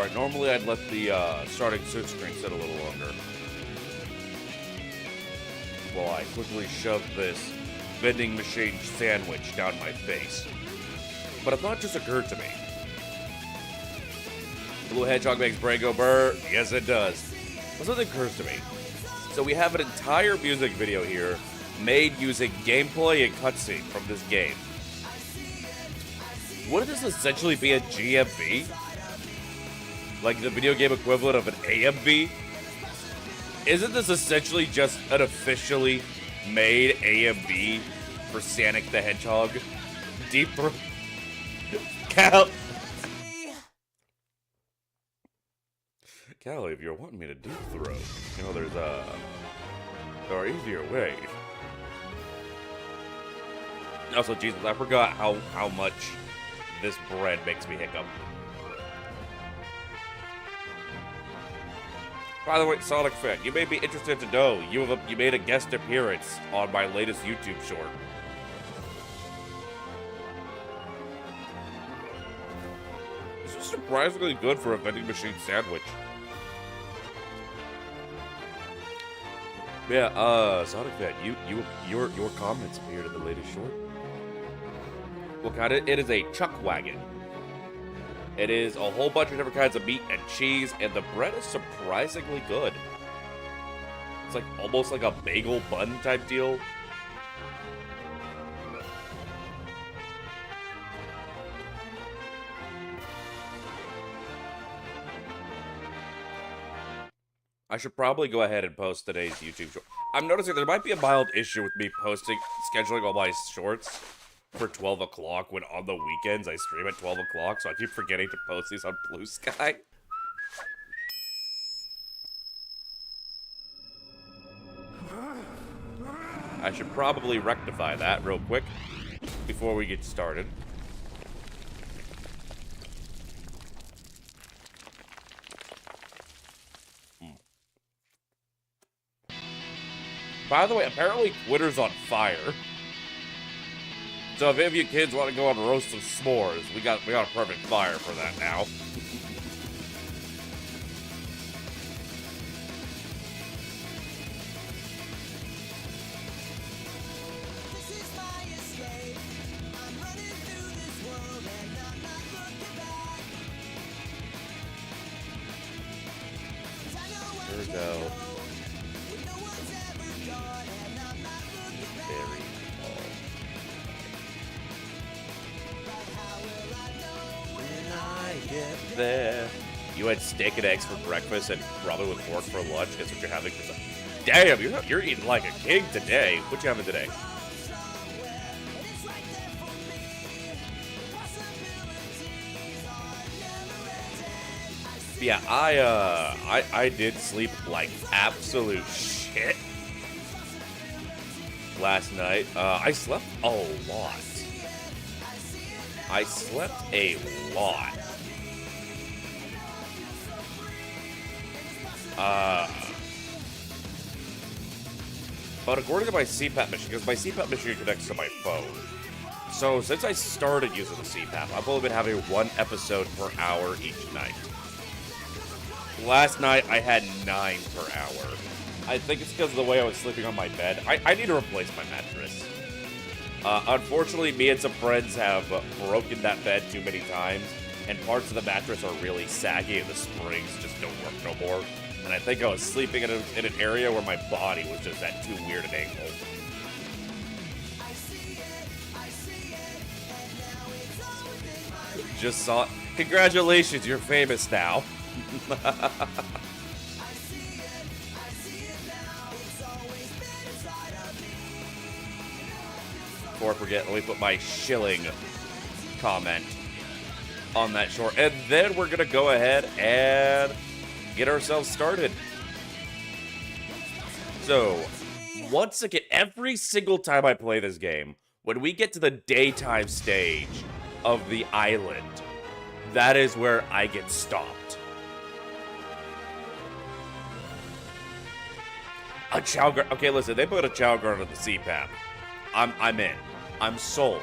Alright, normally I'd let the starting suit screen sit a little longer. While I quickly shove this vending machine sandwich down my face. But a thought just occurred to me. Blue Hedgehog makes brain go burr. Yes, it does. But something occurs to me. So we have an entire music video here made using gameplay and cutscene from this game. Wouldn't this essentially be a GMV? Like the video game equivalent of an AMV? Isn't this essentially just an officially made AMV for Sonic the Hedgehog? Deep Throat. Callie, if you're wanting me to deep throat, you know, there are easier ways. Also, Jesus, I forgot how much this bread makes me hiccup. By the way, Sonic fan, you may be interested to know you made a guest appearance on my latest YouTube short. This is surprisingly good for a vending machine sandwich. Yeah, Sonic fan, your comments appeared in the latest short. Look at it. It is a chuck wagon. It is a whole bunch of different kinds of meat and cheese, and the bread is surprisingly good. It's like almost like a bagel bun type deal. I should probably go ahead and post today's YouTube short. I'm noticing there might be a mild issue with me scheduling all my shorts for 12 o'clock when on the weekends I stream at 12 o'clock, so I keep forgetting to post these on Blue Sky. I should probably rectify that real quick before we get started. By the way, apparently Twitter's on fire. So if any of you kids want to go and roast some s'mores, we got a perfect fire for that now. Here we go. Very tall. When I get there. You had steak and eggs for breakfast and ramen with pork for lunch. Guess what you're having for supper? Damn, you're eating like a king today. What you having today? Yeah, I did sleep like absolute shit last night. I slept a lot. I slept a lot. But according to my CPAP machine, because my CPAP machine connects to my phone. So since I started using the CPAP, I've only been having 1 episode per hour each night. Last night, I had 9 per hour. I think it's because of the way I was sleeping on my bed. I need to replace my mattress. Unfortunately, me and some friends have broken that bed too many times, and parts of the mattress are really saggy, and the springs just don't work no more. And I think I was sleeping in an area where my body was just at too weird an angle. Just saw it. Congratulations, you're famous now. Before I forget, let me put my shilling comment on that short. And then we're going to go ahead and get ourselves started. So, once again, every single time I play this game, when we get to the daytime stage of the island, that is where I get stopped. A Chow Guard. Okay, listen, they put a Chow Guard on the CPAP. I'm in. I'm sold.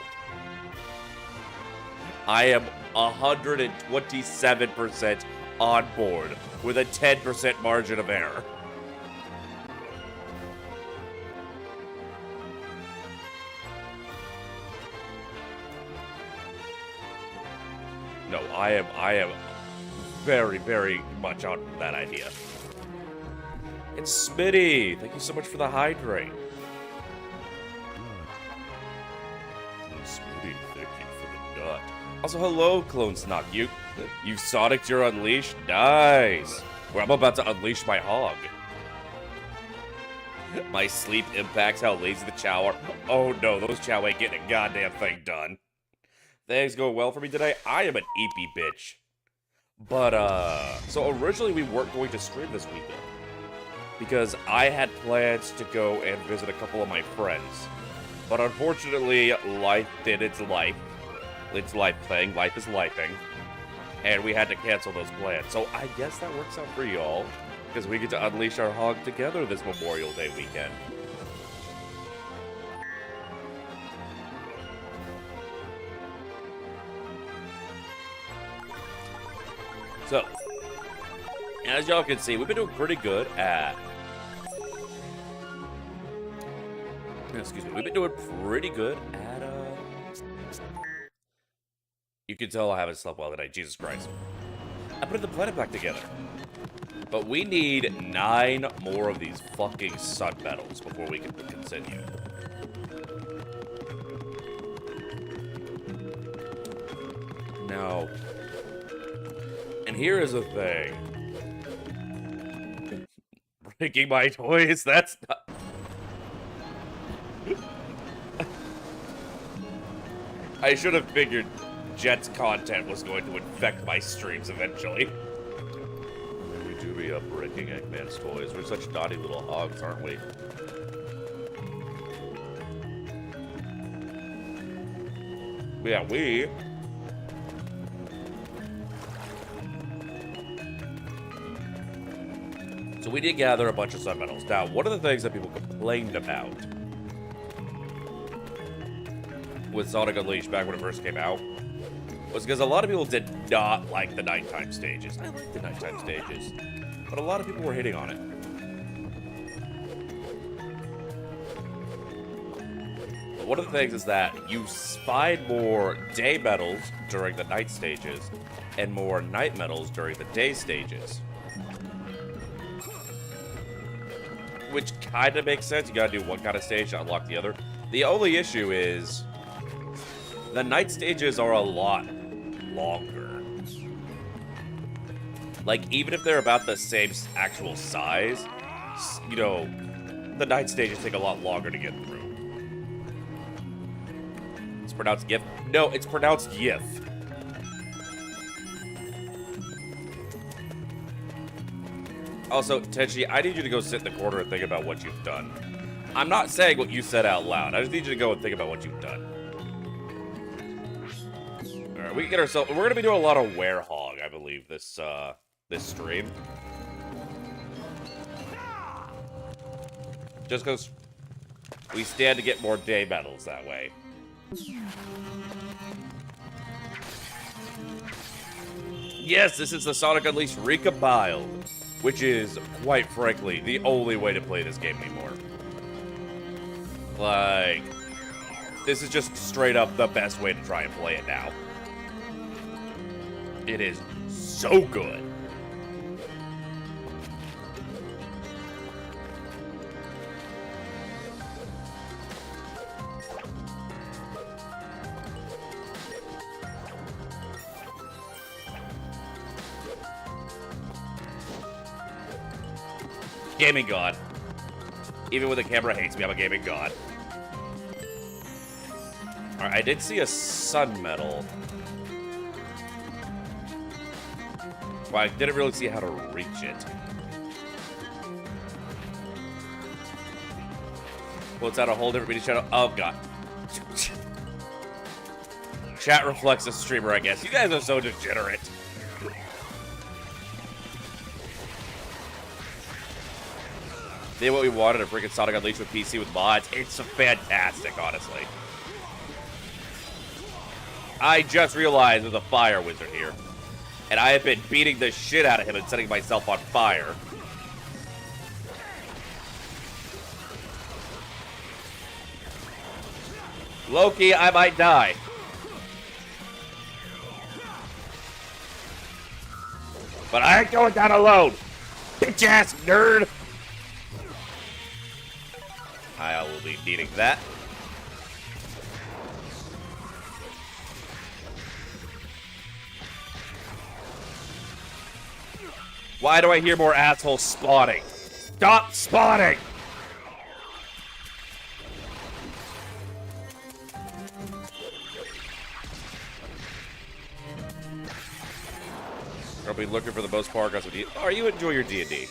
I am 127% on board with a 10% margin of error. No, I am very, very much on that idea. And Smitty, thank you so much for the hydrate. And Smitty, thank you for the nut. Also, hello, Clone Snock. You've Sonicked your Unleash? Nice. Well, I'm about to unleash my hog. My sleep impacts how lazy the chow are. Oh no, those chow ain't getting a goddamn thing done. Things go well for me today. I am an eepy bitch. But, so originally we weren't going to stream this weekend. Because I had plans to go and visit a couple of my friends. But unfortunately, life did its life. It's life thing. Life is lifing. And we had to cancel those plans. So I guess that works out for y'all. Because we get to unleash our hog together this Memorial Day weekend. So, as y'all can see, we've been doing pretty good at... Excuse me. We've been doing pretty good at, You can tell I haven't slept well tonight. Jesus Christ. I put the planet back together. But we need 9 more of these fucking sun medals before we can continue. Now... And here is a thing. Breaking my toys, that's not... I should have figured Jet's content was going to infect my streams eventually. We do be up breaking Eggman's toys. We're such naughty little hogs, aren't we? Yeah, we... So we did gather a bunch of sun medals. Now, one of the things that people complained about with Sonic Unleashed back when it first came out was because a lot of people did not like the nighttime stages. I like the nighttime stages, but a lot of people were hitting on it. But one of the things is that you find more day medals during the night stages and more night medals during the day stages. Which kind of makes sense. You gotta do one kind of stage to unlock the other. The only issue is the night stages are a lot longer. Like, even if they're about the same actual size, you know, the night stages take a lot longer to get through. It's pronounced GIF? No, it's pronounced YIF. Also, Tenchi, I need you to go sit in the corner and think about what you've done. I'm not saying what you said out loud. I just need you to go and think about what you've done. Alright, we can get ourselves... We're going to be doing a lot of Werehog, I believe, this stream. Just because we stand to get more day medals that way. Yes, this is the Sonic Unleashed Recompiled, which is, quite frankly, the only way to play this game anymore. Like, this is just straight up the best way to try and play it now. It is so good. Gaming god. Even when the camera hates me, I'm a gaming god. Alright, I did see a sun medal. Well, I didn't really see how to reach it. Well, it's at a whole different media channel. Oh, God. Chat reflects a streamer, I guess. You guys are so degenerate. Did what we wanted, a freaking Sonic Unleashed with PC with mods. It's fantastic, honestly. I just realized there's a fire wizard here. And I have been beating the shit out of him and setting myself on fire. Loki, I might die. But I ain't going down alone. Bitch ass nerd. I will be needing that. Why do I hear more assholes spawning? Stop spawning! I'll be looking for the most progress with you. Oh, you enjoy your D&D.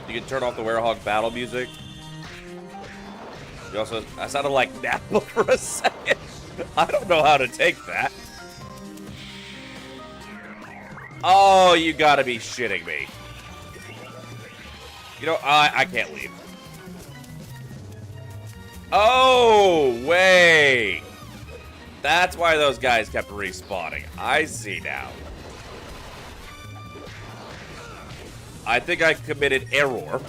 You can turn off the Werehog battle music. You also, I sounded like Nappa for a second. I don't know how to take that. Oh, you gotta be shitting me. You know, I can't leave. Oh, wait. That's why those guys kept respawning. I see now. I think I committed error.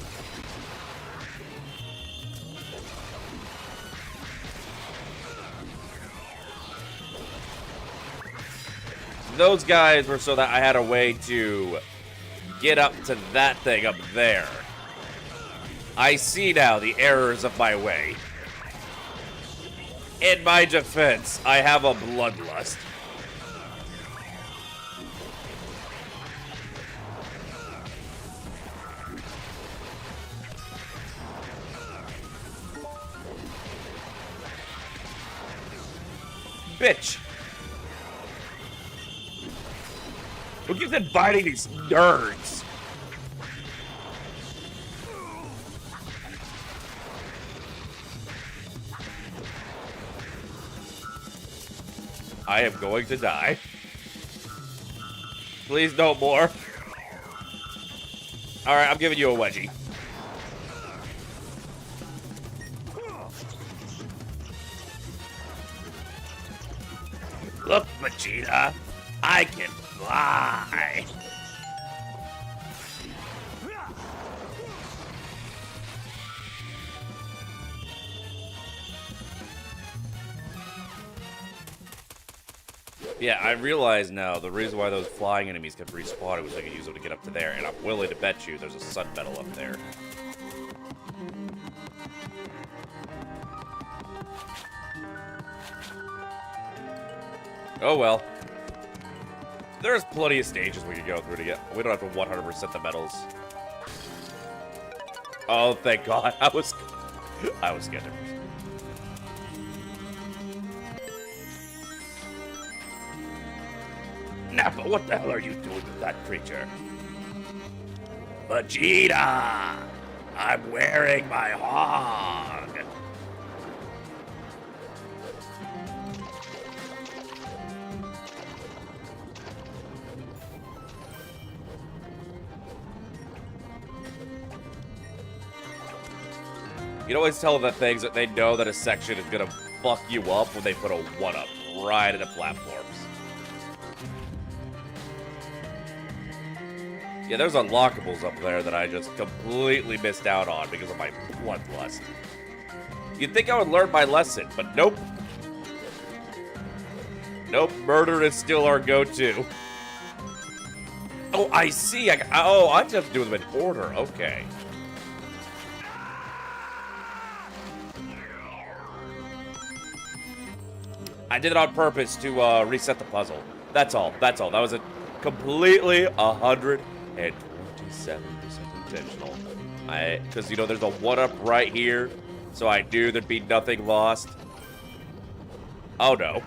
Those guys were so that I had a way to get up to that thing up there. I see now the errors of my way. In my defense, I have a bloodlust. Bitch. Who keeps inviting these nerds? I am going to die. Please no more. Alright, I'm giving you a wedgie. Look, Vegeta. I can fly. Yeah, I realize now the reason why those flying enemies kept respawning was I could use them to get up to there, and I'm willing to bet you there's a sun medal up there. Oh well. There's plenty of stages we could go through to get. We don't have to 100% the medals. Oh, thank God. I was scared. Nappa, what the hell are you doing with that creature? Vegeta! I'm wearing my hog! You always tell the things that they know that a section is gonna fuck you up when they put a 1-up right in the platforms. Yeah, there's unlockables up there that I just completely missed out on because of my bloodlust. You'd think I would learn my lesson, but nope. Nope, murder is still our go-to. Oh, I see. I just have to do them in order. Okay. I did it on purpose to reset the puzzle. That's all. That's all. That was a completely 127% intentional. Because, you know, there's a 1-up right here, so I knew there'd be nothing lost. Oh, no.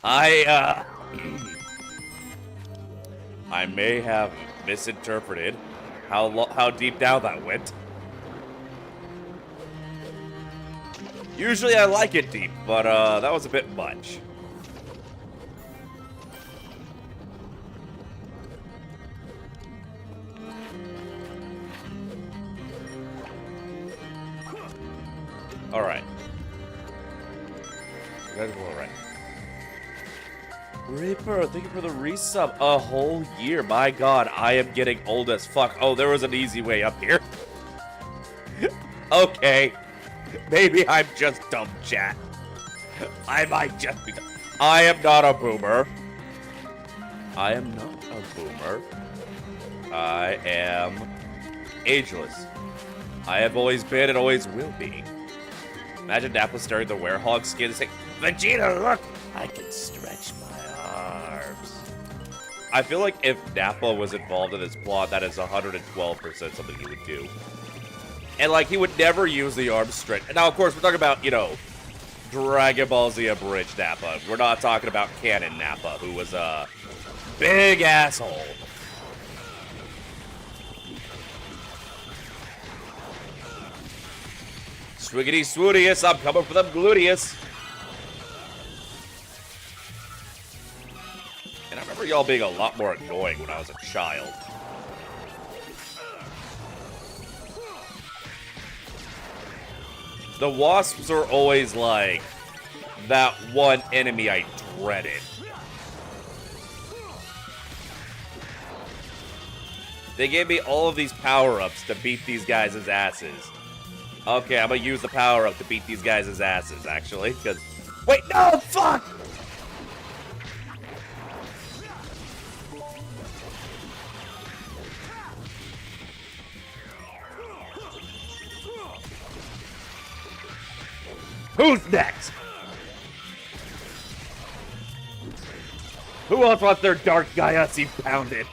I may have misinterpreted how deep down that went. Usually I like it deep, but that was a bit much. Alright. You guys go alright. Reaper, thank you for the resub. A whole year. My god, I am getting old as fuck. Oh, there was an easy way up here. Okay. Maybe I'm just dumb, chat. I might just be. I am not a boomer. I am not a boomer. I am ageless. I have always been and always will be. Imagine Nappa staring the werehog skin and saying, Vegeta, look! I can stretch my arms. I feel like if Nappa was involved in this plot, that is 112% something he would do. And, like, he would never use the arm stretch. Now, of course, we're talking about, you know, Dragon Ball Z Abridged Nappa. We're not talking about Canon Nappa, who was a big asshole. Swiggity swootius, I'm coming for them gluteus. And I remember y'all being a lot more annoying when I was a child. The wasps are always like that one enemy I dreaded. They gave me all of these power-ups to beat these guys' asses. Okay, I'm gonna use the power-up to beat these guys' asses, actually, because... Wait, no, fuck! Who's next? Who else wants their Dark Gaiatsu pounded?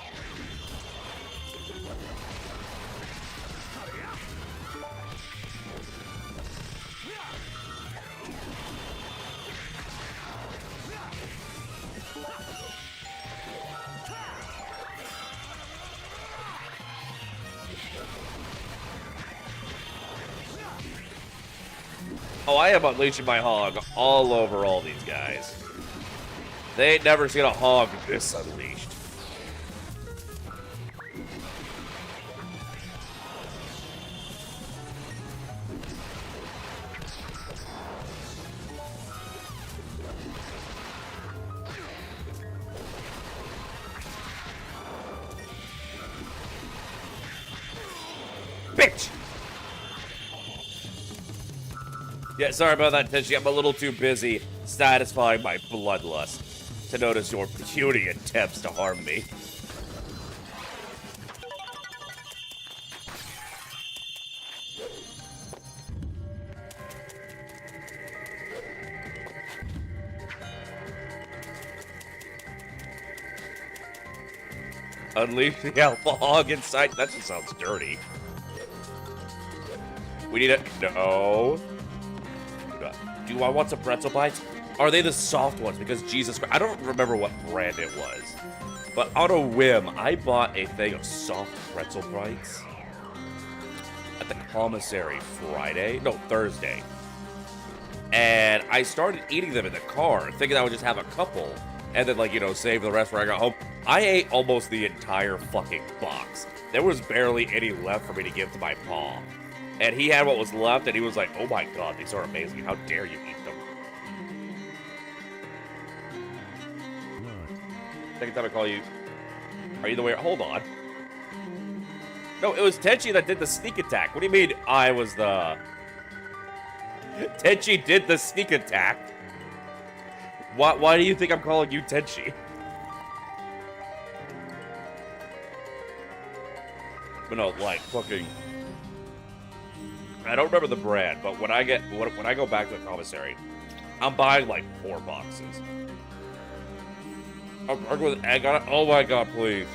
Oh, I am unleashing my hog all over all these guys. They ain't never seen a hog this unleashed. Bitch! Yeah, sorry about that, Tenchi. I'm a little too busy satisfying my bloodlust to notice your puny attempts to harm me. Unleash the alpha hog inside. That just sounds dirty. We need a... No. Do I want some pretzel bites? Are they the soft ones? Because Jesus Christ, I don't remember what brand it was. But on a whim, I bought a thing of soft pretzel bites at the commissary Thursday. And I started eating them in the car, thinking I would just have a couple, and then, like, you know, save the rest when I got home. I ate almost the entire fucking box. There was barely any left for me to give to my paw. And he had what was left, and he was like, oh my god, these are amazing. How dare you eat them? Second time I call you. Are you the way? Hold on. No, it was Tenchi that did the sneak attack. What do you mean I was the... Tenchi did the sneak attack. Why do you think I'm calling you Tenchi? But no, like, fucking... I don't remember the brand, but when I go back to the commissary, I'm buying like 4 boxes. A burger with egg on it? Oh my god, please.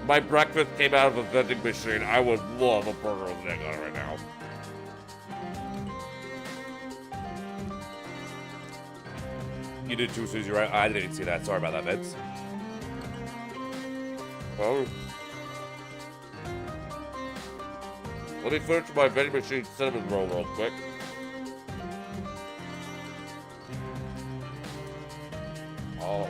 My breakfast came out of a vending machine. I would love a burger with egg on it right now. You did too, Susie, right? I didn't see that. Sorry about that, Vince. Oh. Let me finish my vending machine cinnamon roll real quick. Oh.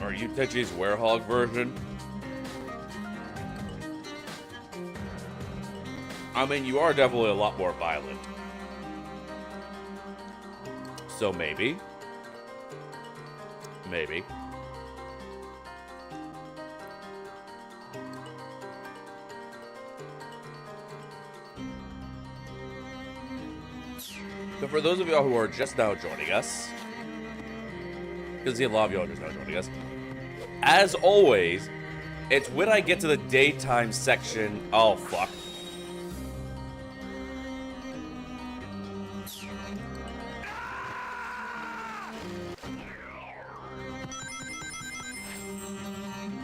Or Utachi's Werehog version. I mean, you are definitely a lot more violent. So maybe. Maybe. So for those of y'all who are just now joining us, because a lot of y'all are just now joining us, as always, it's when I get to the daytime section. Oh, fuck.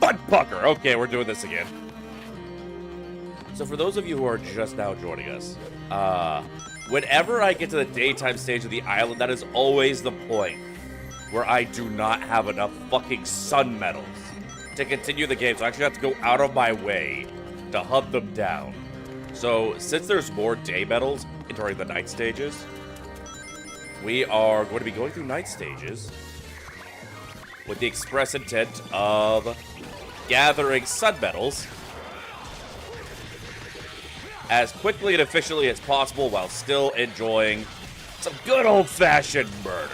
Butt pucker! Okay, we're doing this again. So for those of you who are just now joining us, whenever I get to the daytime stage of the island, that is always the point where I do not have enough fucking sun medals to continue the game. So I actually have to go out of my way to hunt them down. So since there's more day medals during the night stages, we are going to be going through night stages with the express intent of gathering sun medals as quickly and efficiently as possible while still enjoying some good old-fashioned murder.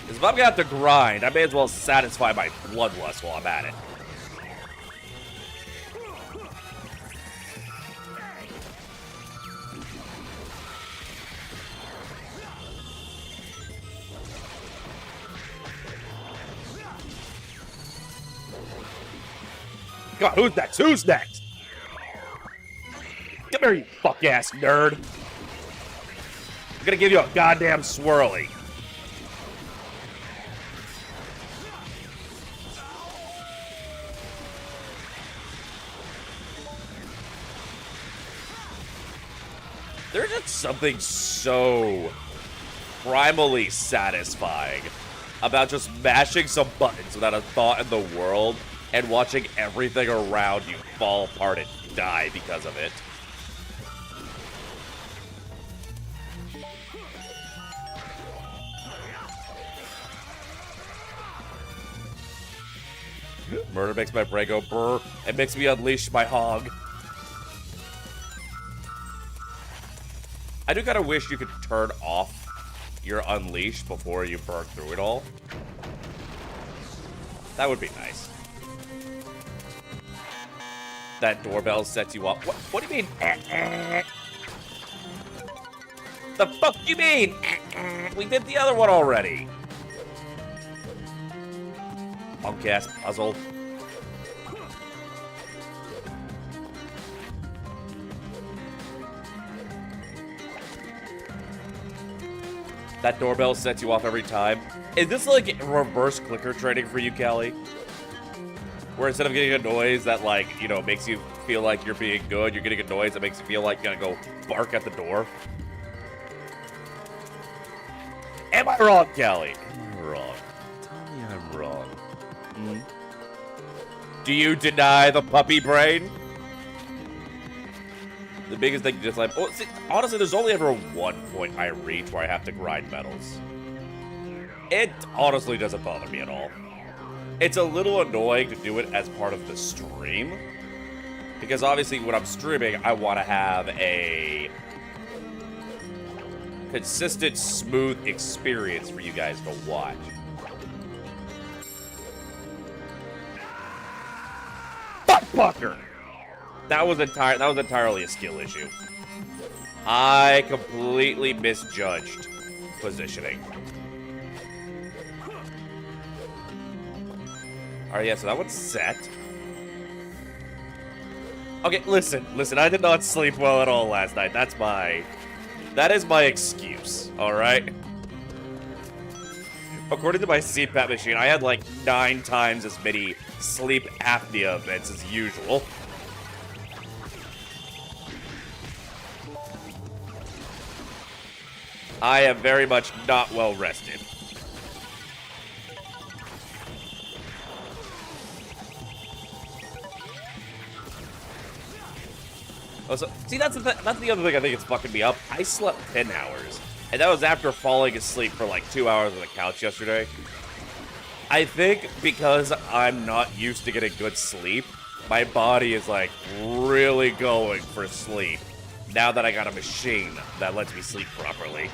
Because if I'm gonna have to grind, I may as well satisfy my bloodlust while I'm at it. God, who's next? Who's next? Come here, you fuck-ass nerd. I'm gonna give you a goddamn swirly. There's just something so primally satisfying about just mashing some buttons without a thought in the world and watching everything around you fall apart and die because of it. Murder makes my brain go brr. It makes me unleash my hog. I do kind of wish you could turn off your unleash before you burn through it all. That would be nice. That doorbell sets you up. What do you mean? The fuck you mean? We did the other one already. Punk-ass puzzle. That doorbell sets you off every time. Is this like reverse clicker training for you, Kelly? Where instead of getting a noise that, like, you know, makes you feel like you're being good, you're getting a noise that makes you feel like you're gonna go bark at the door? Am I wrong, Kelly? Am I wrong? Tell me I'm wrong. Hmm? Do you deny the puppy brain? The biggest thing you just like... Oh, see, honestly, there's only ever one point I reach where I have to grind medals. It honestly doesn't bother me at all. It's a little annoying to do it as part of the stream. Because obviously when I'm streaming, I want to have a consistent, smooth experience for you guys to watch. Buttfucker! That was entirely a skill issue. I completely misjudged positioning. Alright, yeah, so that one's set. Okay, listen, I did not sleep well at all last night. That is my excuse, alright? According to my CPAP machine, I had like 9 times as many sleep apnea events as usual. I am very much not well rested. Oh, so, see, that's the other thing I think it's fucking me up. I slept 10 hours. And that was after falling asleep for like 2 hours on the couch yesterday. I think because I'm not used to getting good sleep, my body is like really going for sleep now that I got a machine that lets me sleep properly.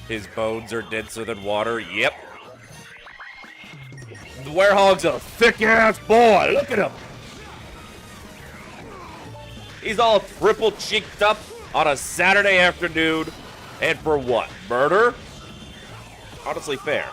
His bones are denser than water. Yep. The werehog's a thick-ass boy. Look at him. He's all triple-cheeked up on a Saturday afternoon. And for what? Murder? Honestly, fair.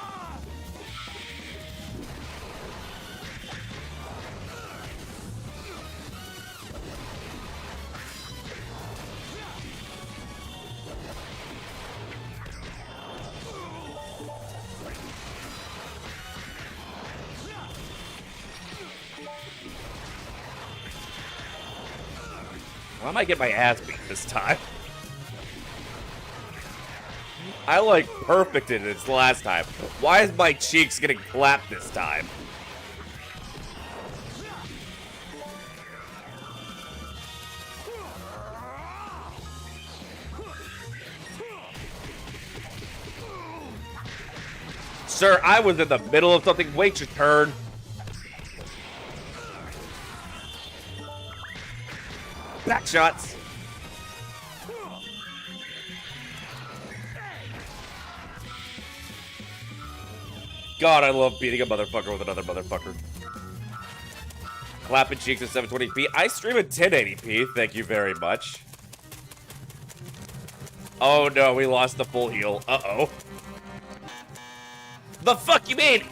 I might get my ass beat this time. I like perfected it last time. Why is my cheeks getting clapped this time? Sir, I was in the middle of something. Wait your turn. Back shots. God, I love beating a motherfucker with another motherfucker. Clapping cheeks at 720p. I stream at 1080p. Thank you very much. Oh no, we lost the full heal. Uh-oh. The fuck you mean?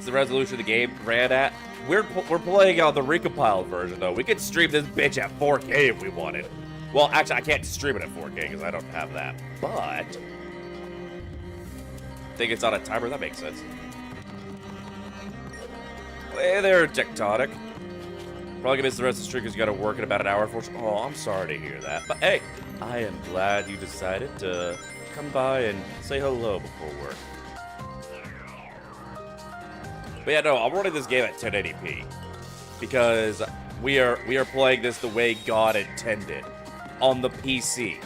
The resolution of the game ran at. We're playing on the recompiled version though. We could stream this bitch at 4K if we wanted. Well, actually, I can't stream it at 4K because I don't have that. But think it's on a timer. That makes sense. Hey there, Tectonic. Probably gonna miss the rest of the stream because you got to work in about an hour. Oh, I'm sorry to hear that. But hey, I am glad you decided to come by and say hello before work. But yeah, no, I'm running this game at 1080p because we are playing this the way God intended on the PC.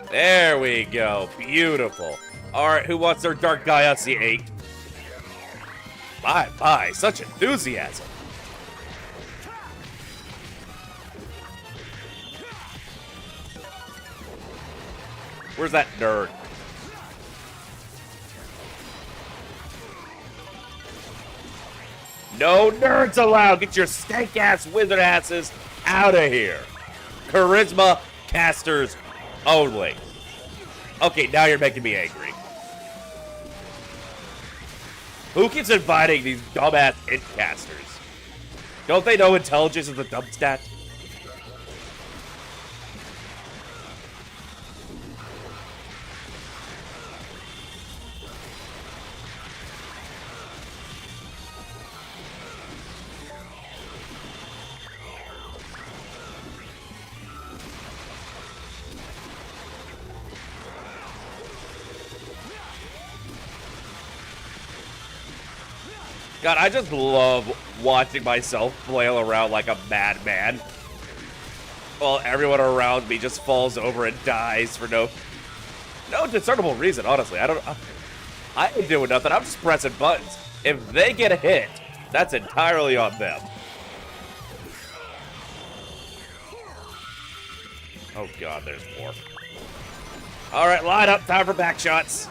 There we go. Beautiful. All right, who wants their Dark Gaiatsu 8? Bye, such enthusiasm. Where's that nerd? No nerds allowed. Get your stank-ass wizard asses out of here. Charisma casters only. Okay, now you're making me angry. Who keeps inviting these dumbass casters? Don't they know intelligence is a dumb stat? God, I just love watching myself flail around like a madman while everyone around me just falls over and dies for no discernible reason, honestly. I ain't doing nothing. I'm just pressing buttons. If they get a hit, that's entirely on them. Oh God, there's more. All right, line up. Time for back shots.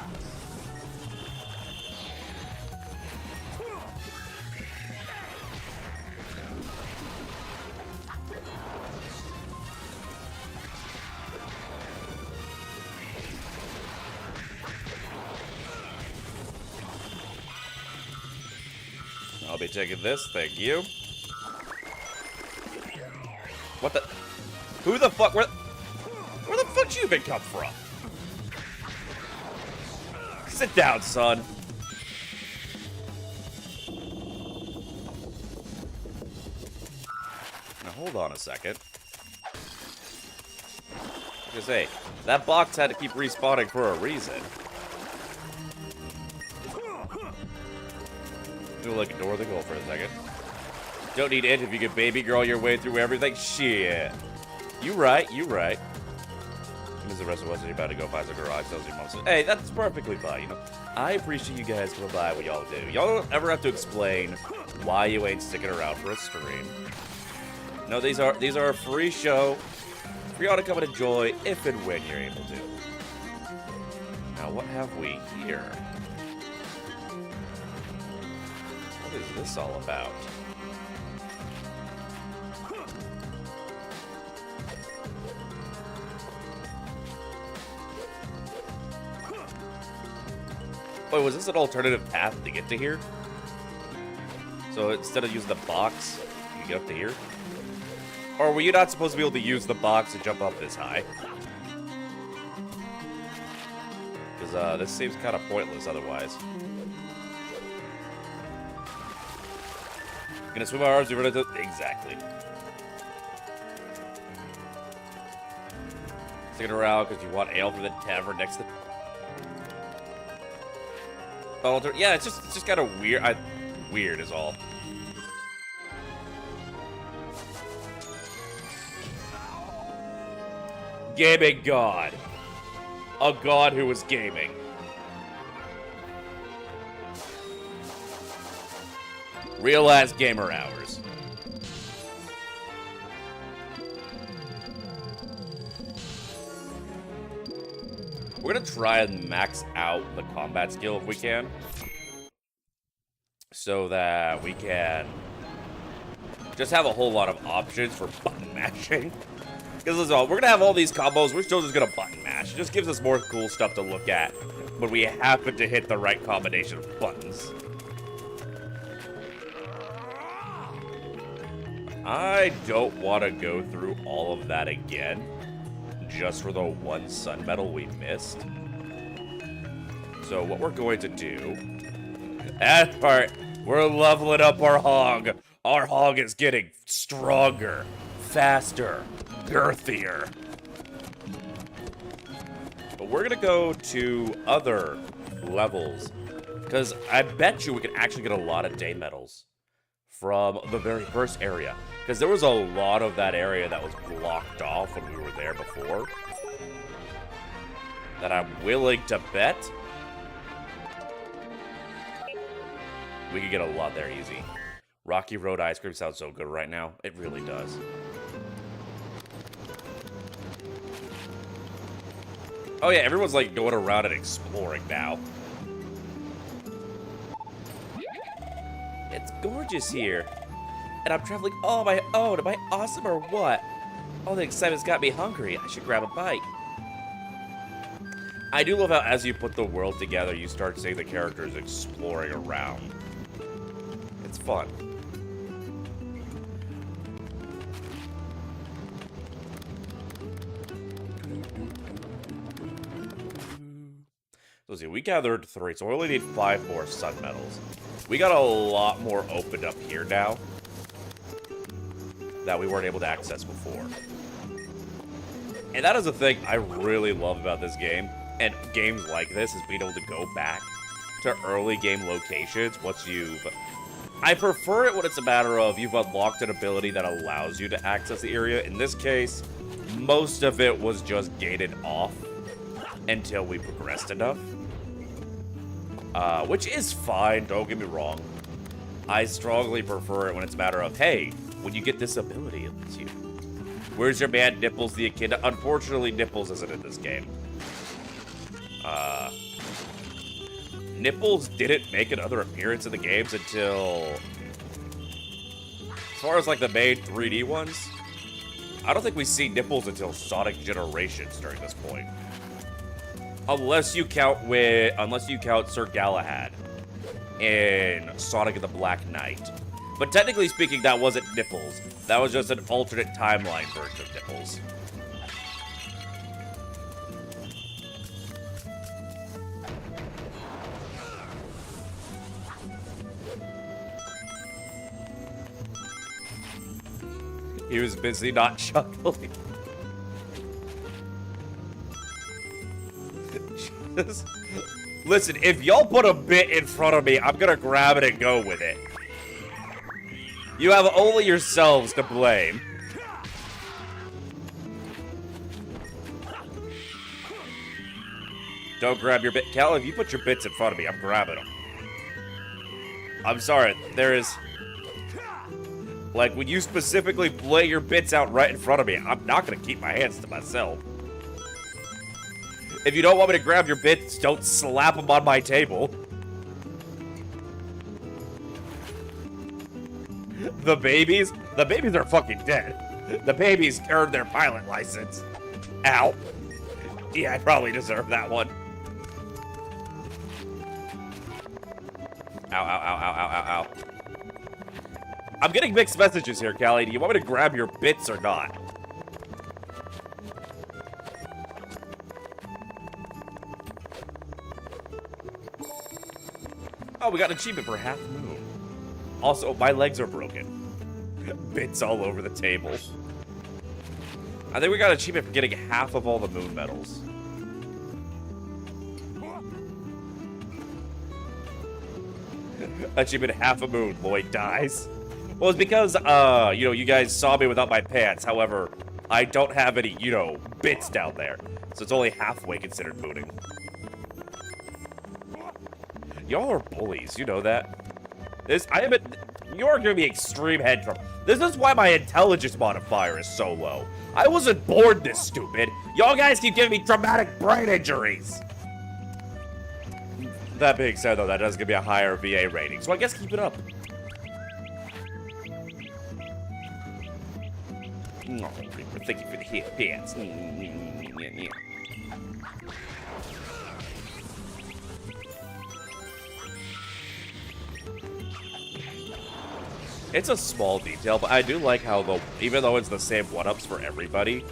I'll be taking this, thank you. What the? Who the fuck? Where the fuck you even come from? Sit down, son. Now hold on a second. Because hey, that box had to keep respawning for a reason. We'll like ignore the goal for a second. Don't need it if you can baby girl your way through everything. Shit. You right, you right. As the rest of us are about to go find the garage sales your mom says, hey, that's perfectly fine, you know. I appreciate you guys coming by what y'all do. Y'all don't ever have to explain why you ain't sticking around for a stream. No, these are a free show for y'all to come and enjoy if and when you're able to. Now, what have we here? What is this all about? Wait, was this an alternative path to get to here? So instead of using the box, you can get up to here? Or were you not supposed to be able to use the box to jump up this high? Because this seems kind of pointless otherwise. Gonna swim our arms over to... Exactly. Sticking around because you want ale from the tavern next to... Yeah, it's just kind of weird. Weird is all. Gaming god. A god who was gaming. Real ass gamer hours. We're gonna try and max out the combat skill if we can. So that we can just have a whole lot of options for button mashing. Because that's all. We're gonna have all these combos, we're still just gonna button mash. It just gives us more cool stuff to look at when we happen to hit the right combination of buttons. I don't want to go through all of that again. Just for the one sun medal we missed. So what we're going to do, that part, we're leveling up our hog. Our hog is getting stronger, faster, girthier. But we're gonna go to other levels, because I bet you we can actually get a lot of day medals from the very first area. Because there was a lot of that area that was blocked off when we were there before. That I'm willing to bet we could get a lot there easy. Rocky Road ice cream sounds so good right now. It really does. Oh yeah, everyone's like going around and exploring now. It's gorgeous here. And I'm traveling all on my own. Am I awesome or what? All the excitement's got me hungry. I should grab a bite. I do love how as you put the world together, you start seeing the characters exploring around. It's fun. Let's see, we gathered 3, so we only need 5 more sun medals. We got a lot more opened up here now that we weren't able to access before. And that is the thing I really love about this game, and games like this, is being able to go back to early game locations once you've... I prefer it when it's a matter of you've unlocked an ability that allows you to access the area. In this case, most of it was just gated off until we progressed enough. Which is fine, don't get me wrong. I strongly prefer it when it's a matter of, hey, when you get this ability, it lets you. Where's your man, Nipples the Echidna? Unfortunately, Nipples isn't in this game. Nipples didn't make another appearance in the games until... As far as, like, the main 3D ones, I don't think we see Nipples until Sonic Generations during this point. Unless you count Sir Galahad in Sonic and the Black Knight. But technically speaking, that wasn't Nipples. That was just an alternate timeline version of Nipples. He was busy not chuckling. Listen, if y'all put a bit in front of me, I'm gonna grab it and go with it. You have only yourselves to blame. Don't grab your bit. Cal, if you put your bits in front of me, I'm grabbing them. I'm sorry, there is... Like, when you specifically lay your bits out right in front of me, I'm not gonna keep my hands to myself. If you don't want me to grab your bits, don't slap them on my table. The babies? The babies are fucking dead. The babies earned their pilot license. Ow. Yeah, I probably deserve that one. Ow, ow, ow, ow, ow, ow, ow. I'm getting mixed messages here, Callie. Do you want me to grab your bits or not? Oh, we got an achievement for half moon. Also, my legs are broken. Bits all over the table. I think we got an achievement for getting half of all the moon medals. Achievement half a moon, Lloyd dies. Well, it's because, you know, you guys saw me without my pants. However, I don't have any, you know, bits down there. So it's only halfway considered mooning. Y'all are bullies, you know that. You're giving me extreme head trouble. This is why my intelligence modifier is so low. I wasn't born this stupid. Y'all guys keep giving me traumatic brain injuries. That being said, though, that does give me a higher VA rating, so I guess keep it up. Oh, thank you for the hit pants. It's a small detail, but I do like how even though it's the same 1-ups for everybody,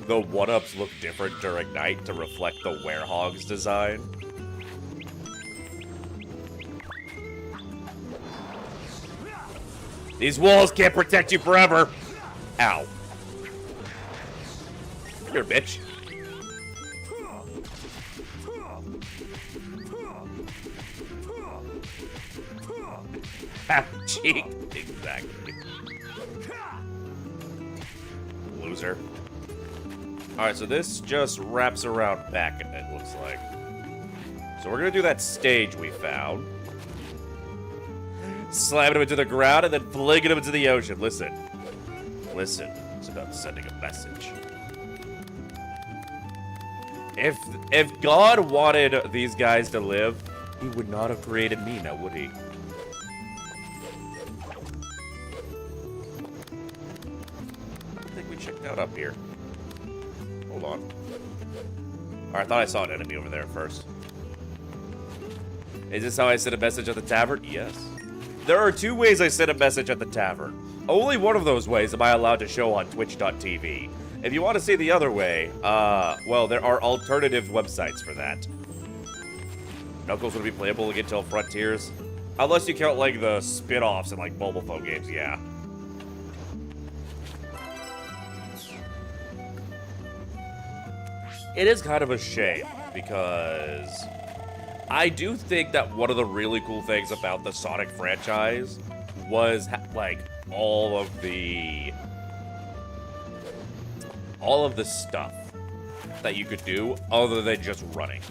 the 1-ups look different during night to reflect the Werehog's design. These walls can't protect you forever. Ow. Come here, bitch. Half cheek. Exactly. Loser. Alright, so this just wraps around back, it looks like. So we're gonna do that stage we found. Slamming him into the ground and then flinging him into the ocean. Listen. Listen. It's about sending a message. If God wanted these guys to live, he would not have created me, now would he? I think we checked out up here. Hold on. Alright, I thought I saw an enemy over there first. Is this how I send a message at the tavern? Yes. There are 2 ways I send a message at the tavern. Only one of those ways am I allowed to show on Twitch.tv. If you want to see the other way, well, there are alternative websites for that. Knuckles would be playable again till Frontiers. Unless you count, like, the spin-offs and, like, mobile phone games, yeah. It is kind of a shame, because I do think that one of the really cool things about the Sonic franchise was, like, all of the stuff that you could do other than just running.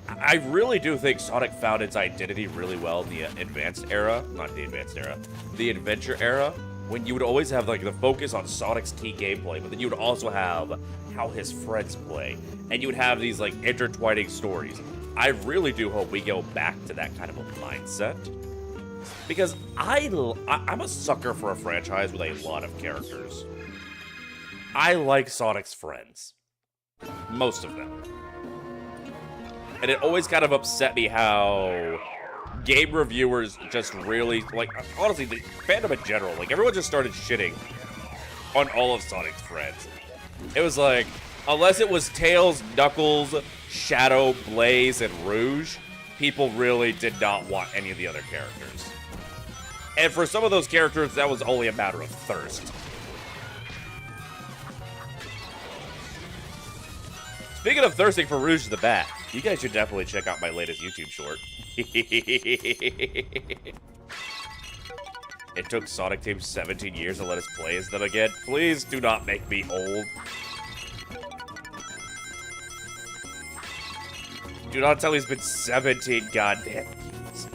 I really do think Sonic found its identity really well in the advanced era, not the advanced era, the adventure era, when you would always have like the focus on Sonic's key gameplay, but then you would also have how his friends play, and you would have these like intertwining stories. I really do hope we go back to that kind of a mindset, because I'm a sucker for a franchise with a lot of characters. I like Sonic's friends. Most of them. And it always kind of upset me how game reviewers just really, like, honestly, the fandom in general, like, everyone just started shitting on all of Sonic's friends. It was like, unless it was Tails, Knuckles, Shadow, Blaze, and Rouge, people really did not want any of the other characters. And for some of those characters, that was only a matter of thirst. Speaking of thirsting for Rouge the Bat, you guys should definitely check out my latest YouTube short. It took Sonic Team 17 years to let us play as them again. Please do not make me old. Do not tell me it's been 17 goddamn years.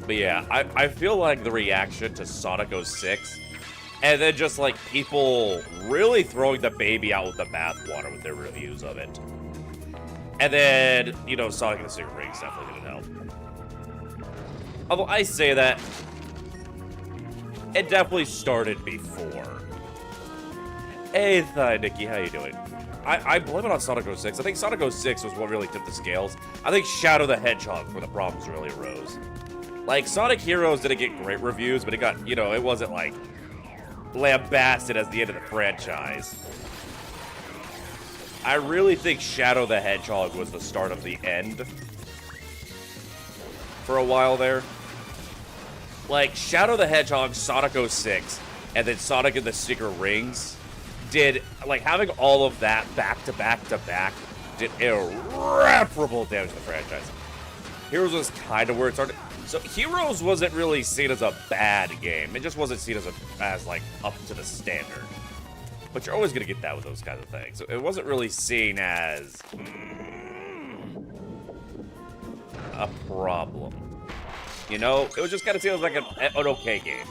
But yeah, I feel like the reaction to Sonic 06, and then just like people really throwing the baby out with the bathwater with their reviews of it. And then, you know, Sonic and the Secret Rings definitely didn't help. Although I say that, it definitely started before. Hey, Nikki, how you doing? I blame it on Sonic 06. I think Sonic 06 was what really tipped the scales. I think Shadow the Hedgehog where the problems really arose. Like, Sonic Heroes didn't get great reviews, but it got, you know, it wasn't, like, lambasted as the end of the franchise. I really think Shadow the Hedgehog was the start of the end for a while there. Like, Shadow the Hedgehog, Sonic 06, and then Sonic and the Secret Rings did, like, having all of that back to back to back did irreparable damage to the franchise. Heroes was kind of where it started. So Heroes wasn't really seen as a bad game. It just wasn't seen as like, up to the standard. But you're always going to get that with those kinds of things. So it wasn't really seen as a problem. You know, it was just kind of seen as like an okay game.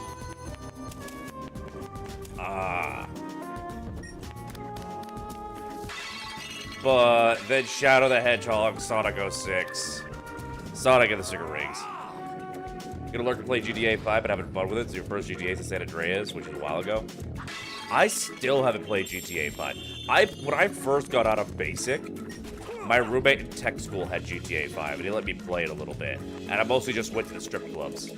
But then Shadow the Hedgehog, Sonic 06, Sonic and the Secret Rings. You're gonna learn to play GTA 5 and having fun with it. It's your first GTA since San Andreas, which was a while ago. I still haven't played GTA 5. When I first got out of Basic, my roommate in tech school had GTA 5, and he let me play it a little bit. And I mostly just went to the strip clubs.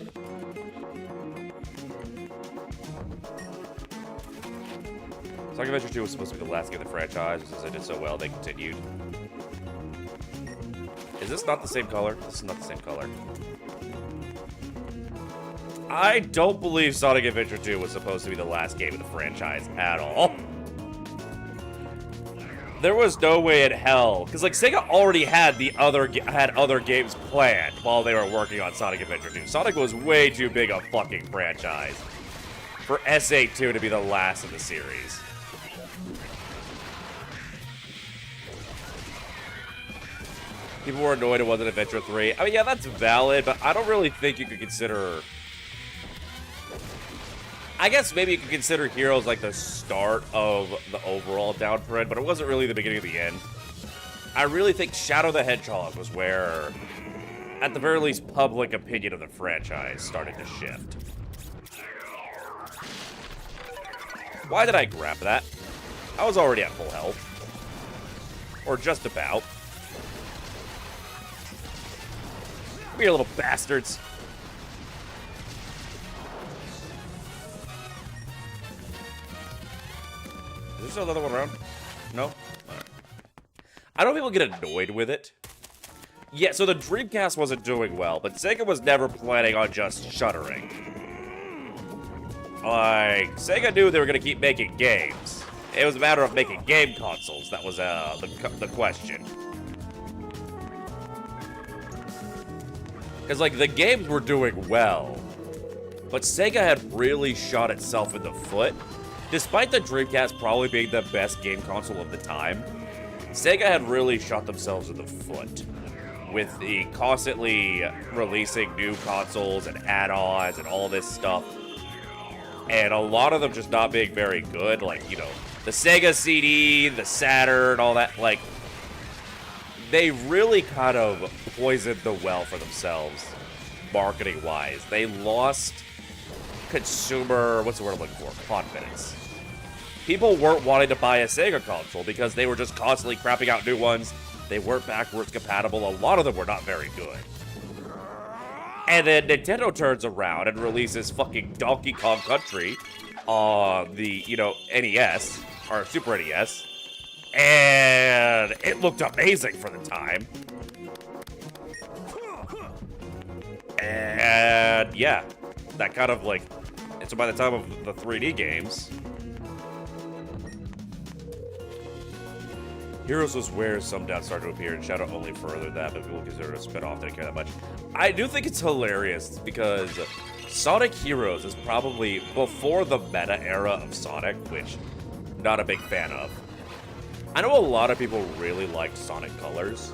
Sonic Adventure 2 was supposed to be the last game of the franchise, since it did so well, they continued. Is this not the same color? This is not the same color. I don't believe Sonic Adventure 2 was supposed to be the last game of the franchise at all. There was no way in hell, because like Sega already had other games planned while they were working on Sonic Adventure 2. Sonic was way too big a fucking franchise for SA2 to be the last of the series. People were annoyed it wasn't Adventure 3. I mean, yeah, that's valid, but I don't really think you could consider... I guess maybe you could consider Heroes like the start of the overall downtrend, but it wasn't really the beginning of the end. I really think Shadow the Hedgehog was where, at the very least, public opinion of the franchise started to shift. Why did I grab that? I was already at full health. Or just about. Come here, little bastards. Is there still another one around? No? Alright. I know people get annoyed with it. Yeah, so the Dreamcast wasn't doing well, but Sega was never planning on just shuttering. Like, Sega knew they were going to keep making games. It was a matter of making game consoles. That was the question. Because, like, the games were doing well, but Sega had really shot itself in the foot. Despite the Dreamcast probably being the best game console of the time, Sega had really shot themselves in the foot with the constantly releasing new consoles and add-ons and all this stuff. And a lot of them just not being very good, like, you know, the Sega CD, the Saturn, all that, like, they really kind of poisoned the well for themselves, marketing-wise. They lost consumer, what's the word I'm looking for? Confidence. People weren't wanting to buy a Sega console because they were just constantly crapping out new ones, They weren't backwards compatible. A lot of them were not very good. And then Nintendo turns around and releases fucking Donkey Kong Country on the, NES, or Super NES. And it looked amazing for the time. And yeah, that kind of like, and so by the time of the 3D games, Heroes was where some doubts started to appear, and Shadow only furthered that, but people consider it a spin-off, didn't care that much. I do think it's hilarious, because Sonic Heroes is probably before the meta era of Sonic, which not a big fan of. I know a lot of people really liked Sonic Colors,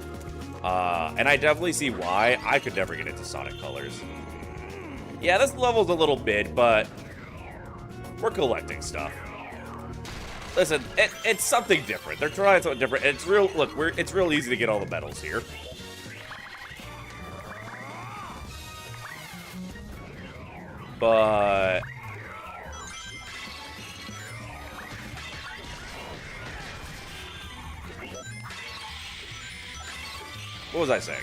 and I definitely see why. I could never get into Sonic Colors. Yeah, this level's a little mid, but we're collecting stuff. Listen, it's something different. They're trying something different. It's real. Look, it's real easy to get all the medals here. But what was I saying?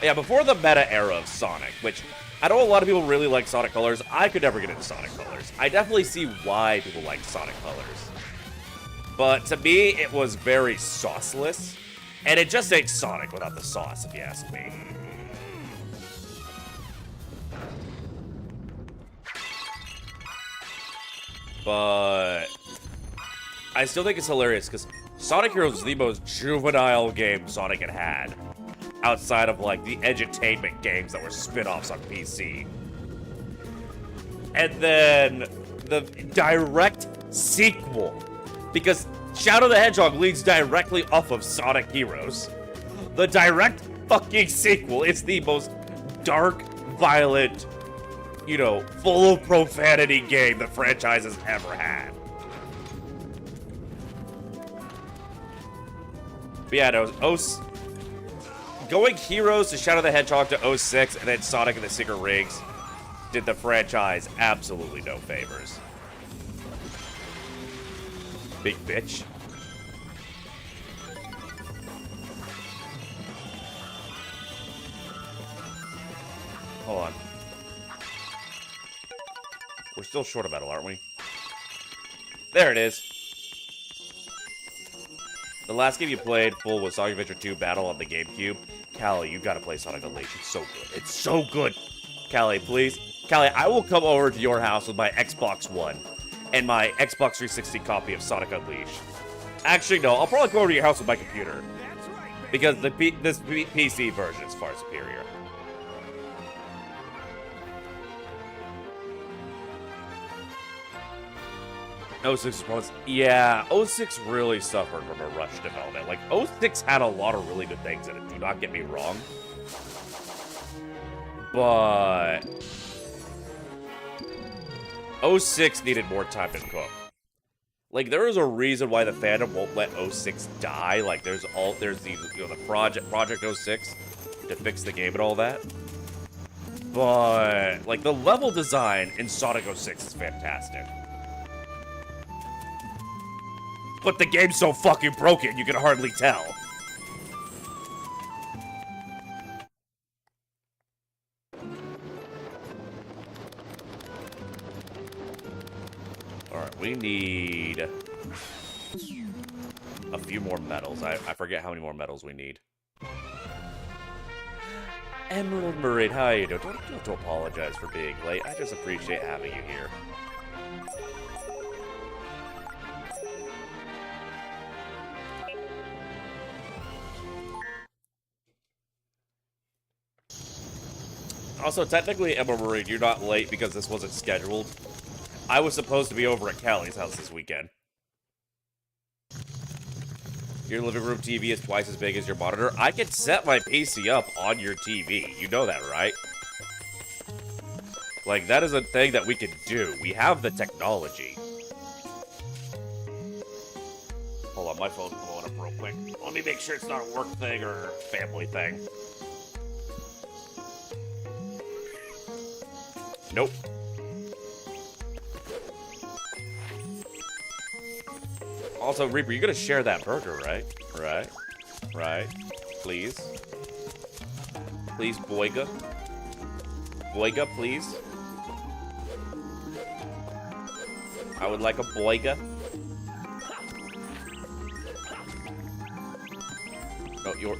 Yeah, before the meta era of Sonic, which I know a lot of people really like Sonic Colors. I could never get into Sonic Colors. I definitely see why people like Sonic Colors. But to me, it was very sauceless. And it just ain't Sonic without the sauce, if you ask me. But I still think it's hilarious because Sonic Heroes is the most juvenile game Sonic had outside of like the edutainment games that were spin-offs on PC. And then the direct sequel, because Shadow the Hedgehog leads directly off of Sonic Heroes. The direct fucking sequel is the most dark, violent, full of profanity game the franchise has ever had. But yeah, no, going Heroes to Shadow the Hedgehog to 06 and then Sonic and the Secret Rings did the franchise absolutely no favors. Big bitch. Hold on. We're still short a medal, aren't we? There it is. The last game you played full was Sonic Adventure 2 Battle on the GameCube. Callie, you gotta play Sonic Unleashed. It's so good. It's so good. Callie, please. Callie, I will come over to your house with my Xbox One and my Xbox 360 copy of Sonic Unleashed. Actually, no. I'll probably go over to your house with my computer. Because this PC version is far superior. '06 was, yeah, '06 really suffered from a rush development. Like, '06 had a lot of really good things in it, do not get me wrong. But '06 needed more time to cook. Like, there is a reason why the fandom won't let '06 die. Like, there's the Project 06 to fix the game and all that. But, like, the level design in Sonic 06 is fantastic. But the game's so fucking broken, you can hardly tell. Alright, we need a few more medals. I forget how many more medals we need. Emerald Marine, how are you doing? Don't apologize for being late. I just appreciate having you here. Also, technically, Emma Marie, you're not late because this wasn't scheduled. I was supposed to be over at Callie's house this weekend. Your living room TV is twice as big as your monitor. I can set my PC up on your TV. You know that, right? Like, that is a thing that we can do. We have the technology. Hold on, my phone's blowing up real quick. Let me make sure it's not a work thing or a family thing. Nope. Also, Reaper, you're gonna share that burger, right? Right. Right. Please. Please, Boyga. Boyga, please. I would like a Boyga. Oh, you're...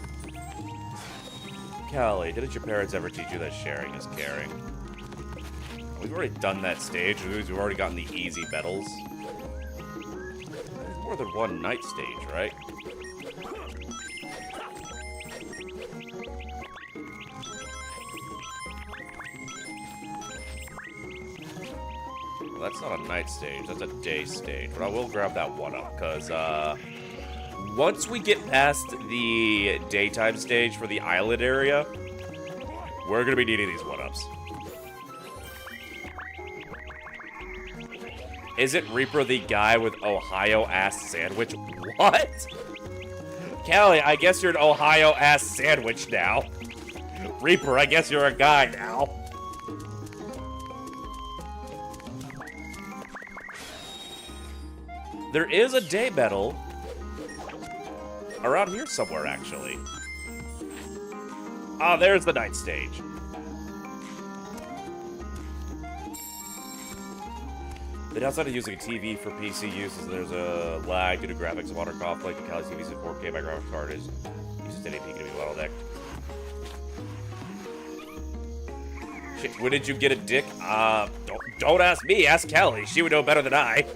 Callie, didn't your parents ever teach you that sharing is caring? We've already done that stage. We've already gotten the easy medals. There's more than one night stage, right? Well, that's not a night stage. That's a day stage. But I will grab that one up, because, once we get past the daytime stage for the island area, we're gonna be needing these one-ups. Isn't Reaper the guy with Ohio-ass sandwich? What? Callie, I guess you're an Ohio-ass sandwich now. Reaper, I guess you're a guy now. There is a day medal around here somewhere, actually. Ah, there's the night stage. The downside of using a TV for PC use is there's a lag due to graphics and water conflict. The Kali's TV's in 4K. My graphics card is uses 1080p, gonna be bottlenecked. Shit, when did you get a dick? Don't ask me. Ask Callie. She would know better than I.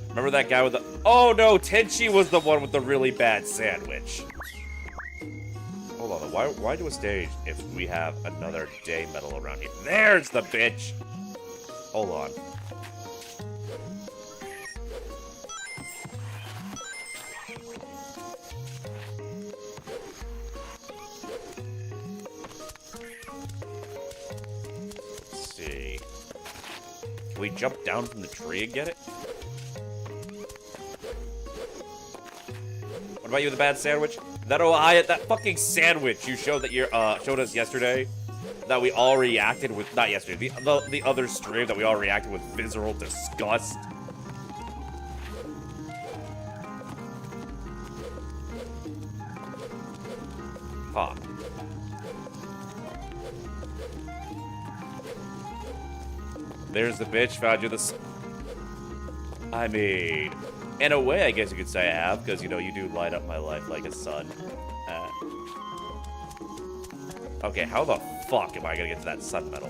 Remember that guy with the... Oh, no, Tenchi was the one with the really bad sandwich. Hold on, why do a stage if we have another day medal around here? There's the bitch! Hold on. Let's see. Can we jump down from the tree and get it? What about you with the bad sandwich? That fucking sandwich you showed that you showed us yesterday, that we all reacted with. Not yesterday. The other stream that we all reacted with visceral disgust. Huh. There's the bitch. Found you the. I mean. In a way, I guess you could say I have, because, you know, you do light up my life like a sun. Okay, how the fuck am I gonna get to that sun medal?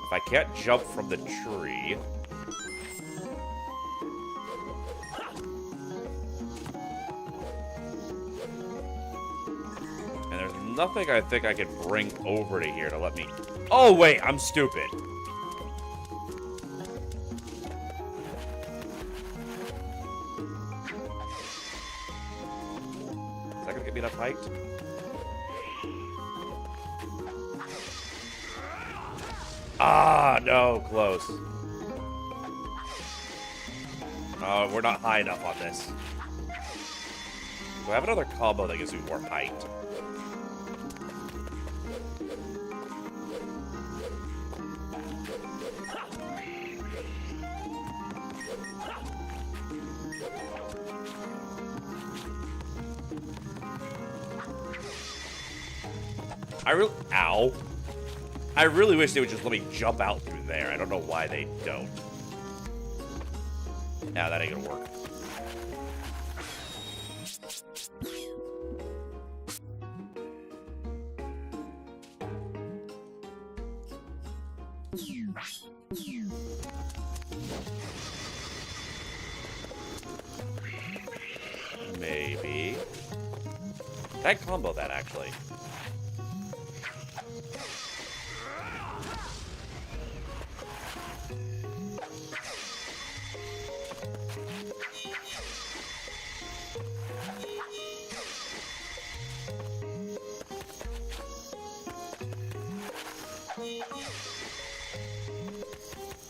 If I can't jump from the tree... And there's nothing I think I can bring over to here to let me... Oh, wait, I'm stupid. Enough height. Ah, no, close. Oh, we're not high enough on this. Do I have another combo that gives me more height? Ow. I really wish they would just let me jump out through there. I don't know why they don't. Yeah, that ain't gonna work. Maybe. I combo that, actually.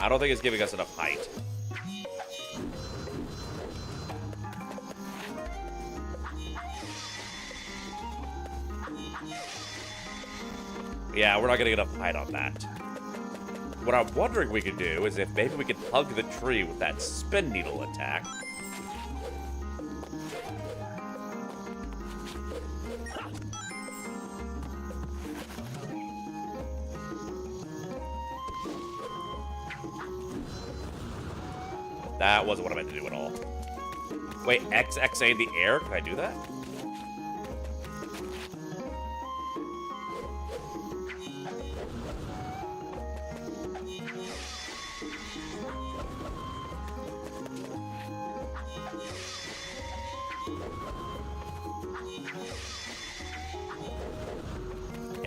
I don't think it's giving us enough height. Yeah, we're not getting enough height on that. what I'm wondering we could do is if maybe we could hug the tree with that spin needle attack. That wasn't what I meant to do at all. Wait, XXA in the air? Can I do that?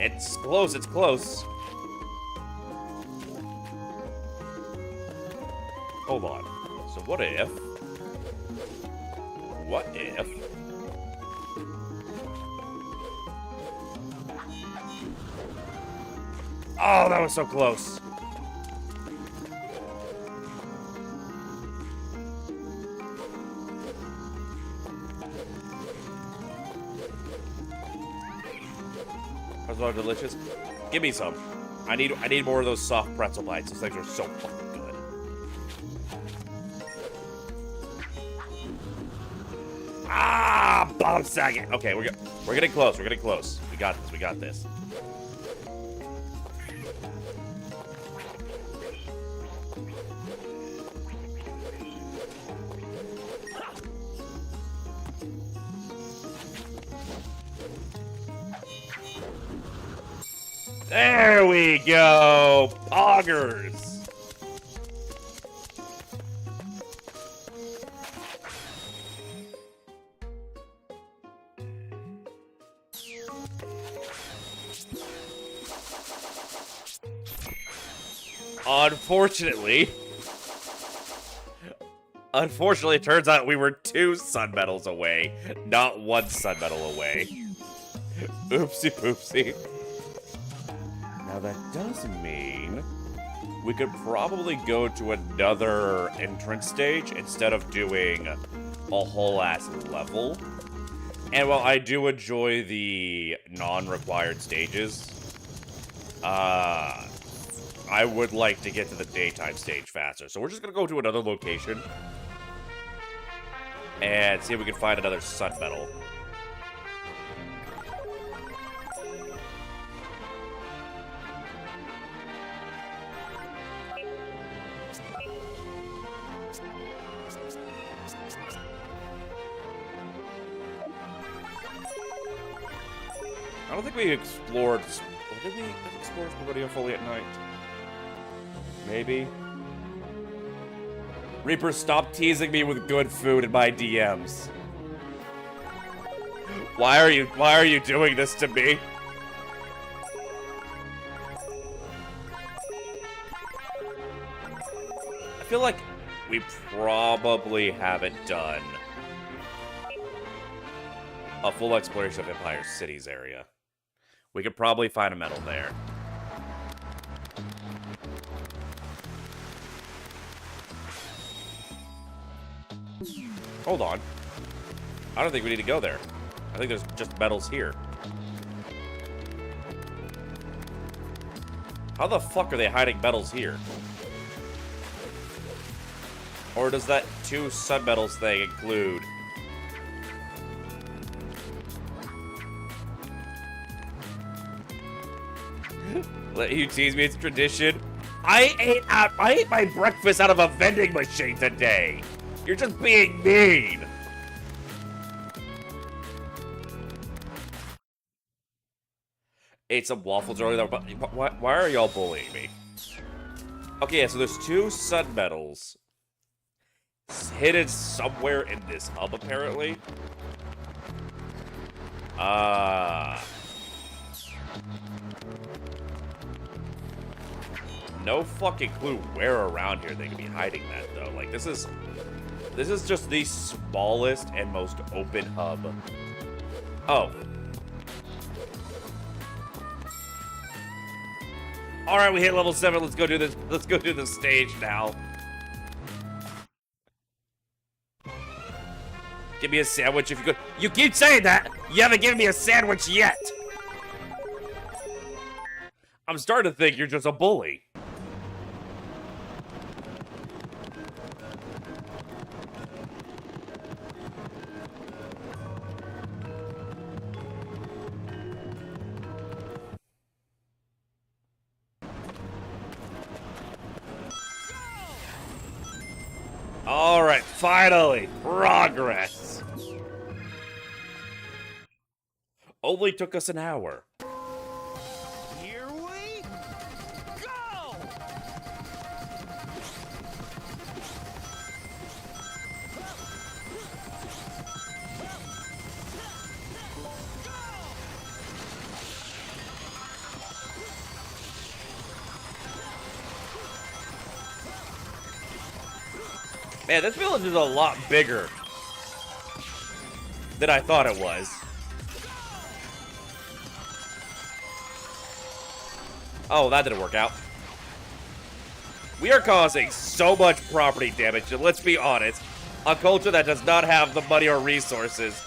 It's close, it's close. Hold on. So what if... What if... Oh, that was so close. Those are delicious. Give me some. I need more of those soft pretzel bites. Those things are so fucking good. Ah, bomb sagging. Okay, we're getting close. We're getting close. We got this. We got this. There we go! Poggers! Unfortunately, it turns out we were 2 sun medals away, not 1 sun medal away. Oopsie poopsie. Now that does mean we could probably go to another entrance stage instead of doing a whole ass level. And while I do enjoy the non-required stages, I would like to get to the daytime stage faster. So we're just gonna go to another location and see if we can find another sun medal. I don't think we explored... Did we explore Spaghetti fully at night? Maybe? Reaper, stop teasing me with good food in my DMs. Why are you doing this to me? I feel like we probably haven't done a full exploration of Empire City's area. We could probably find a medal there. Hold on. I don't think we need to go there. I think there's just medals here. How the fuck are they hiding medals here? Or does that 2 sun medals thing include... Let you tease me, it's tradition. I ate my breakfast out of a vending machine today. You're just being mean. Ate some waffles earlier, but why are y'all bullying me? Okay, yeah, so there's 2 sun medals hidden somewhere in this hub, apparently. No fucking clue where around here they could be hiding that, though. Like, this is just the smallest and most open hub. Oh. Alright, we hit level 7. Let's go do this. Let's go do the stage now. Give me a sandwich if you could. You keep saying that! You haven't given me a sandwich yet! I'm starting to think you're just a bully. Alright, finally! Progress! Only took us an hour. Here we go! Man, this village is a lot bigger than I thought it was. Oh, that didn't work out. We are causing so much property damage, and let's be honest, a culture that does not have the money or resources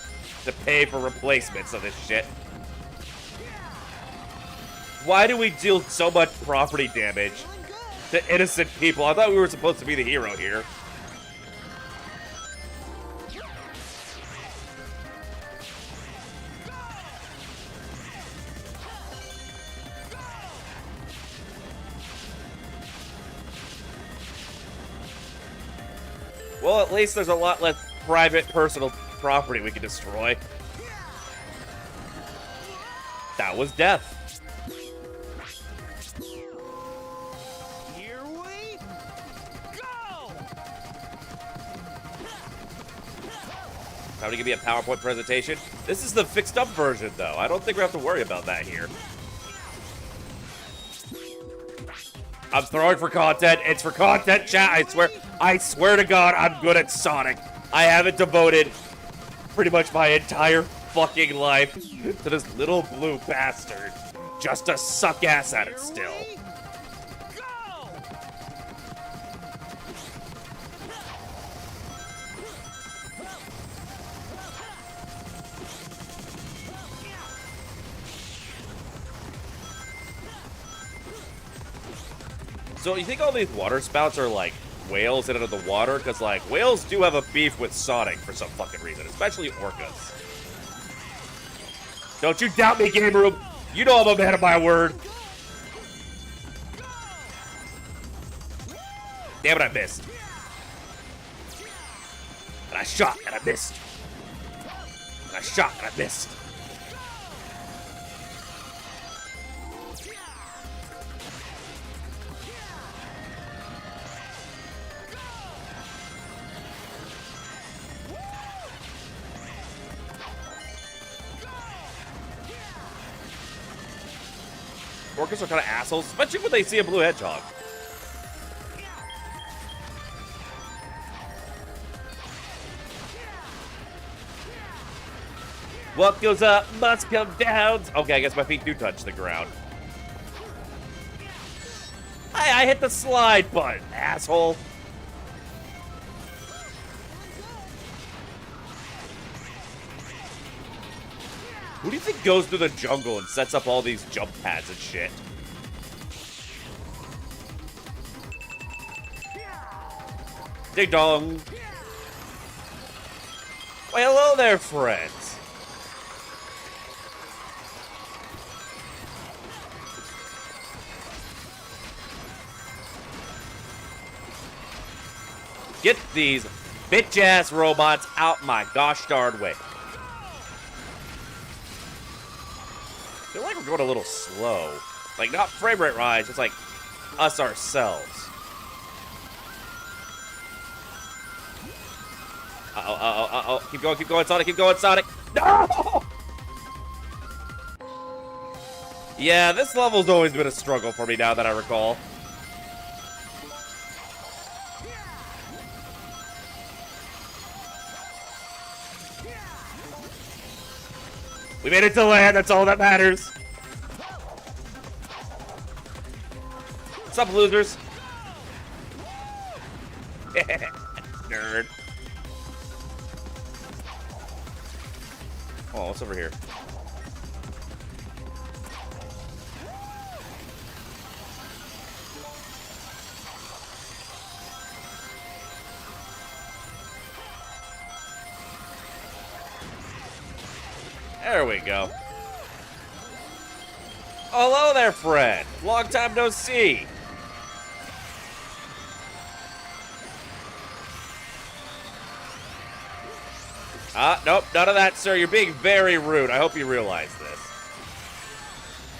to pay for replacements of this shit. Why do we deal so much property damage to innocent people? I thought we were supposed to be the hero here. Well, at least there's a lot less private, personal property we can destroy. That was death. Here we go! Time to give me a PowerPoint presentation. This is the fixed up version, though. I don't think we have to worry about that here. I'm throwing for content. It's for content, chat. I swear to God, I'm good at Sonic. I haven't devoted pretty much my entire fucking life to this little blue bastard just to suck ass at it still. Go! So you think all these water spouts are like whales in and of the water? Because like whales do have a beef with Sonic for some fucking reason, especially orcas. Don't you doubt me, Game Room. You know I'm a man of my word. Damn it, I missed. And I shot and I missed. And I shot and I missed. Orcas are kind of assholes, especially when they see a blue hedgehog. What goes up must come down. Okay, I guess my feet do touch the ground. I hit the slide button, asshole. Who do you think goes through the jungle and sets up all these jump pads and shit? Ding dong. Why, hello there, friends. Get these bitch-ass robots out my gosh darn way. I feel like we're going a little slow. Like, not frame rate rise, just like us ourselves. Uh-oh. Keep going, Sonic. No! Yeah, this level's always been a struggle for me now that I recall. We made it to land, that's all that matters. What's up, losers? Nerd. Oh, what's over here? There we go. Hello there, friend. Long time no see. Nope, none of that, sir. You're being very rude. I hope you realize this.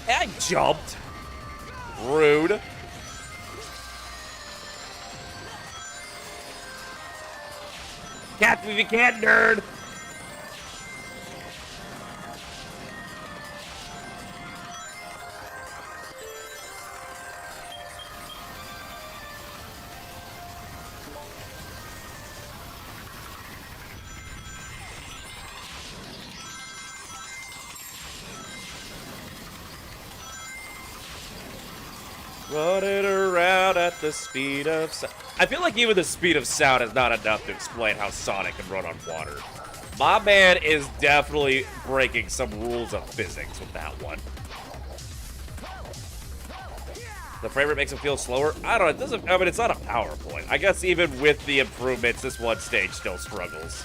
I jumped. Rude. Catch me if you can, nerd. Running around at the speed of sound. I feel like even the speed of sound is not enough to explain how Sonic can run on water. My man is definitely breaking some rules of physics with that one. The frame rate makes him feel slower. I don't know. It doesn't. I mean, it's not a PowerPoint. I guess even with the improvements, this one stage still struggles.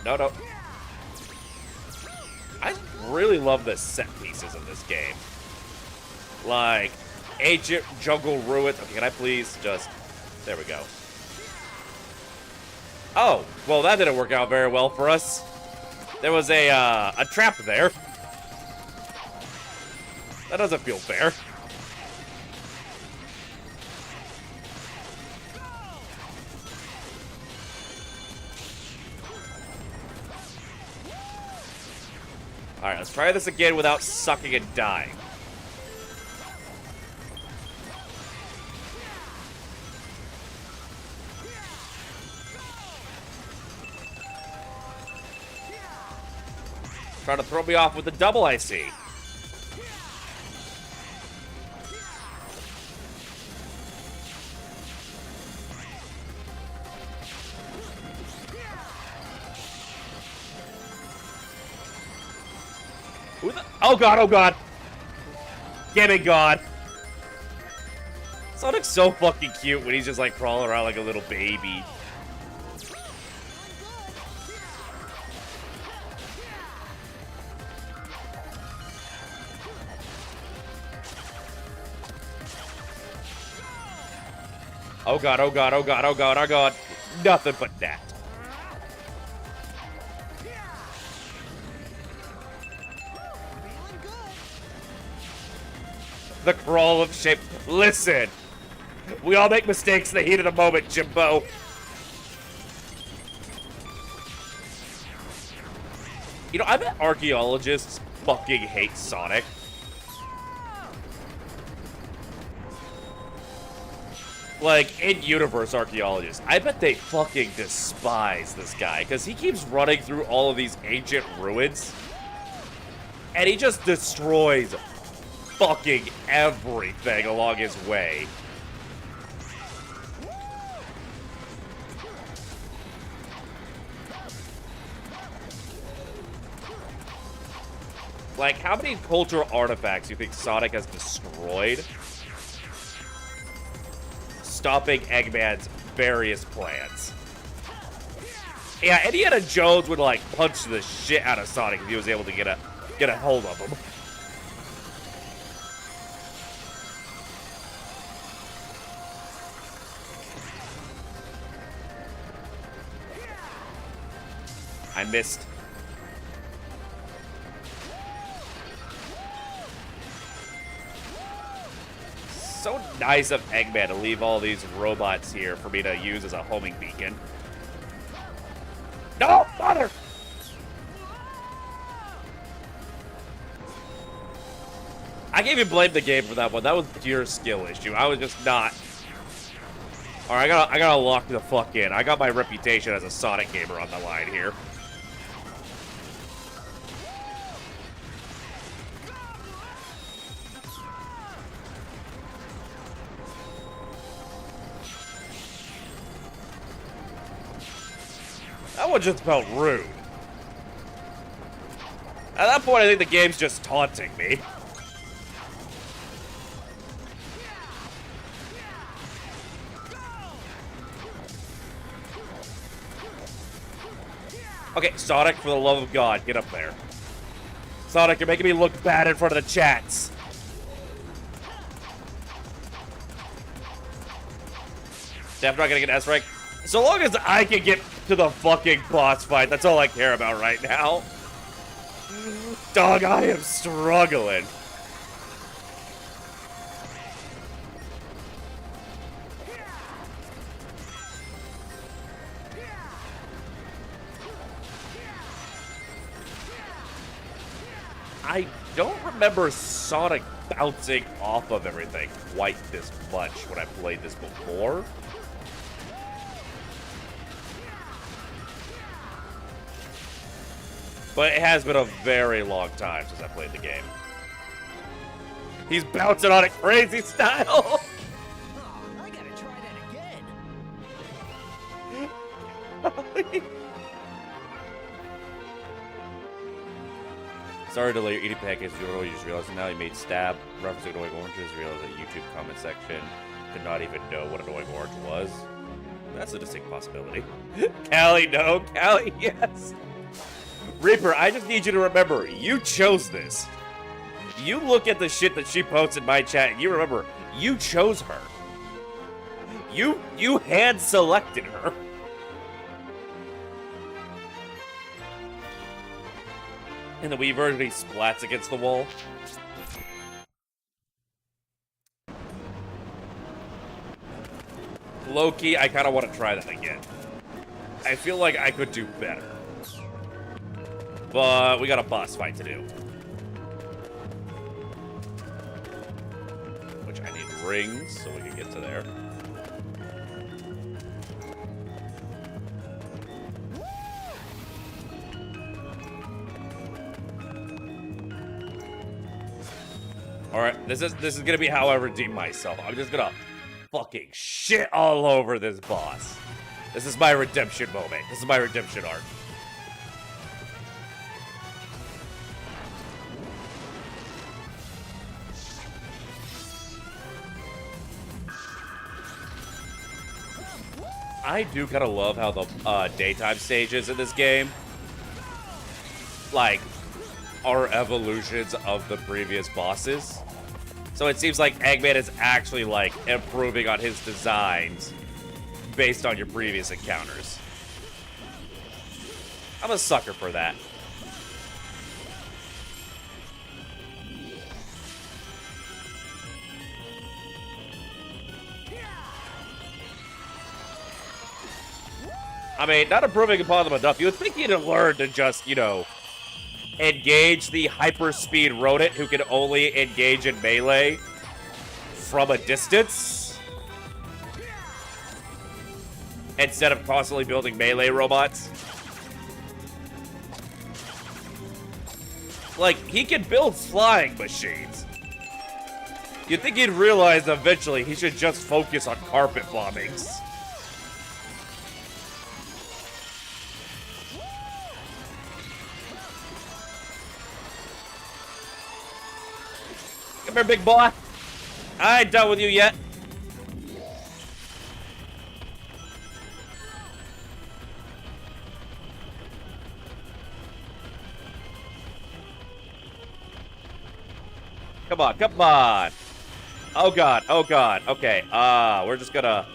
No. I really love the set pieces of this game. Like, Ancient Jungle Ruins. Okay, can I please just... There we go. Oh, well, that didn't work out very well for us. There was a trap there. That doesn't feel fair. Alright, let's try this again without sucking and dying. Trying to throw me off with the double, I see. Oh god, oh god. Give me god. Sonic's so fucking cute when he's just like crawling around like a little baby. Oh god, oh god, oh god, oh god, oh god. Nothing but that. The crawl of shape. Listen, we all make mistakes in the heat of the moment, Jimbo. You know, I bet archaeologists fucking hate Sonic. Like, in-universe archaeologists, I bet they fucking despise this guy, because he keeps running through all of these ancient ruins, and he just destroys fucking everything along his way. Like, how many cultural artifacts do you think Sonic has destroyed? Stopping Eggman's various plans. Yeah, Indiana Jones would, like, punch the shit out of Sonic if he was able to get a hold of him. I missed. So nice of Eggman to leave all these robots here for me to use as a homing beacon. No, mother! I can't even blame the game for that one. That was pure skill issue. I was just not. Alright, I gotta lock the fuck in. I got my reputation as a Sonic gamer on the line here. That one just felt rude. At that point, I think the game's just taunting me. Okay, Sonic, for the love of God, get up there. Sonic, you're making me look bad in front of the chats. Definitely not gonna get S rank. So long as I can get to the fucking boss fight, that's all I care about right now. Dog, I am struggling. I don't remember Sonic bouncing off of everything quite this much when I played this before. But it has been a very long time since I played the game. He's bouncing on it crazy style. Oh, I gotta try that again. Sorry to delay your eating pancakes. You just realized now you made stab referencing annoying oranges. Realized that YouTube comment section did not even know what annoying orange was. That's a distinct possibility. Callie, no. Callie, yes. Reaper, I just need you to remember, you chose this. You look at the shit that she posts in my chat, and you remember, you chose her. You hand-selected her. In the Wii version, he splats against the wall. Low-key, I kind of want to try that again. I feel like I could do better. But we got a boss fight to do. Which I need rings so we can get to there. Alright, this is gonna be how I redeem myself. I'm just gonna fucking shit all over this boss. This is my redemption moment. This is my redemption arc. I do kind of love how the daytime stages in this game, like, are evolutions of the previous bosses. So it seems like Eggman is actually, like, improving on his designs based on your previous encounters. I'm a sucker for that. I mean, not improving upon them enough. You would think you'd have learned to just, you know, engage the hyperspeed rodent who can only engage in melee from a distance, instead of constantly building melee robots. Like, he can build flying machines. You'd think he'd realize eventually he should just focus on carpet bombings. Come here, big boy. I ain't done with you yet. Come on, come on. Oh god, oh god. Okay, we're just gonna...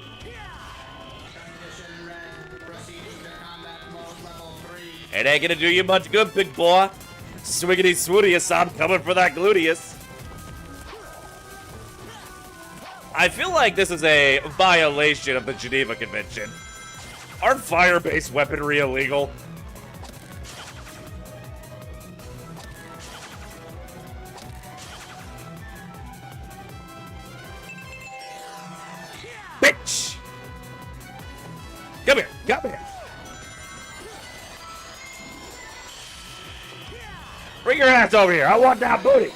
It ain't gonna do you much good, big boy. Swiggity swootius, I'm coming for that gluteus. I feel like this is a violation of the Geneva Convention. Aren't fire-based weaponry illegal? Bitch! Come here, come here. Bring your ass over here, I want that booty.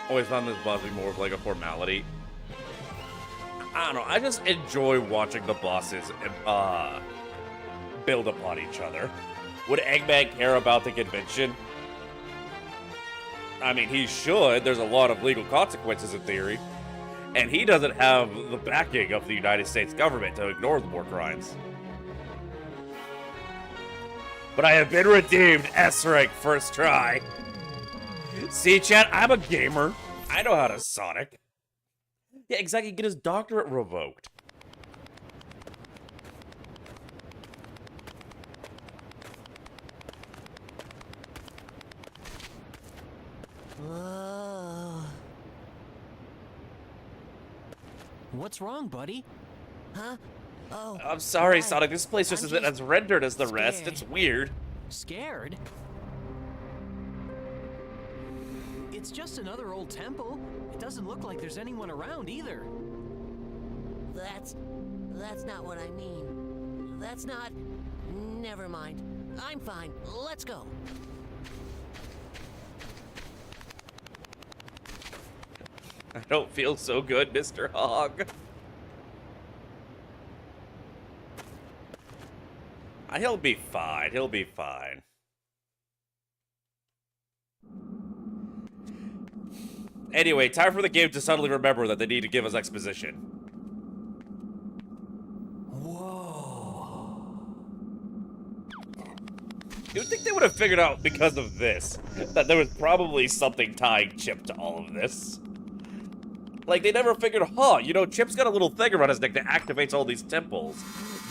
Always found this boss to be more of like a formality. I don't know, I just enjoy watching the bosses build upon each other. Would Eggman care about the convention? I mean, he should. There's a lot of legal consequences in theory. And he doesn't have the backing of the United States government to ignore the war crimes. But I have been redeemed, S-rank first try. See, chat, I'm a gamer. I know how to Sonic. Yeah, exactly, get his doctorate revoked. What's wrong, buddy? Huh? Oh. I'm sorry, right. Sonic. This place just isn't as rendered as the rest. scared. It's weird. Scared? It's just another old temple. It doesn't look like there's anyone around either. That's not what I mean. That's not... Never mind. I'm fine. Let's go. I don't feel so good, Mr. Hog. He'll be fine. He'll be fine. Anyway, time for the game to suddenly remember that they need to give us exposition. Whoa. You'd think they would have figured out because of this that there was probably something tying Chip to all of this. Like, they never figured, you know, Chip's got a little thing around his neck that activates all these temples.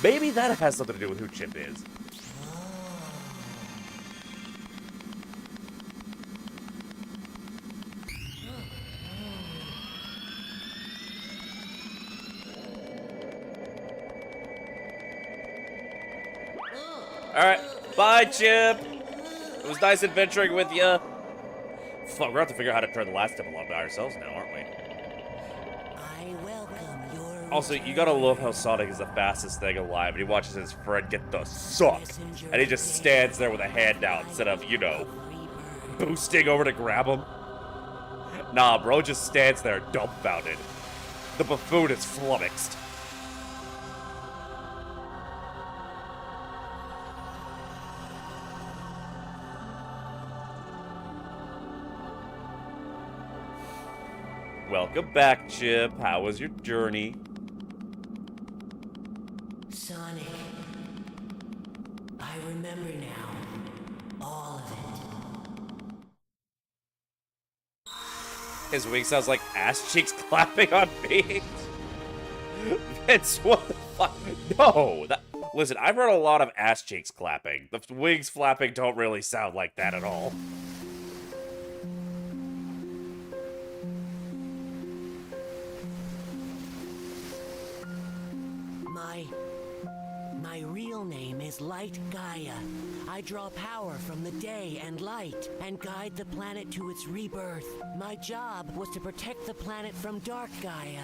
Maybe that has something to do with who Chip is. Alright, bye, Chip. It was nice adventuring with you. Fuck, we're gonna have to figure out how to turn the last temple on by ourselves now, aren't we? I welcome your... Also, you gotta love how Sonic is the fastest thing alive, and he watches his friend get the suck, and he just stands there with a hand out instead of, you know, boosting over to grab him. Nah, bro just stands there dumbfounded. The buffoon is flummoxed. Welcome back, Chip. How was your journey? Sonic. I remember now. All of it. His wing sounds like ass cheeks clapping on me. Vince, what the fuck? No! Listen, I've heard a lot of ass cheeks clapping. The wings flapping don't really sound like that at all. My real name is Light Gaia. I draw power from the day and light and guide the planet to its rebirth. My job was to protect the planet from Dark Gaia.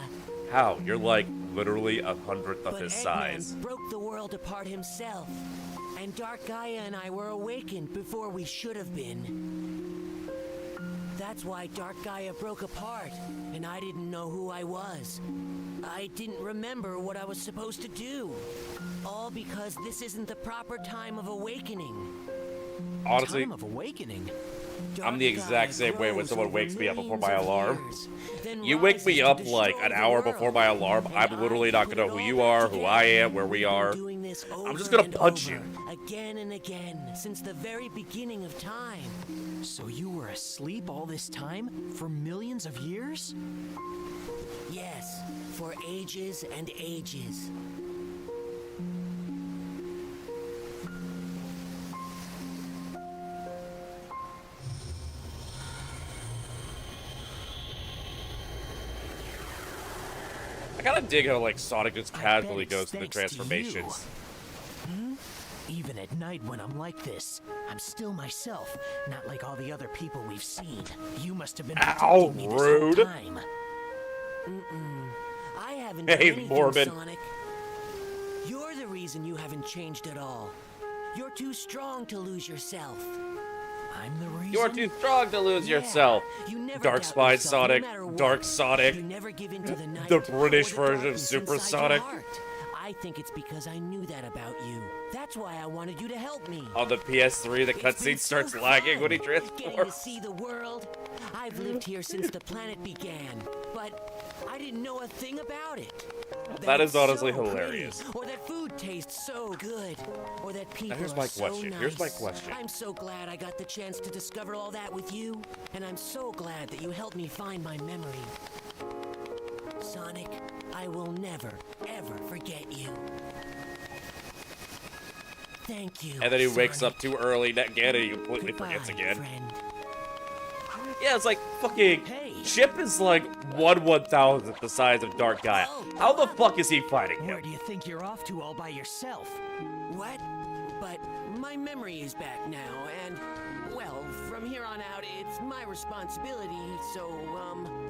How? You're like literally 100th of his Eggman size. broke the world apart himself, and Dark Gaia and I were awakened before we should have been. That's why Dark Gaia broke apart, and I didn't know who I was. I didn't remember what I was supposed to do. All because this isn't the proper time of awakening. Honestly, Time of awakening? I'm the exact same way when someone wakes me up before my alarm. Then You wake me rises to up like destroy an the hour world. before my alarm, And I'm literally not gonna know who you are, who I am, where we are. Doing this I'm just over gonna and punch over, you. again and again, since the very beginning of time. So you were asleep all this time? For millions of years? Yes, for ages and ages. I kinda dig how, like, Sonic just I casually bet it's goes through the thanks to transformations. Even at night when I'm like this, I'm still myself, not like all the other people we've seen. You must have been Ow, protecting me this rude. whole time. I haven't Hey, done anything, Morbid. Sonic. You're the reason you haven't changed at all. You're too strong to lose yourself. I'm the reason. You're too strong to lose Yeah, yourself. you never Dark doubt Spine yourself, no Sonic, matter what. Dark Sonic. You never give in to the night The or British the version of darkness Super inside your Sonic. heart. I I think it's because I knew that about you. That's why I wanted you to help me. On the PS3, the It's been cutscene starts so lagging fun when he getting to transforms. see the world. I've lived here since the planet began, but I didn't know a thing about it. That is it's honestly so hilarious. pretty, or that food tastes so good, or that people here's are my so question. nice. Here's my question. I'm so glad I got the chance to discover all that with you, and I'm so glad that you helped me find my memory. Sonic, I will never, ever forget you. Thank you. And then he wakes Sonic. up too early again and he completely Goodbye, forgets again. friend. Yeah, it's like fucking Hey. Chip is like 1/1000th the size of Dark Gaia. How the fuck is he fighting Where him? do you think you're off to all by yourself? What? But my memory is back now, and, well, from here on out, it's my responsibility, so,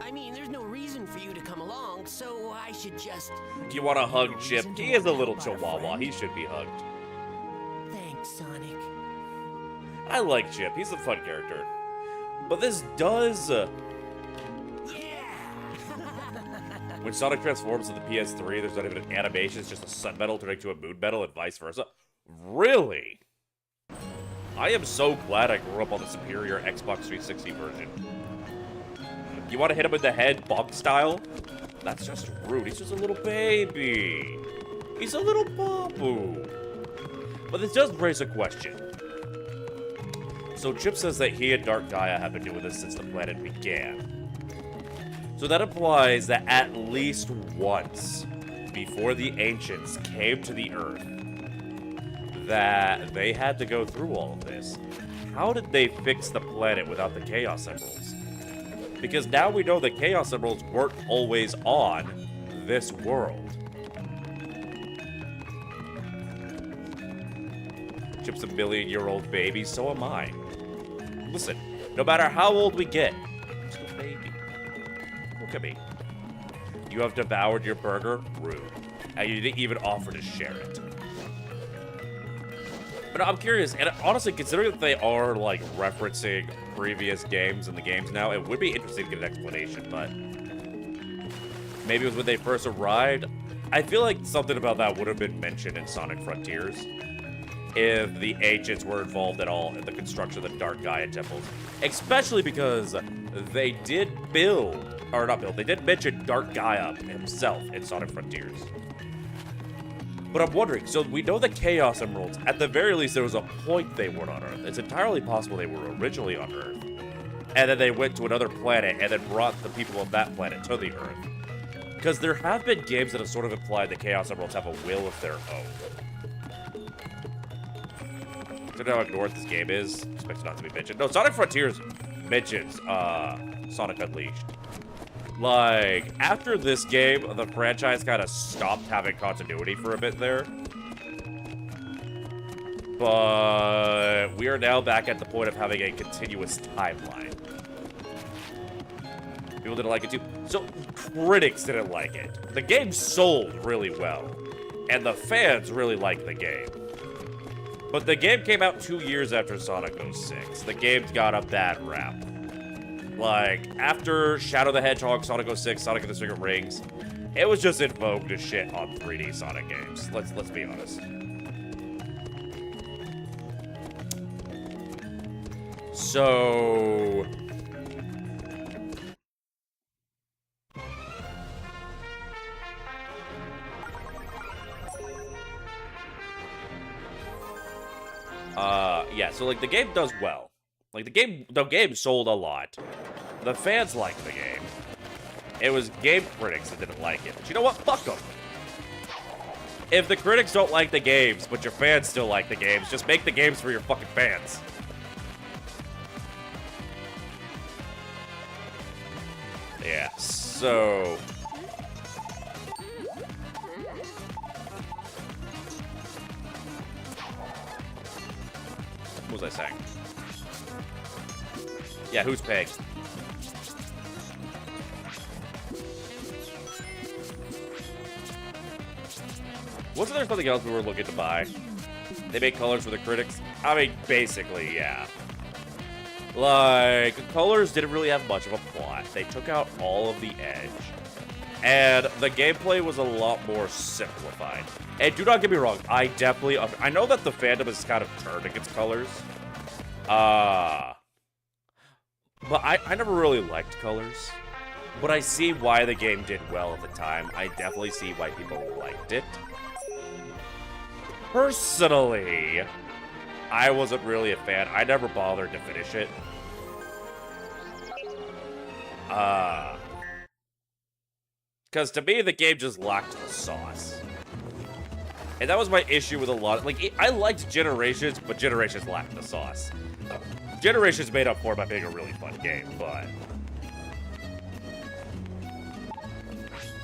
I mean, there's no reason for you to come along, so I should just... Do you want to hug No Chip? reason to He is a worry little about our chihuahua. friend. He should be hugged. Thanks, Sonic. I like Chip. He's a fun character. But this does... when Sonic transforms to the PS3, there's not even an animation. It's just a sun medal turning to a moon medal and vice versa. Really? I am so glad I grew up on the superior Xbox 360 version. You want to hit him in the head, bonk style? That's just rude. He's just a little baby. He's a little babu. But this does raise a question. So Chip says that he and Dark Gaia have been doing this since the planet began. So that implies that at least once, before the Ancients came to the Earth, that they had to go through all of this. How did they fix the planet without the Chaos Emeralds? Because now we know the Chaos Emeralds weren't always on this world. Chip's a million-year-old baby, so am I. Listen, no matter how old we get, I'm still a baby. Look at me. You have devoured your burger? Rude. And you didn't even offer to share it. But I'm curious, and honestly, considering that they are, like, referencing previous games in the games now, it would be interesting to get an explanation, but... maybe it was when they first arrived. I feel like something about that would have been mentioned in Sonic Frontiers if the Ancients were involved at all in the construction of the Dark Gaia temples. Especially because they did build, or not build, they did mention Dark Gaia himself in Sonic Frontiers. But I'm wondering, so we know the Chaos Emeralds, at the very least there was a point they weren't on Earth. It's entirely possible they were originally on Earth. And then they went to another planet and then brought the people of that planet to the Earth. Because there have been games that have sort of implied that Chaos Emeralds have a will of their own. So now how ignored this game is. Expected not to be mentioned. No, Sonic Frontiers mentions Sonic Unleashed. Like, after this game, the franchise kind of stopped having continuity for a bit there. But we are now back at the point of having a continuous timeline. People didn't like it too. So, critics didn't like it. The game sold really well. And the fans really liked the game. But the game came out 2 years after Sonic 06. The game got a bad rap. Like, after Shadow the Hedgehog, Sonic 06, Sonic and the Secret Rings, it was just in vogue to shit on 3D Sonic games. Let's be honest. So... yeah, so, like, the game does well. Like, the game sold a lot. The fans liked the game. It was game critics that didn't like it. But you know what? Fuck them. If the critics don't like the games, but your fans still like the games, just make the games for your fucking fans. Yeah, so... what was I saying? Yeah, who's paying? Wasn't there something else we were looking to buy? They make colors for the critics? I mean, basically, yeah. Like, colors didn't really have much of a plot. They took out all of the edge. And the gameplay was a lot more simplified. And do not get me wrong, I definitely... I know that the fandom is kind of turned against colors. But I never really liked colors. But I see why the game did well at the time. I definitely see why people liked it. Personally, I wasn't really a fan. I never bothered to finish it. Because to me, the game just lacked the sauce. And that was my issue with a lot. Like, I liked Generations, but Generations lacked the sauce. Generations made up for it by being a really fun game, but...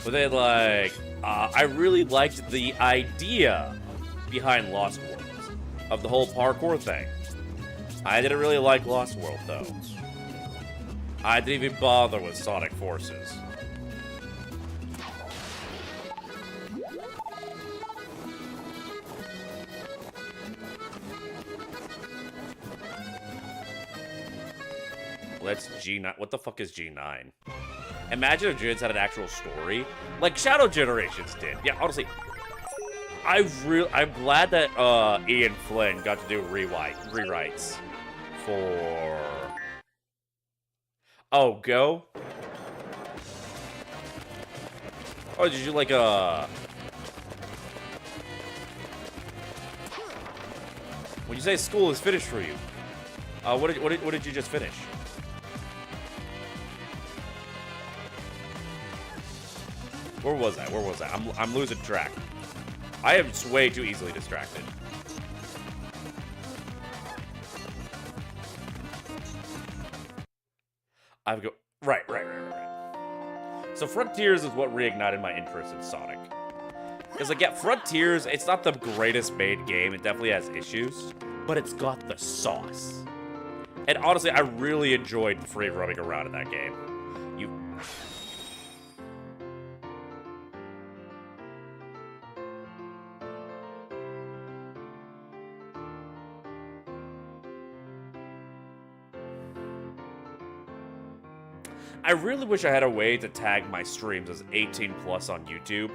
But then, like, I really liked the idea behind Lost Worlds, of the whole parkour thing. I didn't really like Lost World, though. I didn't even bother with Sonic Forces. Let's G9. What the fuck is G9? Imagine if Gens had an actual story, like Shadow Generations did. Yeah, honestly, I'm glad that Ian Flynn got to do rewrites for. Oh, Go. Oh, did you like when you say school is finished for you? What did you just finish? Where was I? I'm losing track. I am way too easily distracted. Right. So Frontiers is what reignited my interest in Sonic. Because like, yeah, Frontiers, it's not the greatest made game. It definitely has issues, but it's got the sauce. And honestly, I really enjoyed free roaming around in that game. I really wish I had a way to tag my streams as 18 plus on YouTube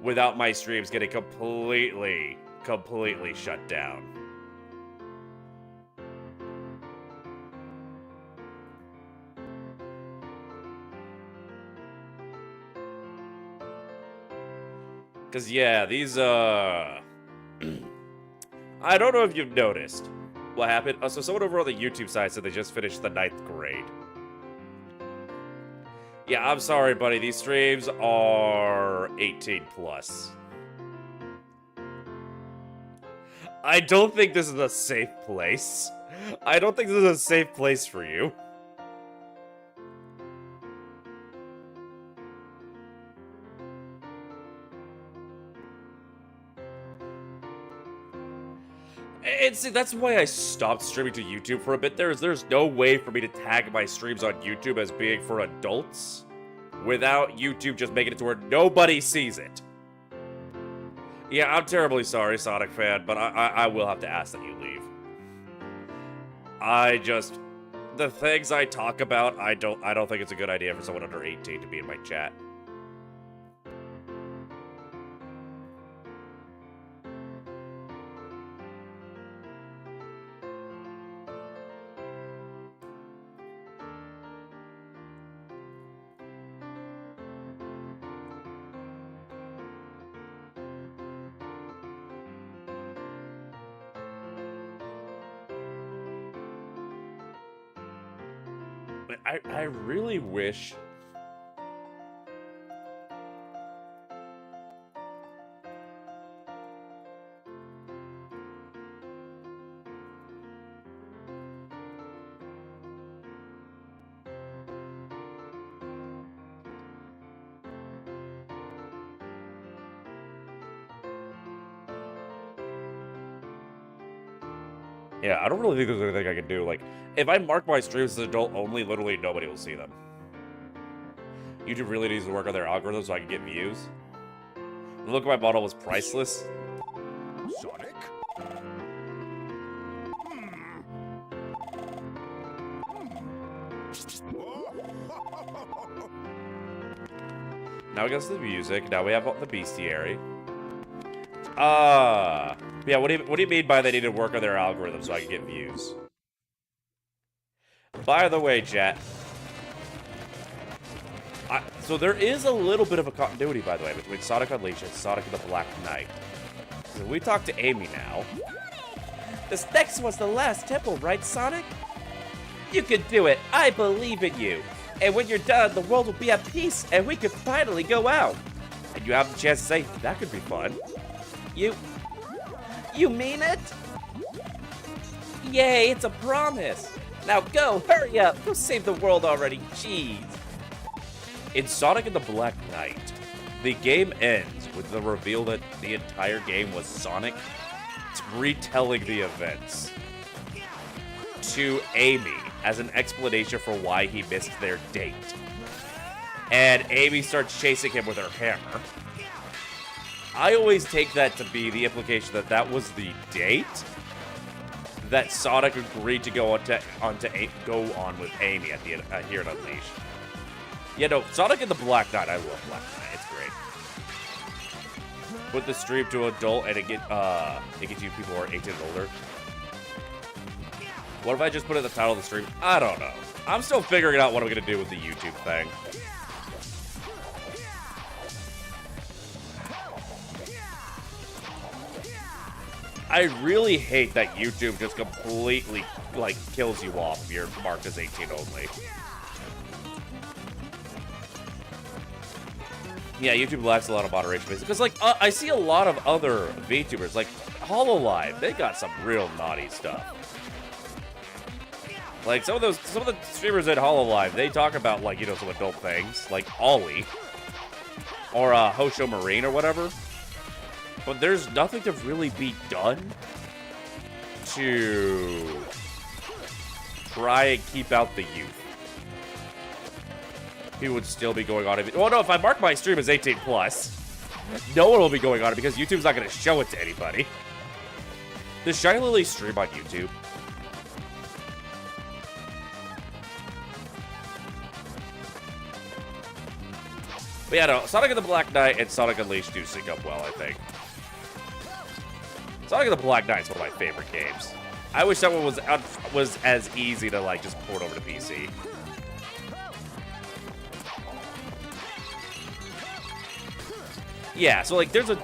without my streams getting completely shut down. Cause yeah, these I don't know if you've noticed what happened. So someone over on the YouTube side said they just finished the 9th grade. Yeah, I'm sorry, buddy. These streams are 18 plus. I don't think this is a safe place. I don't think this is a safe place for you. And see, that's why I stopped streaming to YouTube for a bit. There's no way for me to tag my streams on YouTube as being for adults without YouTube just making it to where nobody sees it. Yeah, I'm terribly sorry, Sonic fan, but I will have to ask that you leave. The things I talk about, I don't think it's a good idea for someone under 18 to be in my chat. I really wish... Yeah, I don't really think there's anything I can do. Like, if I mark my streams as adult only, literally nobody will see them. YouTube really needs to work on their algorithm so I can get views. The look at my model was priceless. Sonic? Now we go to the music. Now we have the bestiary. Yeah, what do you mean by they need to work on their algorithm so I can get views? By the way, chat. So there is a little bit of a continuity, by the way, between Sonic Unleashed and Sonic and the Black Knight. So we talk to Amy now. This next was the last temple, right, Sonic? You can do it. I believe in you. And when you're done, the world will be at peace, and we can finally go out. And you have the chance to say, that could be fun. You mean it? Yay, it's a promise. Now go, hurry up. Go save the world already. Jeez. In Sonic and the Black Knight, the game ends with the reveal that the entire game was Sonic retelling the events to Amy as an explanation for why he missed their date. And Amy starts chasing him with her hammer. I always take that to be the implication that that was the date that Sonic agreed to go on with Amy at the here at Unleashed. Yeah, no, Sonic and the Black Knight, I love Black Knight, it's great. Put the stream to adult and it gets you people who are 18 and older. What if I just put it in the title of the stream? I don't know. I'm still figuring out what I'm gonna do with the YouTube thing. I really hate that YouTube just completely, like, kills you off if you're marked as 18 only. Yeah, YouTube lacks a lot of moderation, because, like, I see a lot of other VTubers, like HoloLive, they got some real naughty stuff. Like, some of the streamers at HoloLive, they talk about, like, you know, some adult things, like Ollie, or Hosho Marine or whatever. But there's nothing to really be done to try and keep out the youth. He would still be going on it. Well, no, if I mark my stream as 18 plus, no one will be going on it because YouTube's not going to show it to anybody. Does Shy Lily stream on YouTube? But yeah, no, Sonic and the Black Knight and Sonic Unleashed do sync up well, I think. Sonic and the Black Knight is one of my favorite games. I wish that one was as easy to, like, just port over to PC. Yeah, so, like, there's a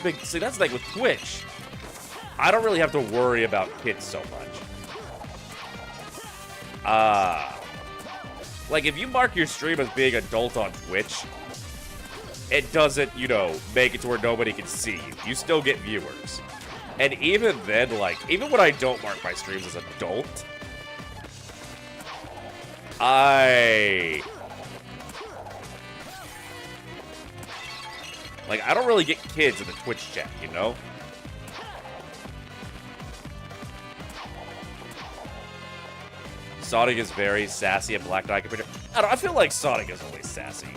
big, see, that's like with Twitch. I don't really have to worry about kids so much. Like, if you mark your stream as being adult on Twitch, it doesn't, you know, make it to where nobody can see you. You still get viewers. And even then, like, even when I don't mark my streams as adult, I don't really get kids in the Twitch chat, you know? Sonic is very sassy and Black Knight compared to... I feel like Sonic is always sassy.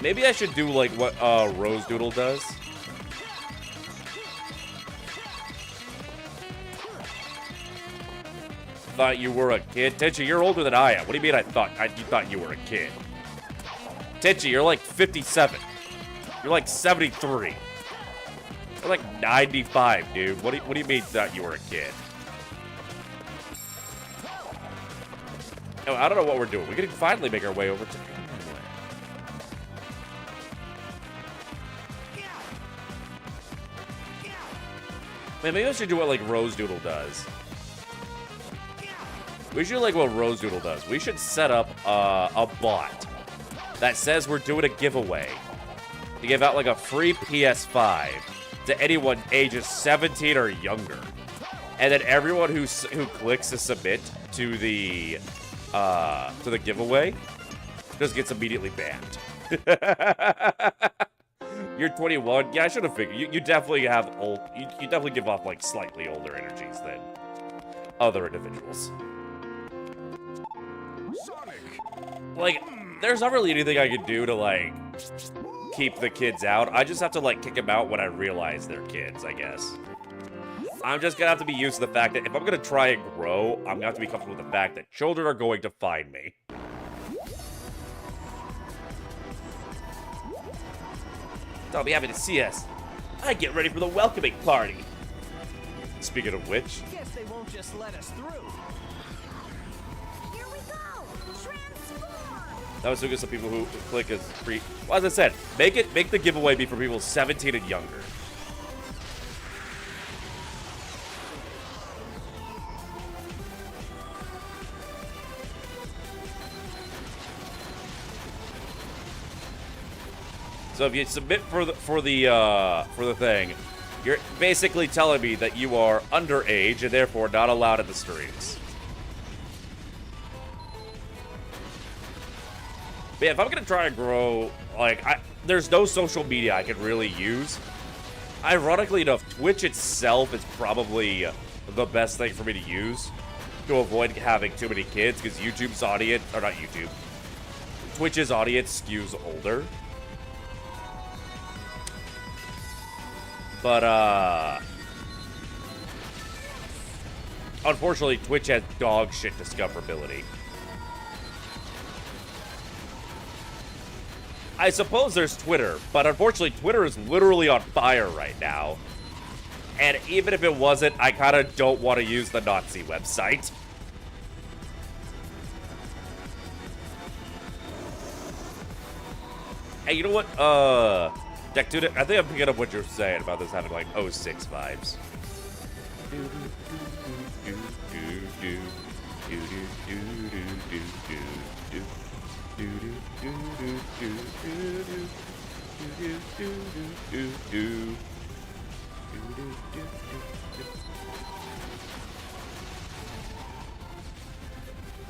Maybe I should do, like, what Rose Doodle does. Thought you were a kid? Tenchi, you're older than I am. What do you mean you thought you were a kid? Tenchi, you're like 57. You're like 73. You're like 95, dude. What do you mean that you were a kid? No, I don't know what we're doing. We can finally make our way over to... Man, maybe I should do what, like, Rose Doodle does. We should do, like, what Rose Doodle does. We should set up a bot that says we're doing a giveaway to give out, like, a free PS5 to anyone ages 17 or younger. And then everyone who clicks to submit to the giveaway just gets immediately banned. You're 21. Yeah, I should have figured. You definitely have old. You definitely give off, like, slightly older energies than other individuals. Sonic. Like, there's not really anything I could do to, like, keep the kids out. I just have to, like, kick them out when I realize they're kids, I guess. I'm just gonna have to be used to the fact that if I'm gonna try and grow, I'm gonna have to be comfortable with the fact that children are going to find me. They'll be happy to see us. I get ready for the welcoming party. Speaking of which, Guess they won't just let us through. Here we go! Transform! that was because some people who click is free. Well, as I said, make the giveaway be for people 17 and younger. So if you submit for the thing, you're basically telling me that you are underage and therefore not allowed in the streets. But yeah, if I'm gonna try and grow, like, there's no social media I can really use. Ironically enough, Twitch itself is probably the best thing for me to use to avoid having too many kids, because YouTube's audience, or not YouTube, Twitch's audience skews older. But, unfortunately, Twitch has dog shit discoverability. I suppose there's Twitter, but unfortunately, Twitter is literally on fire right now. And even if it wasn't, I kind of don't want to use the Nazi website. Hey, you know what? Jack, dude, I think I'm picking up what you're saying about this having like 06 vibes.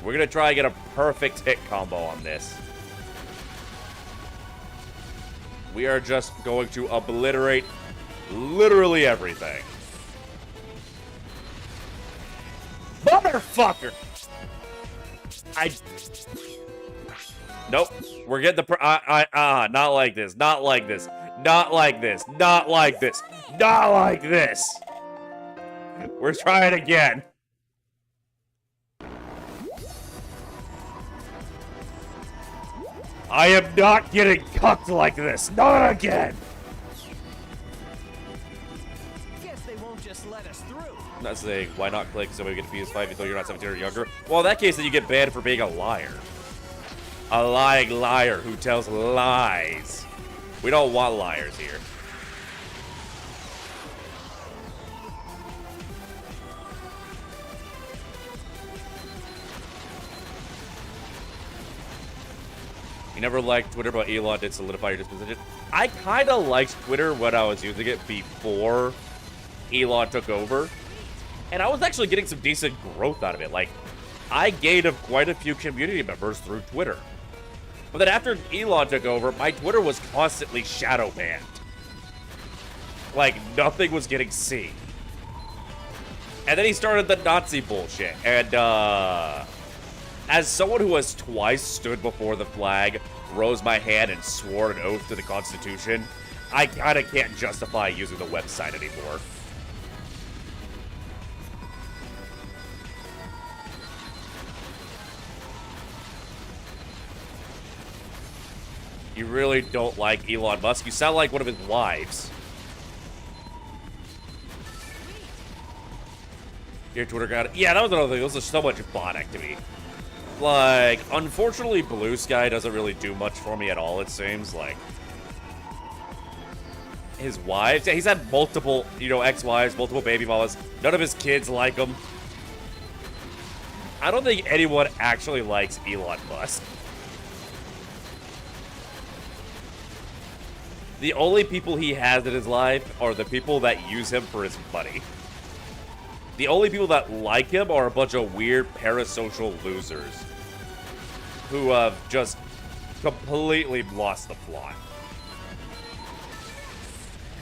We're gonna try and get a perfect hit combo on this. We are just going to obliterate literally everything. Motherfucker! Nope. We're getting the not like this. Not like this. Not like this. Not like this. Not like this. We're trying again. I am not getting cucked like this. Not again. Guess they won't just let us through. I'm not saying why not click somebody get a PS5 though you're not 17 or younger. Well, in that case, then you get banned for being a liar. A lying liar who tells lies. We don't want liars here. You never liked Twitter, but Elon did solidify your disposition. I kind of liked Twitter when I was using it before Elon took over. And I was actually getting some decent growth out of it. Like, I gained quite a few community members through Twitter. But then after Elon took over, my Twitter was constantly shadow banned. Like, nothing was getting seen. And then he started the Nazi bullshit. And, as someone who has twice stood before the flag, rose my hand, and swore an oath to the Constitution, I kind of can't justify using the website anymore. You really don't like Elon Musk? You sound like one of his wives. Your Twitter got it. Yeah, that was another thing. This is so much bot activity. Like, unfortunately, Blue Sky doesn't really do much for me at all, it seems. Like, his wives, yeah, he's had multiple, ex-wives, multiple baby mamas. None of his kids like him. I don't think anyone actually likes Elon Musk. The only people he has in his life are the people that use him for his money. The only people that like him are a bunch of weird parasocial losers who have just completely lost the plot.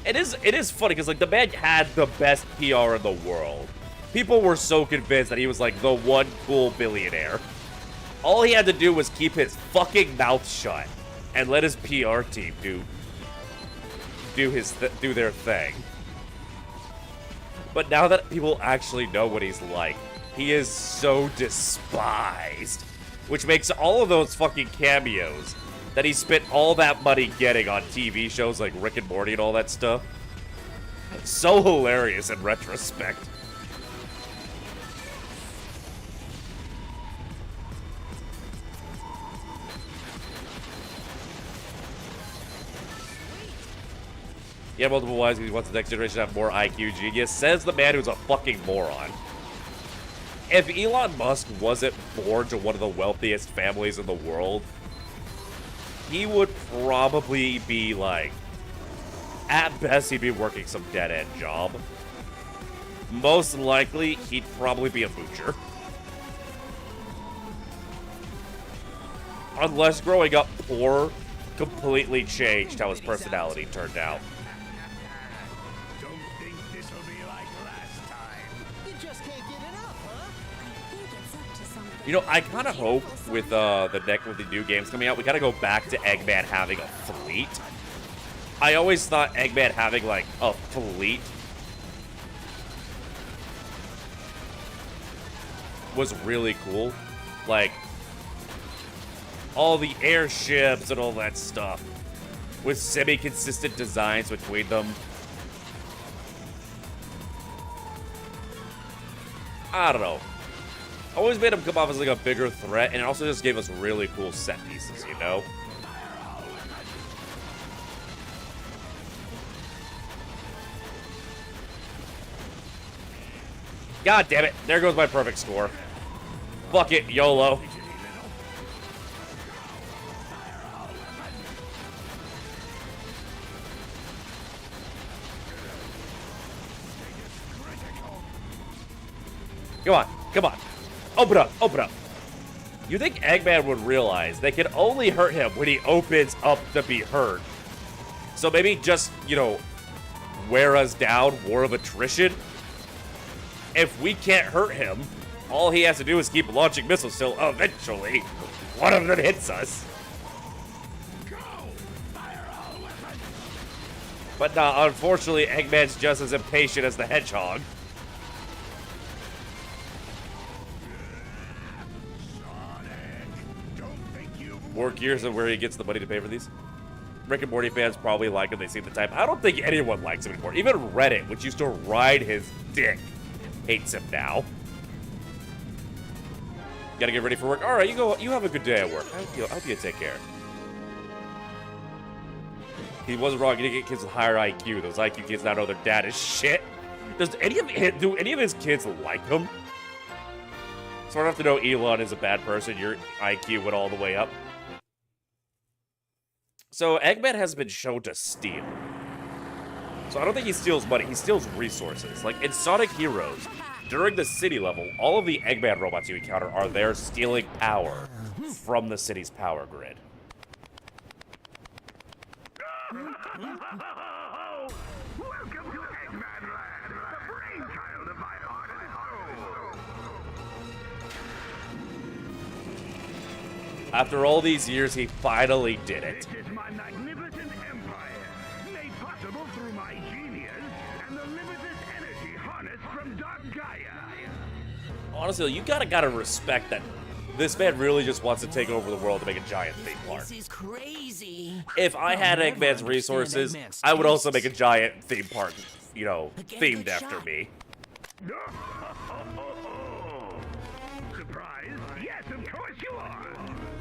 It is funny because, like, the man had the best PR in the world. People were so convinced that he was like the one cool billionaire. All he had to do was keep his fucking mouth shut and let his PR team do their thing. But now that people actually know what he's like, he is so despised. Which makes all of those fucking cameos that he spent all that money getting on TV shows like Rick and Morty and all that stuff so hilarious in retrospect. Yeah, multiple wives because he wants the next generation to have more IQ genius, says the man who's a fucking moron. If Elon Musk wasn't born to one of the wealthiest families in the world, he would probably be like, at best, he'd be working some dead-end job. Most likely, he'd probably be a butcher. Unless growing up poor completely changed how his personality turned out. Don't think this'll be like last time. You just can't get enough, huh? I think it's up to something. You know, I kind of hope with the new games coming out, we gotta go back to Eggman having a fleet. I always thought Eggman having, like, a fleet was really cool. Like, all the airships and all that stuff with semi-consistent designs between them. I don't know. Always made him come off as like a bigger threat, and it also just gave us really cool set pieces, you know? God damn it, there goes my perfect score. Fuck it, YOLO. Come on, come on. Open up, open up. You think Eggman would realize they can only hurt him when he opens up to be hurt? So maybe just, you know, wear us down, war of attrition? If we can't hurt him, all he has to do is keep launching missiles till eventually one of them hits us. But unfortunately, Eggman's just as impatient as the Hedgehog. More Gears of where he gets the money to pay for these. Rick and Morty fans probably like him. They seem the type. I don't think anyone likes him anymore. Even Reddit, which used to ride his dick, hates him now. Gotta get ready for work. All right, you go. You have a good day at work. I hope you take care. He wasn't wrong. You didn't get kids with higher IQ. Those IQ kids now know their dad is shit. Do any of his kids like him? So I don't have to know Elon is a bad person. Your IQ went all the way up. So Eggman has been shown to steal. So I don't think he steals money. He steals resources. Like in Sonic Heroes, during the city level, all of the Eggman robots you encounter are there stealing power from the city's power grid. Welcome to Eggman Land, the brainchild of my heart and soul. After all these years, he finally did it. This is my magnificent empire, made possible through my genius and the limitless energy harnessed from Dark Gaia. Honestly, you gotta respect that this man really just wants to take over the world to make a giant theme park. This is crazy. If I had I'll never Eggman's understand resources, Eggman's I would also tastes. make a giant theme park, you know, Again, themed good after shot. me. Surprise? Yes, of course you are.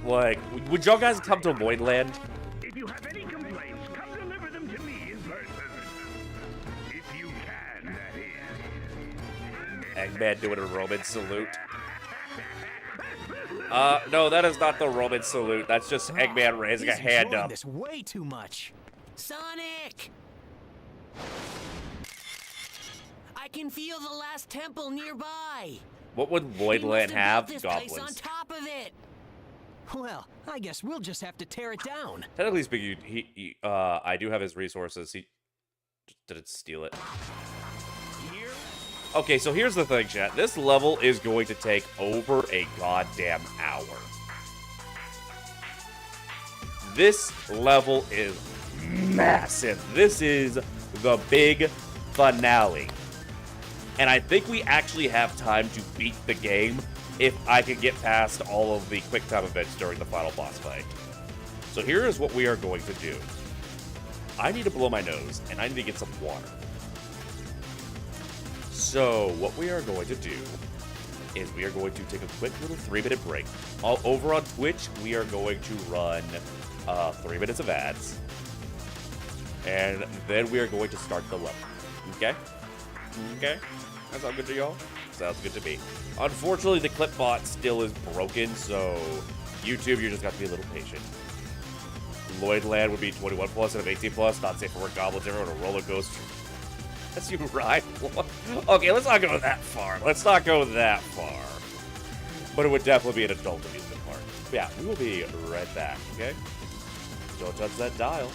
Like, would y'all guys come to Voidland? If you have any complaints, come deliver them to me in person. If you can, that is. Eggman doing a Roman salute. No, that is not the Roman salute. That's just Eggman raising a He's hand enjoying up. this way too much. Sonic! I can feel the last temple nearby. What would He Voidland must have? built this place on Goblins. top of it. Well, I guess we'll just have to tear it down. Technically speaking, I do have his resources. He did it steal it. Okay, so here's the thing, chat. This level is going to take over a goddamn hour. This level is massive. This is the big finale. And I think we actually have time to beat the game if I can get past all of the quick time events during the final boss fight. So here is what we are going to do. I need to blow my nose, and I need to get some water. So what we are going to do is we are going to take a quick little 3-minute break. All over on Twitch, we are going to run 3 minutes of ads. And then we are going to start the level. Okay? Okay? That sound good to y'all? Sounds good to me. Unfortunately, the clip bot still is broken, so YouTube, you just got to be a little patient. Lloydland would be 21 plus and 18 plus. Not safe for work. Goblins everyone on a roller coaster. That's you right. Okay, let's not go that far. Let's not go that far. But it would definitely be an adult amusement park. But yeah, we will be right back, okay? Don't touch that dial.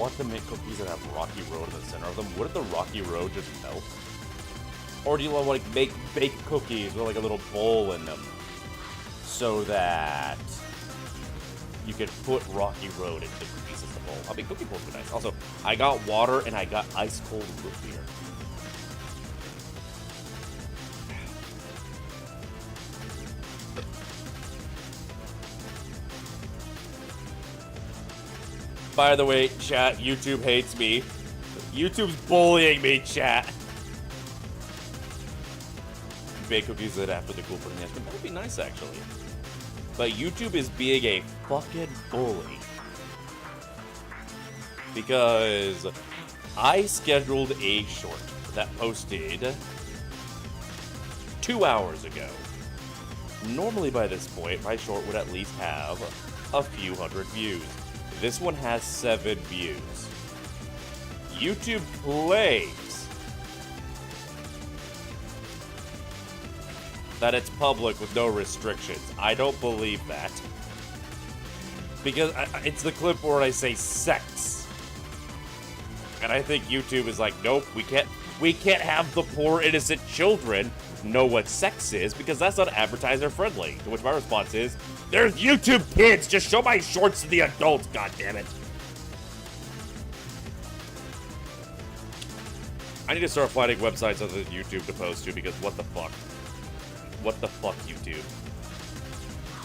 want to make cookies that have Rocky Road in the center of them, wouldn't the Rocky Road just melt? Or do you want to like make baked cookies with like a little bowl in them so that you can put Rocky Road into the cookies as the bowl? I mean, cookie bowls would be nice. Also, I got water and I got ice cold root beer. By the way, chat, YouTube hates me. YouTube's bullying me, chat. Bake cookies that after the cool putting the ice cream. That would be nice, actually. But YouTube is being a fucking bully. Because I scheduled a short that posted 2 hours ago. Normally by this point, my short would at least have a few hundred views. This one has 7 views. YouTube claims that it's public with no restrictions. I don't believe that. Because it's the clip where I say sex. And I think YouTube is like, nope, we can't have the poor innocent children know what sex is because that's not advertiser friendly. To which my response is, there's YouTube kids, just show my shorts to the adults, goddammit. I need to start finding websites other than YouTube to post to because what the fuck? What the fuck, YouTube?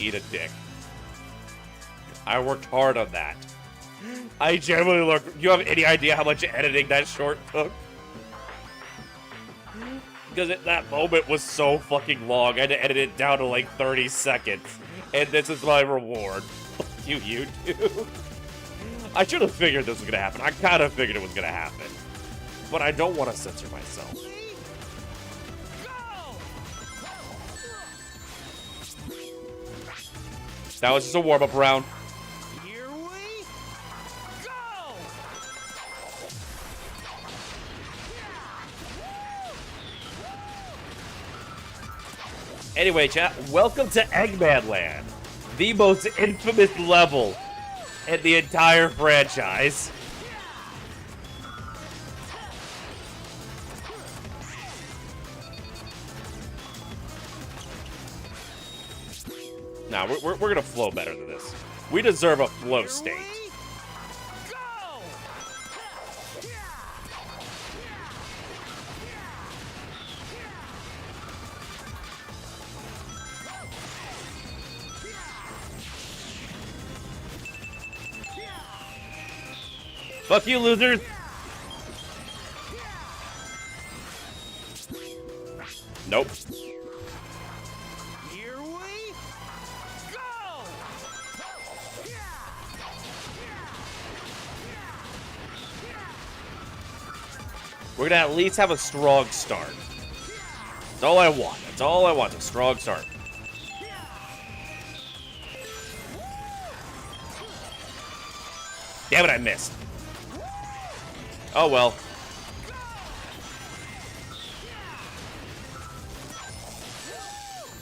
Eat a dick. I worked hard on that. I genuinely look. You have any idea how much editing that short took? Because that moment was so fucking long, I had to edit it down to like 30 seconds. And this is my reward. Fuck you, YouTube. I should have figured this was gonna happen. I kind of figured it was gonna happen. But I don't want to censor myself. That was just a warm-up round. Here we go! Anyway, chat, welcome to Eggman Land, the most infamous level in the entire franchise. Nah, we're gonna flow better than this. We deserve a flow state. Fuck you, losers! Nope. Here we go! We're gonna at least have a strong start. That's all I want. That's all I want, a strong start. Damn it, I missed. Oh well.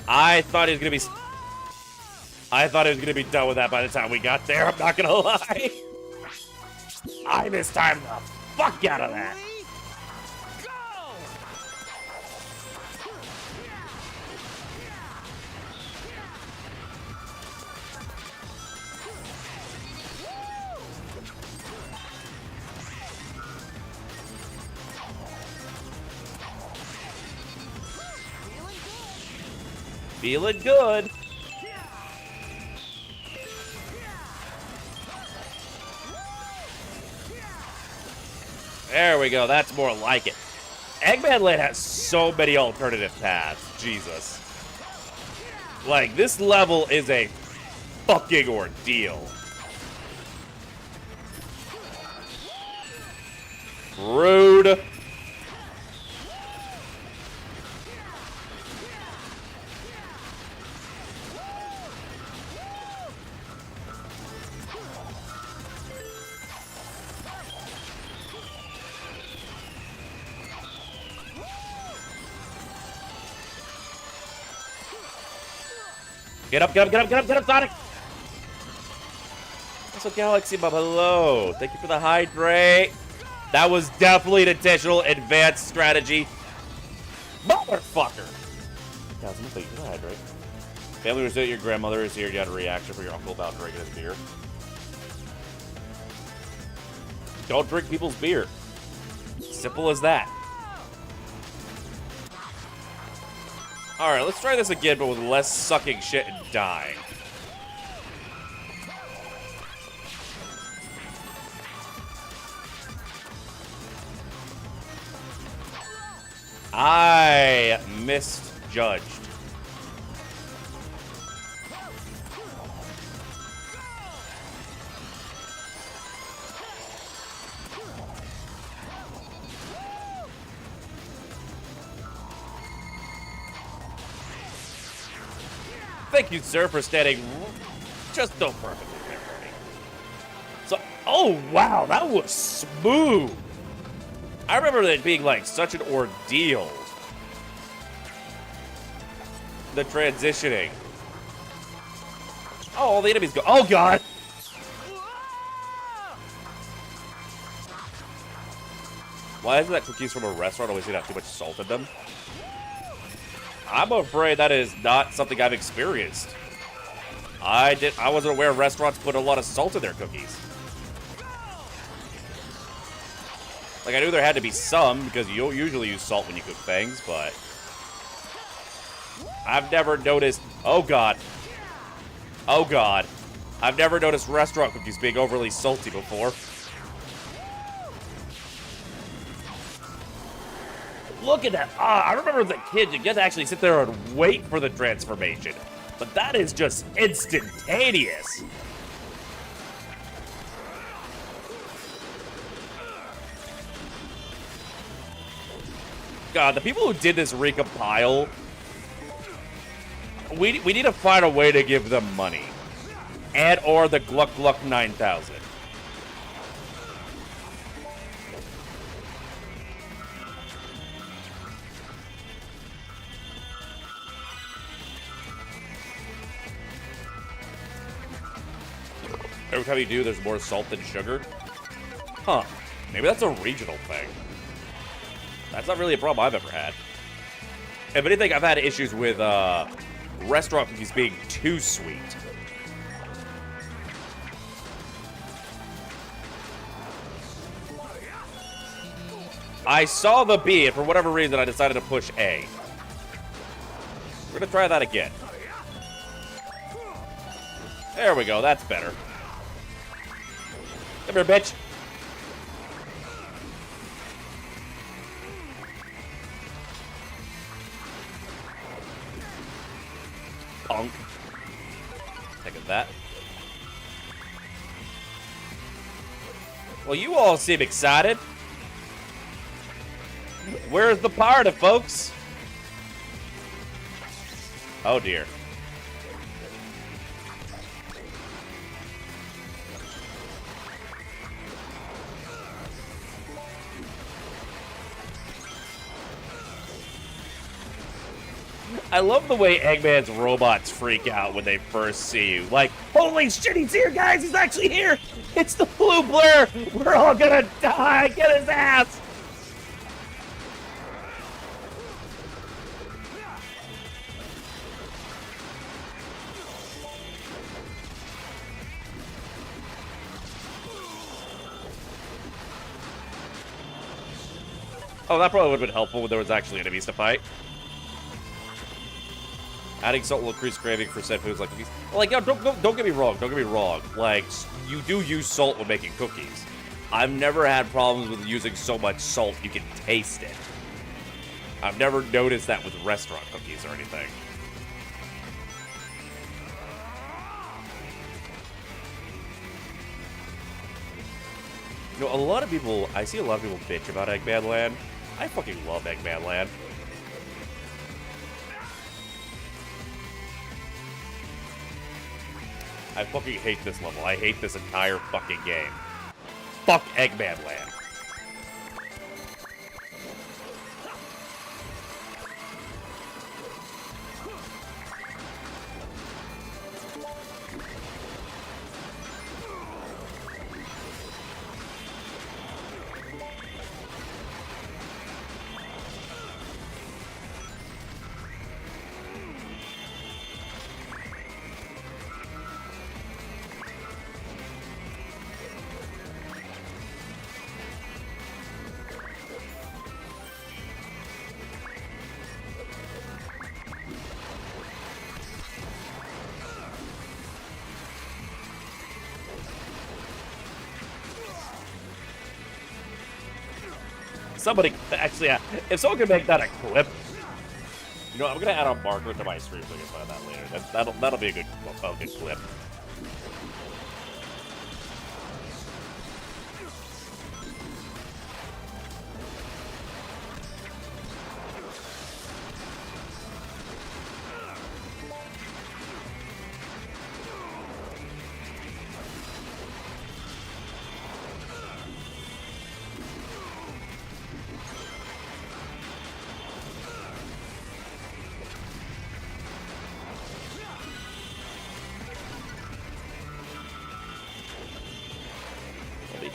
I thought he was gonna be done with that by the time we got there, I'm not gonna lie. I mistimed the fuck out of that. Feeling good. There we go. That's more like it. Eggman Land has so many alternative paths. Jesus. Like, this level is a fucking ordeal. Rude. Get up, get up, get up, get up, get up, Sonic! Also, Galaxy Bub, hello. Thank you for the hydrate. That was definitely an intentional advanced strategy. Motherfucker. Guys, I'm gonna thank you for the hydrate. Family was at your grandmother is here. You had a reaction from your uncle about drinking his beer. Don't drink people's beer. Simple as that. Alright, let's try this again, but with less sucking shit and dying. I misjudged. Thank you, sir, for standing just so perfectly there for me. So, oh wow, that was smooth. I remember that being like such an ordeal. The transitioning. Oh, all the enemies go. Oh god. Why isn't that cookies from a restaurant always gonna have too much salt in them? I'm afraid that is not something I've experienced. I wasn't aware restaurants put a lot of salt in their cookies. Like, I knew there had to be some, because you usually use salt when you cook things, but I've never noticed... Oh, God. Oh, God. I've never noticed restaurant cookies being overly salty before. Look at that. I remember as a kid, you get to actually sit there and wait for the transformation. But that is just instantaneous. God, the people who did this recompile, we need to find a way to give them money. And or the Gluck Gluck 9000. Every time you do, there's more salt than sugar. Huh. Maybe that's a regional thing. That's not really a problem I've ever had. If anything, I've had issues with restaurant cookies being too sweet. I saw the B, and for whatever reason, I decided to push A. We're gonna try that again. There we go, that's better. Come here, bitch. Punk. Think of that. Well, you all seem excited. Where's the party, folks? Oh, dear. I love the way Eggman's robots freak out when they first see you. Like, holy shit, he's here, guys! He's actually here! It's the Blue Blair! We're all gonna die! Get his ass! Oh, that probably would have been helpful when there was actually enemies to fight. Adding salt will increase craving for said foods like cookies. Like, yo, don't get me wrong. Don't get me wrong. Like, you do use salt when making cookies. I've never had problems with using so much salt you can taste it. I've never noticed that with restaurant cookies or anything. You know, a lot of people, I see a lot of people bitch about Eggman Land. I fucking love Eggman Land. I fucking hate this level. I hate this entire fucking game. Fuck Eggman Land. somebody actually, if someone can make that a clip, you know, I'm gonna add a marker to my stream so I can find that later. That'll be a good clip.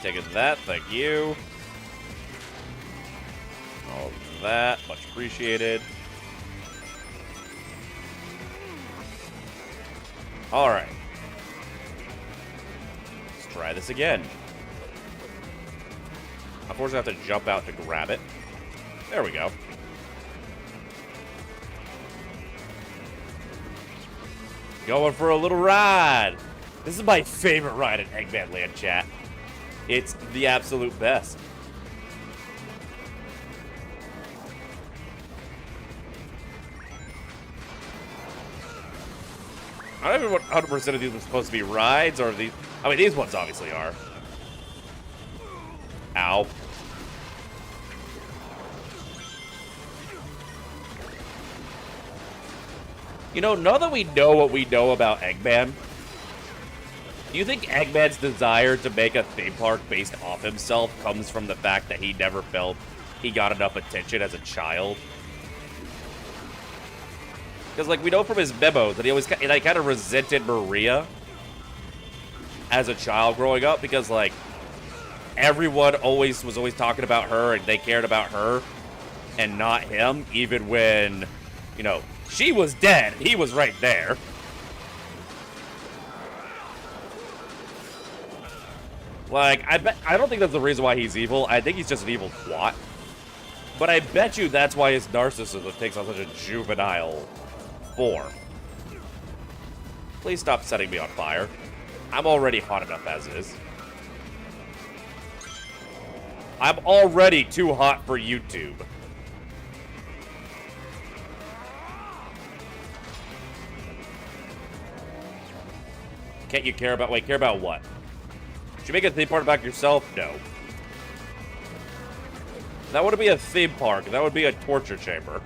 Taking that, thank you. All of that, much appreciated. All right. Let's try this again. Unfortunately, I have to jump out to grab it. There we go. Going for a little ride. This is my favorite ride in Eggman Land, chat. It's the absolute best. I don't even know what 100% of these are supposed to be rides, or these. I mean, these ones obviously are. Ow. You know, now that we know what we know about Eggman, do you think Eggman's desire to make a theme park based off himself comes from the fact that he never felt he got enough attention as a child? Because, like, we know from his memos that he always kind of resented Maria as a child growing up because, like, everyone was always talking about her and they cared about her and not him, even when, you know, she was dead. He was right there. Like, I don't think that's the reason why he's evil. I think he's just an evil twat. But I bet you that's why his narcissism takes on such a juvenile form. Please stop setting me on fire. I'm already hot enough as is. I'm already too hot for YouTube. Can't you care about, wait, care about what? Should you make a theme park about yourself? No. That wouldn't be a theme park. That would be a torture chamber.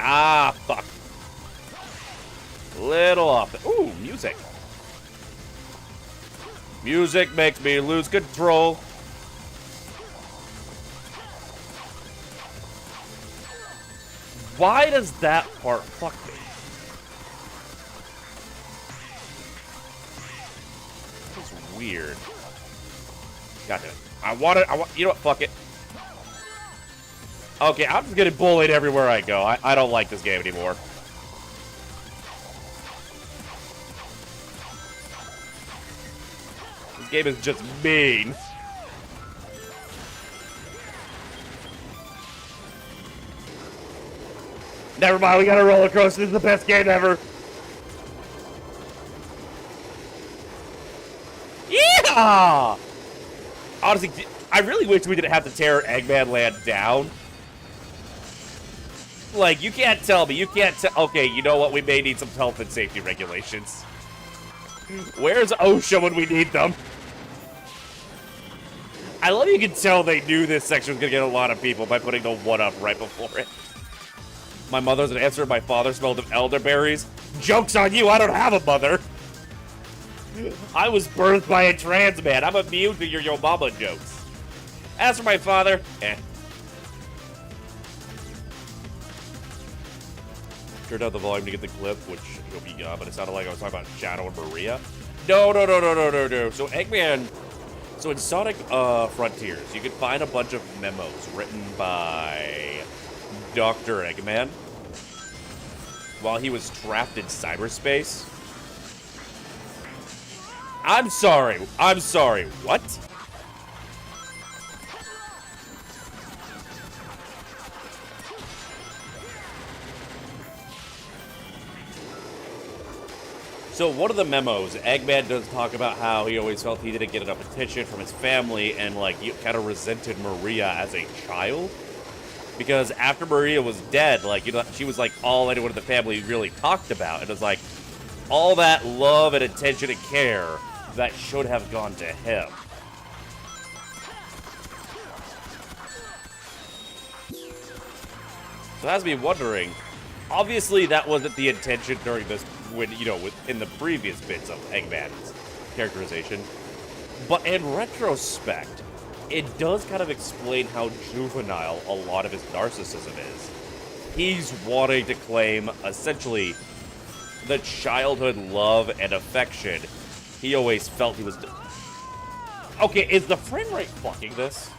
Ah, fuck. Little off. Ooh, music. Music makes me lose control. Why does that part fuck me? That's weird. Got it. I want, you know what, fuck it. Okay, I'm just getting bullied everywhere I go. I don't like this game anymore. This game is just mean. Never mind, we got a roller coaster. This is the best game ever. Yeah! Honestly, I really wish we didn't have to tear Eggman Land down. Like, you can't tell me. You can't tell. Okay, you know what? We may need some health and safety regulations. Where's OSHA when we need them? I love you can tell they knew this section was going to get a lot of people by putting the 1-up right before it. My mother's an answer. My father smelled of elderberries. Joke's on you. I don't have a mother. I was birthed by a trans man. I'm immune to your mama jokes. As for my father, Turned out the volume to get the clip, which you'll be but it sounded like I was talking about Shadow and Maria. No. So Eggman So in Sonic Frontiers, you can find a bunch of memos written by Dr. Eggman while he was trapped in cyberspace. I'm sorry, what? So one of the memos, Eggman does talk about how he always felt he didn't get enough attention from his family and, like, he kind of resented Maria as a child. Because after Maria was dead, like, you know, she was, like, all anyone in the family really talked about. It was, like, all that love and attention and care that should have gone to him. So that has me wondering, obviously that wasn't the intention during this, when, you know, in the previous bits of Eggman's characterization. But in retrospect, it does kind of explain how juvenile a lot of his narcissism is. He's wanting to claim, essentially, the childhood love and affection he always felt he was... Okay, is the frame rate fucking this?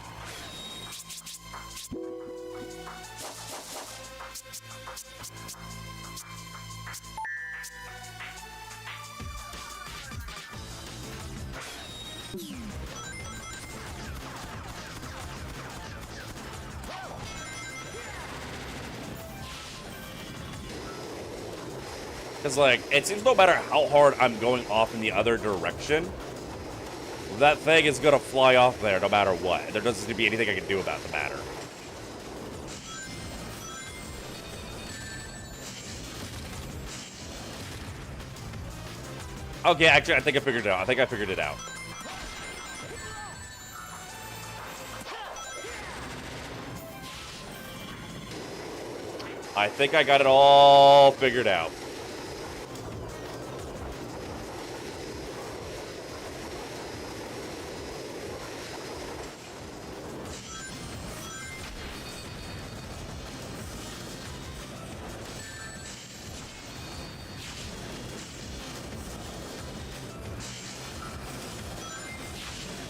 Because, like, it seems no matter how hard I'm going off in the other direction, that thing is gonna fly off there no matter what. There doesn't seem to be anything I can do about the matter. Okay, actually, I think I figured it out. I think I got it all figured out.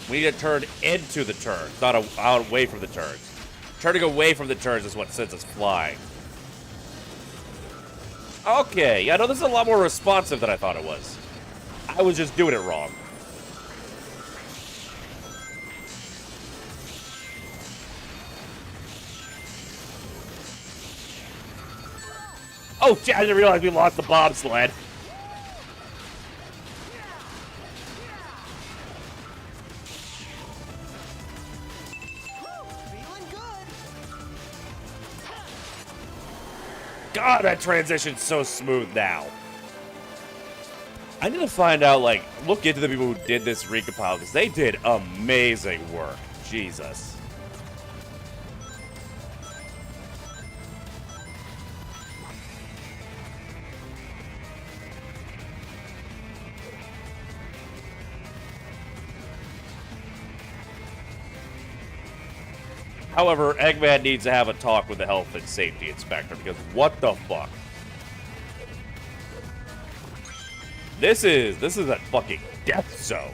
We need to turn into the turns, not out away from the turns. Turning away from the turns is what sends us flying. Okay, yeah, no, this is a lot more responsive than I thought it was. I was just doing it wrong. Oh, shit, I didn't realize we lost the bobsled. God, that transition's so smooth now. I need to find out, like, look into the people who did this recompile, because they did amazing work. Jesus. However, Eggman needs to have a talk with the health and safety inspector, because what the fuck? This is a fucking death zone.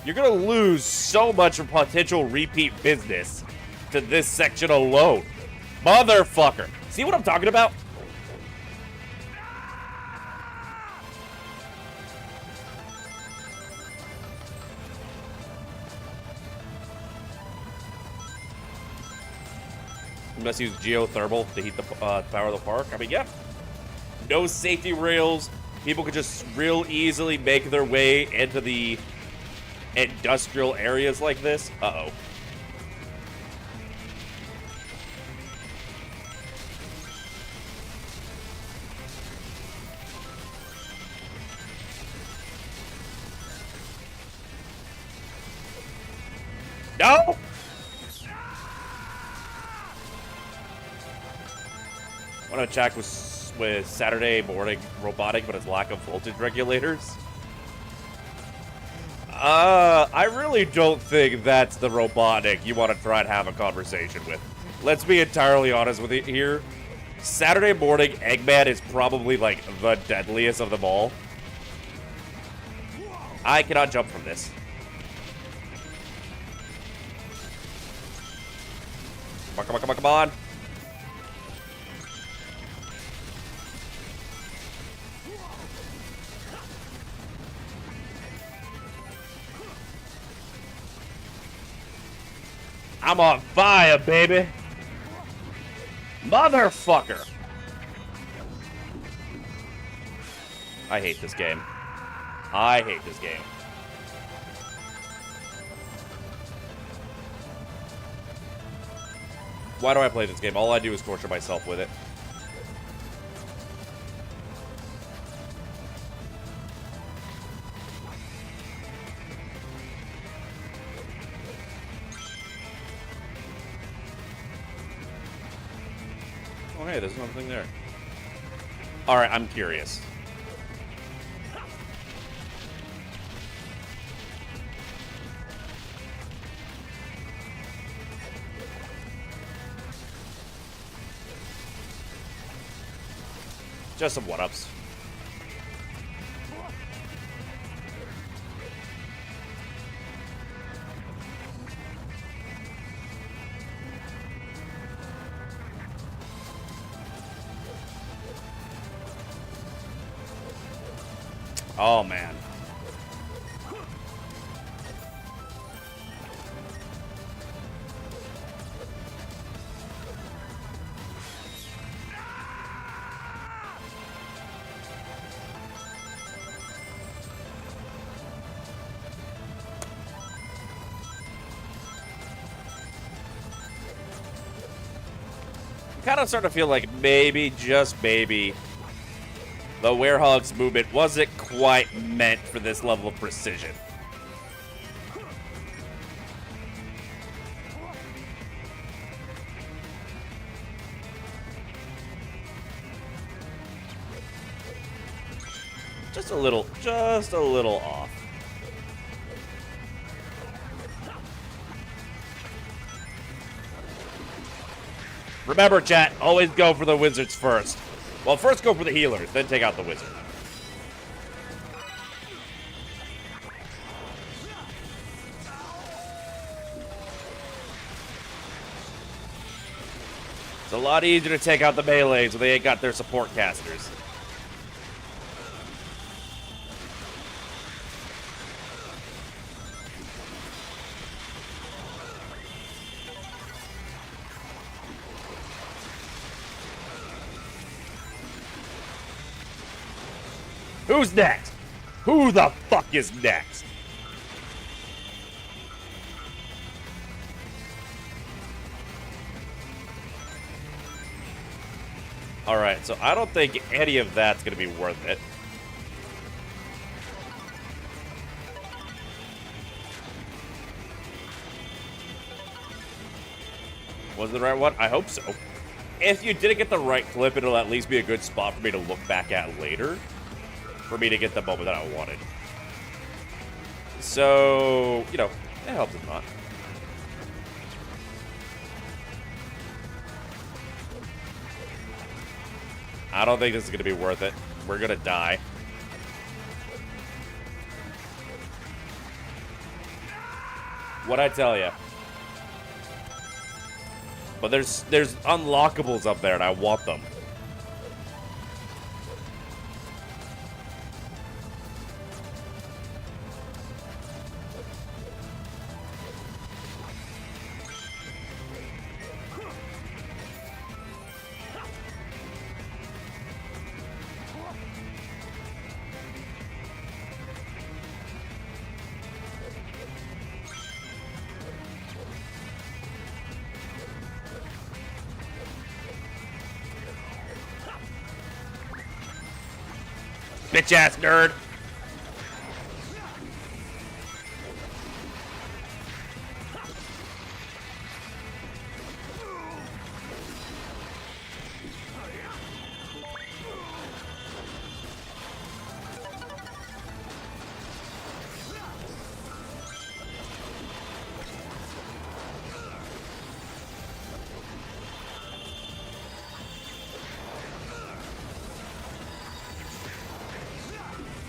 You're gonna lose so much potential repeat business to this section alone. Motherfucker. See what I'm talking about? You must use geothermal to heat the power of the park. I mean, yeah. No safety rails. People could just real easily make their way into the industrial areas like this. Uh-oh. No! I want to check with Saturday morning robotic, but its lack of voltage regulators. I really don't think that's the robotic you want to try and have a conversation with. Let's be entirely honest with you here. Saturday morning Eggman is probably, like, the deadliest of them all. I cannot jump from this. come on, come on, come on. I'm on fire, baby. Motherfucker. I hate this game. I hate this game. Why do I play this game? All I do is torture myself with it. Oh, hey, there's another thing there. Alright, I'm curious. Just some one-ups. Oh, man. I'm kind of starting to feel like maybe, just maybe, the Werehog's movement wasn't quite meant for this level of precision. Just a little off. Remember, chat, always go for the wizards first. Well, first go for the healers, then take out the wizard. It's a lot easier to take out the melees when they ain't got their support casters. Who's next? Who the fuck is next? Alright, so I don't think any of that's gonna be worth it. Was it the right one? I hope so. If you didn't get the right clip, it'll at least be a good spot for me to look back at later. For me to get the moment that I wanted. So, you know, it helps if not. I don't think this is going to be worth it. We're going to die. What'd I tell you? But there's unlockables up there and I want them. Bitch ass nerd.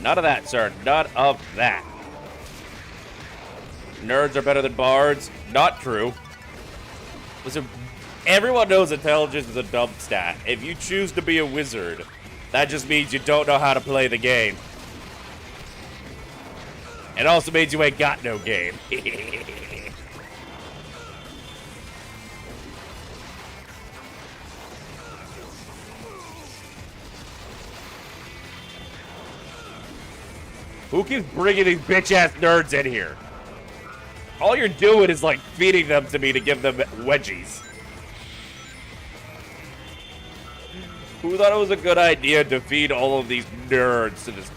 None of that, sir. None of that. Nerds are better than bards. Not true. Listen, Everyone knows intelligence is a dumb stat. If you choose to be a wizard, that just means you don't know how to play the game. It also means you ain't got no game. Who keeps bringing these bitch-ass nerds in here? All you're doing is, like, feeding them to me to give them wedgies. Who thought it was a good idea to feed all of these nerds to this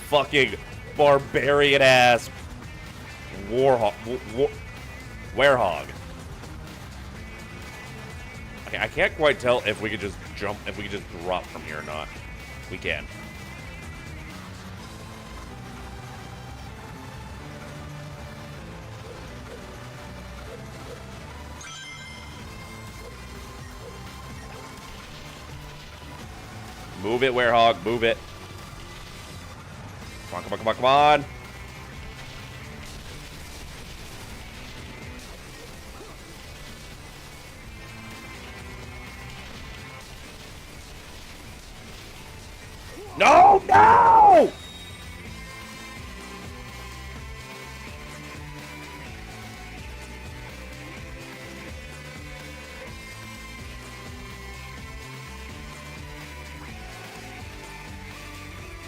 fucking barbarian-ass werehog? Okay, I can't quite tell if we could just jump, if we could just drop from here or not. We can. Move it, werehog, move it. Come on, come on, come on, come on. No, no!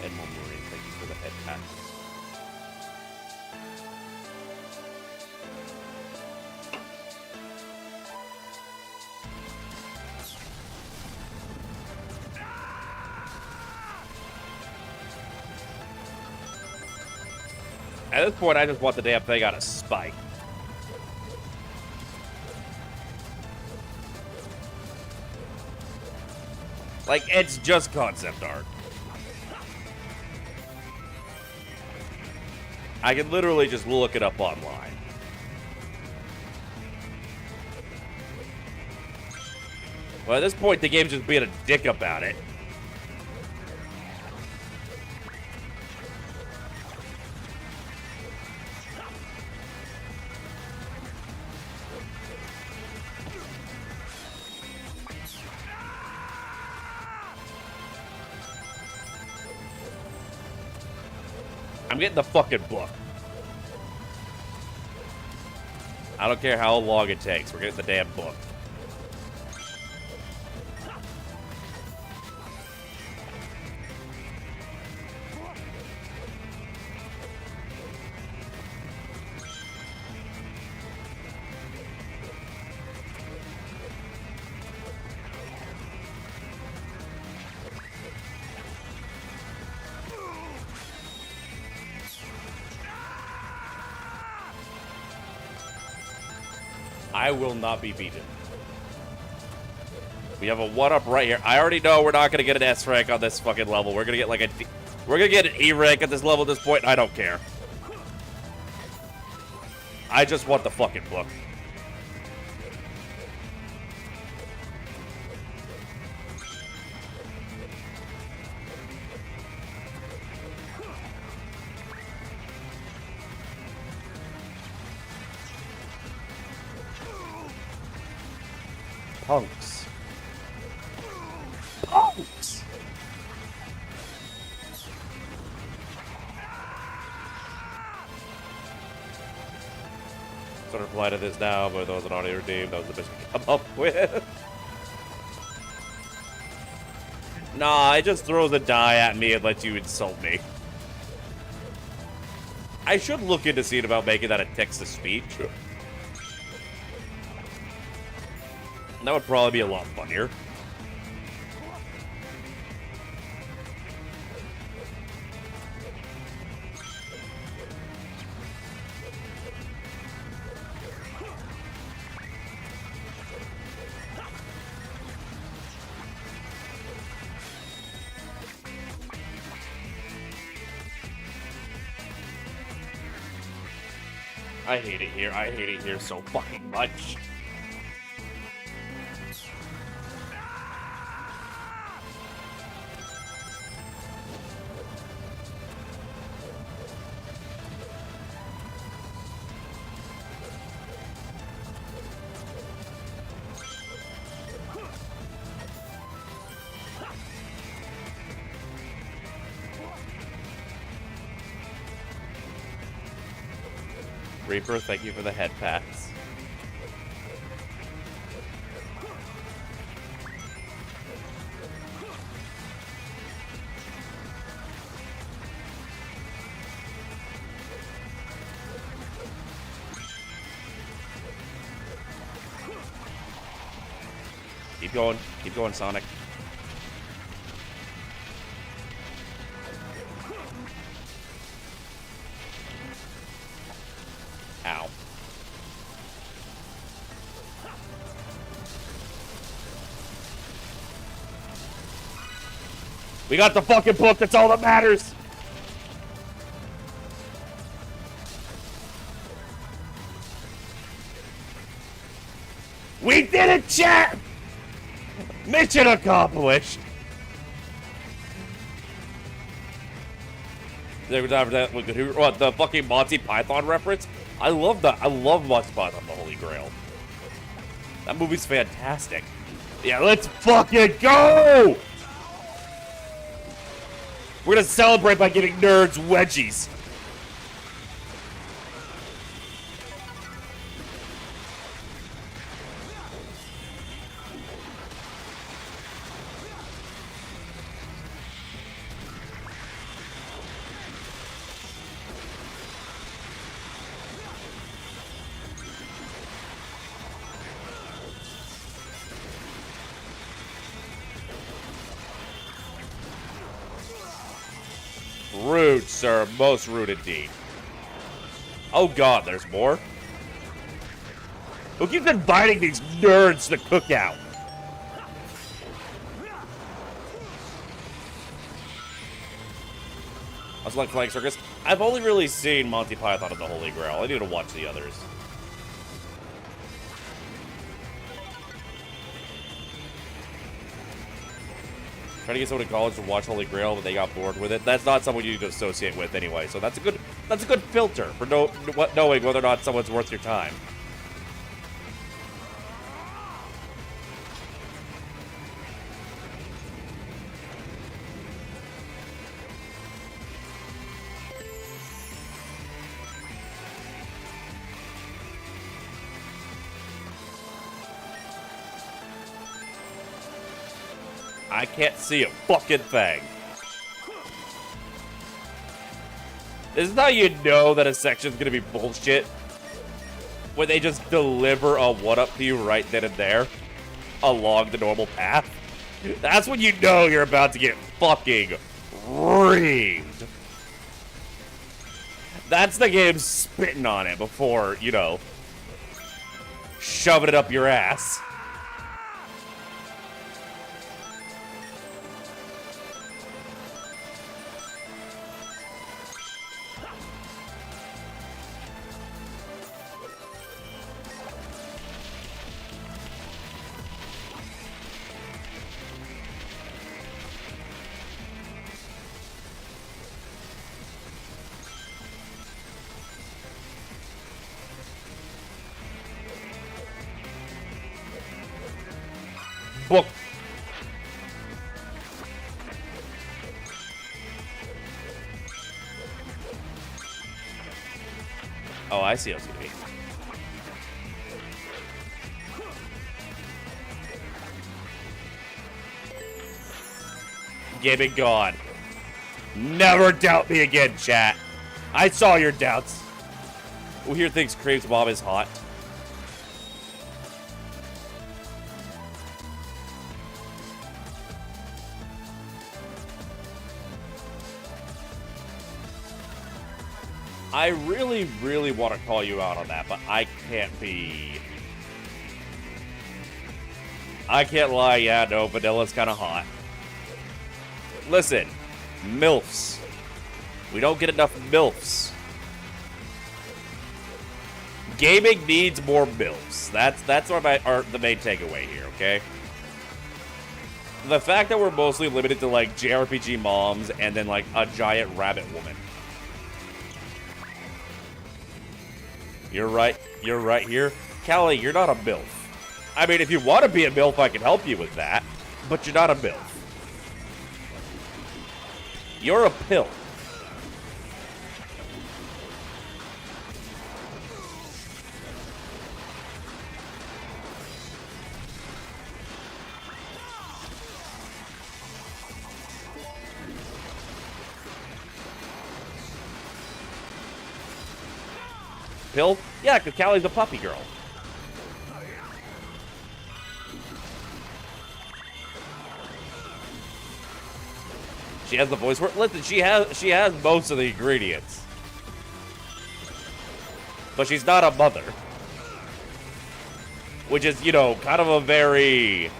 And more Marine, thank you for the head pat. At this point, I just want the damn thing on a spike. Like, it's just concept art. I can literally just look it up online. Well, at this point, the game's just being a dick about it. I'm getting the fucking book. I don't care how long it takes. We're getting the damn book. I will not be beaten. We have a 1-up right here. I already know we're not gonna get an S rank on this fucking level. We're gonna get like a D, we're gonna get an E rank at this level at this point. I don't care. I just want the fucking book. Punks. Punks! Sort of reply to this now, but that was an audio redeem. That was the best we could come up with. Nah, it just throws a die at me and lets you insult me. I should look into seeing about making that a text-to-speech. That would probably be a lot funnier. I hate it here. I hate it here so fucking much. Reaper, thank you for the head pats. Keep going, Sonic. Ow. We got the fucking book, that's all that matters! We did it, chat! Mission accomplished! There was that. What, the fucking Monty Python reference? I love that. I love Monty Python, the Holy Grail. That movie's fantastic. Yeah, let's fucking go! We're gonna celebrate by giving nerds wedgies. Rude, sir. Most rude indeed. Oh god, there's more? Who keeps inviting these nerds to the cookout? I was like Flying Circus. I've only really seen Monty Python and the Holy Grail. I need to watch the others. Trying to get someone in college to watch Holy Grail, but they got bored with it. That's not someone you need to associate with anyway. So that's a good filter for knowing whether or not someone's worth your time. I can't see a fucking thing. This is how you know that a section's gonna be bullshit. When they just deliver a one-up to you right then and there. Along the normal path. That's when you know you're about to get fucking reamed. That's the game spitting on it before, you know, shoving it up your ass. Book. Oh, I see how it's gonna be. Gaming God. Never doubt me again, chat. I saw your doubts. Who here thinks Krave's mom is hot? I really, really want to call you out on that, but I can't be. I can't lie, yeah, no, Vanilla's kind of hot. Listen, MILFs. We don't get enough MILFs. Gaming needs more MILFs. That's the main takeaway here, okay? The fact that we're mostly limited to, like, JRPG moms and then, like, a giant rabbit woman. You're right here. Callie, you're not a MILF. I mean, if you want to be a MILF, I can help you with that. But you're not a MILF. You're a pill. pill? Yeah, because Callie's a puppy girl. She has the voice work. Listen, she has most of the ingredients. But she's not a mother. Which is, you know, kind of a very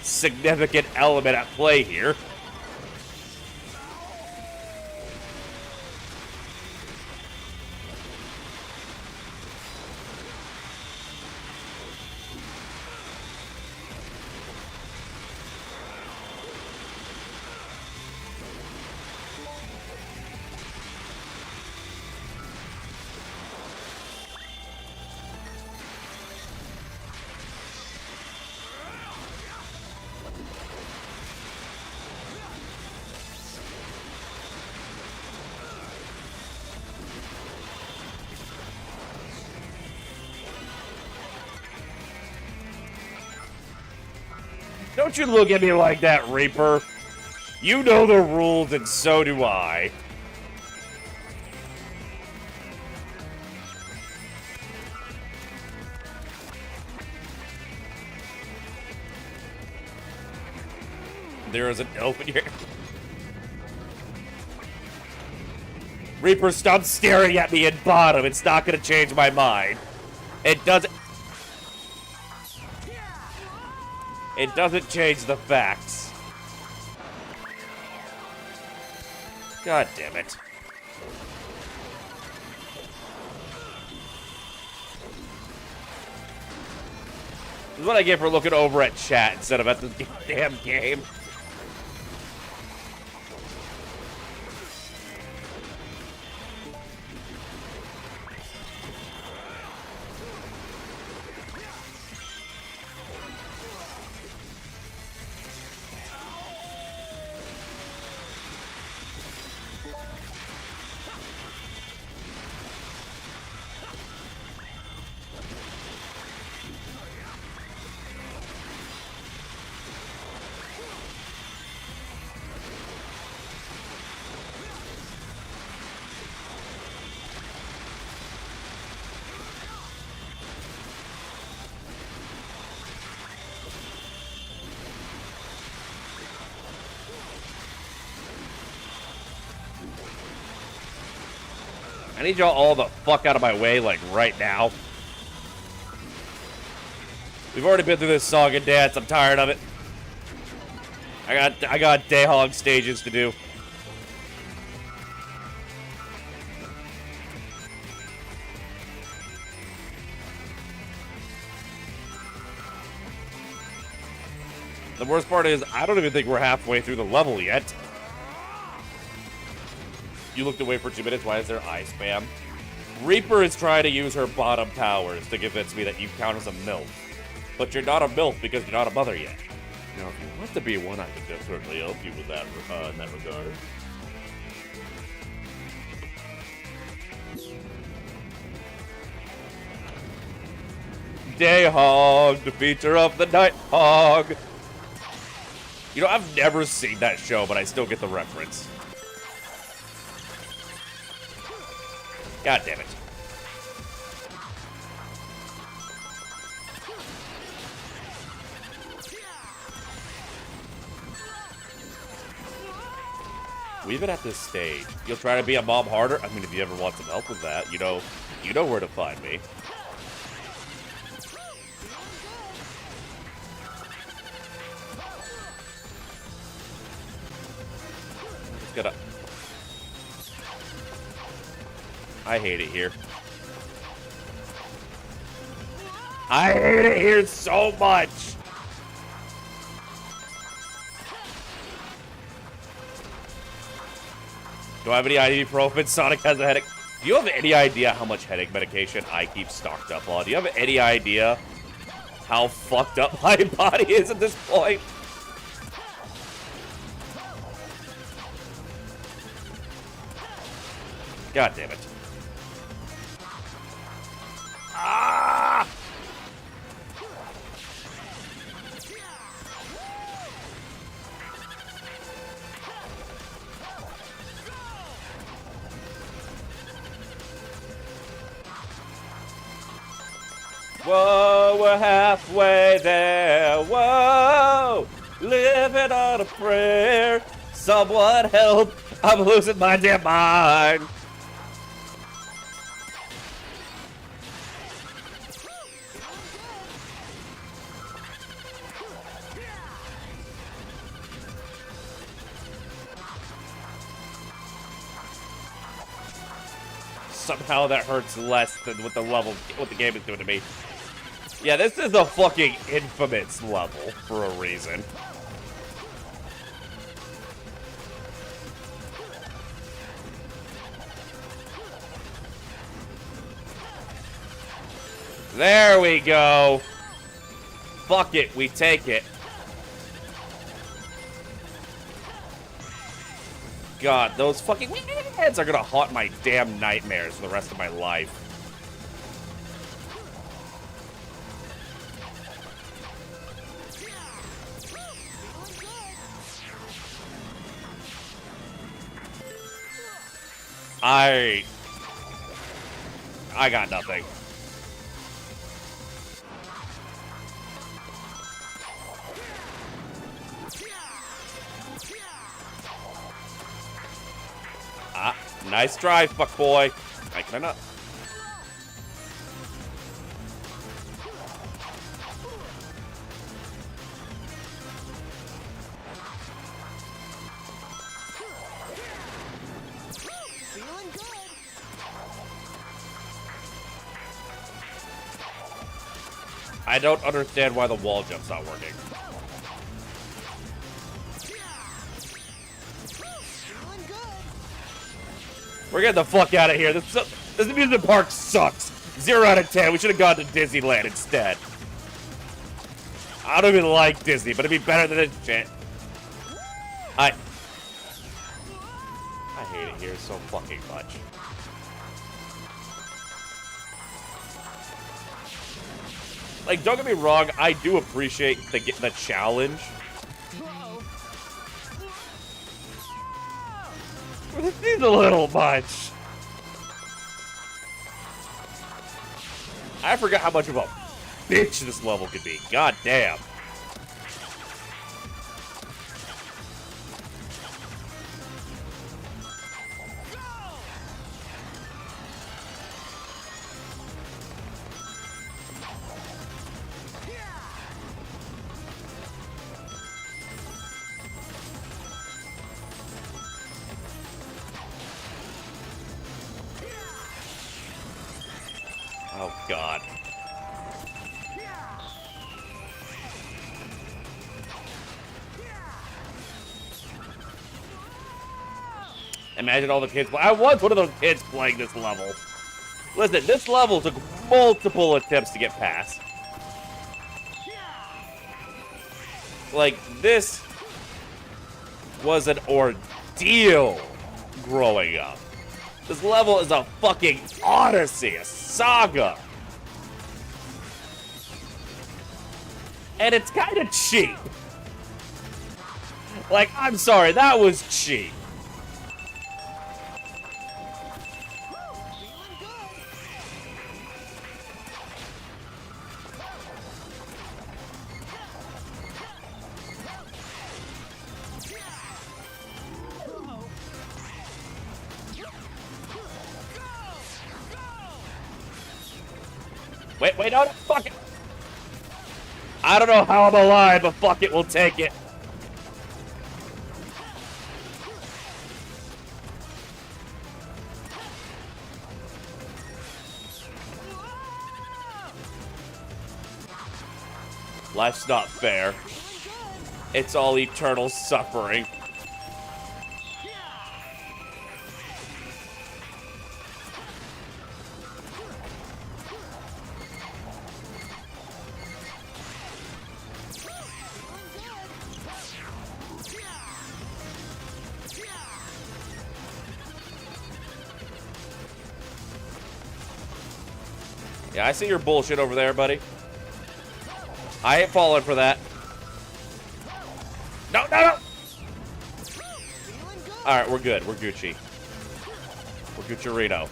significant element at play here. Don't you look at me like that, Reaper. You know the rules, and so do I. There is an elf in here. Reaper, stop staring at me at bottom. It's not going to change my mind. It doesn't... It doesn't change the facts. God damn it. This is what I get for looking over at chat instead of at the damn game. I need y'all all the fuck out of my way, like, right now. We've already been through this song and dance. I'm tired of it. I got Dayhog stages to do. The worst part is, I don't even think we're halfway through the level yet. You looked away for 2 minutes. Why is there eye spam? Reaper is trying to use her bottom powers to convince me that you count as a MILF. But you're not a MILF because you're not a mother yet. Now, if you want to be one, I can certainly help you with that in that regard. Dayhog, the feature of the Nighthog. You know, I've never seen that show, but I still get the reference. God damn it. We've been at this stage. You'll try to be a mom harder? I mean, if you ever want some help with that, you know where to find me. Just gotta... I hate it here. I hate it here so much. Do I have any ibuprofen? Sonic has a headache. Do you have any idea how much headache medication I keep stocked up on? Do you have any idea how fucked up my body is at this point? God damn it. Ah! Whoa, we're halfway there. Whoa, living on a prayer. Someone help. I'm losing my damn mind. Somehow that hurts less than what the game is doing to me. Yeah, this is a fucking infamous level for a reason. There we go. Fuck it, we take it. God, those fucking heads are gonna haunt my damn nightmares for the rest of my life. I got nothing. Ah, nice try, fuck boy. Can I not? I don't understand why the wall jump's not working. We're getting the fuck out of here. This amusement park sucks. 0 out of 10. We should have gone to Disneyland instead. I don't even like Disney, but it'd be better than this shit. I hate it here so fucking much. Like, don't get me wrong, I do appreciate the challenge. This is a little much. I forgot how much of a bitch this level could be. God damn. Oh, God. Imagine all the kids. I was one of those kids playing this level. Listen, this level took multiple attempts to get past. Like, this was an ordeal growing up. This level is a fucking odyssey, a saga. And it's kind of cheap. Like, I'm sorry, that was cheap. Wait, no, fuck it. I don't know how I'm alive, but fuck it, we'll take it. Life's not fair. It's all eternal suffering. Yeah, I see your bullshit over there, buddy. I ain't falling for that. No, no, no! Alright, we're good. We're Gucci. We're Gucciarito.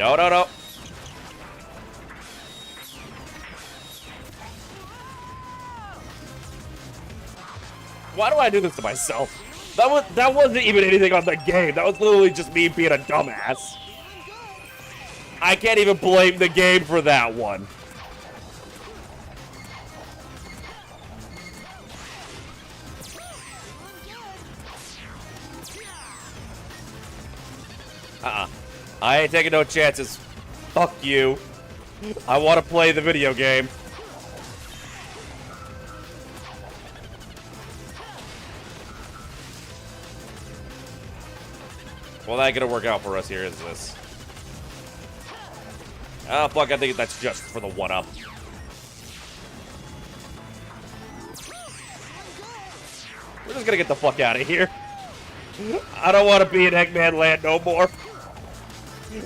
No, no, no. Why do I do this to myself? That wasn't even anything on the game. That was literally just me being a dumbass. I can't even blame the game for that one. I ain't taking no chances. Fuck you. I want to play the video game. Well, that ain't gonna work out for us here, is this? Oh, fuck, I think that's just for the one-up. We're just gonna get the fuck out of here. I don't want to be in Eggman Land no more.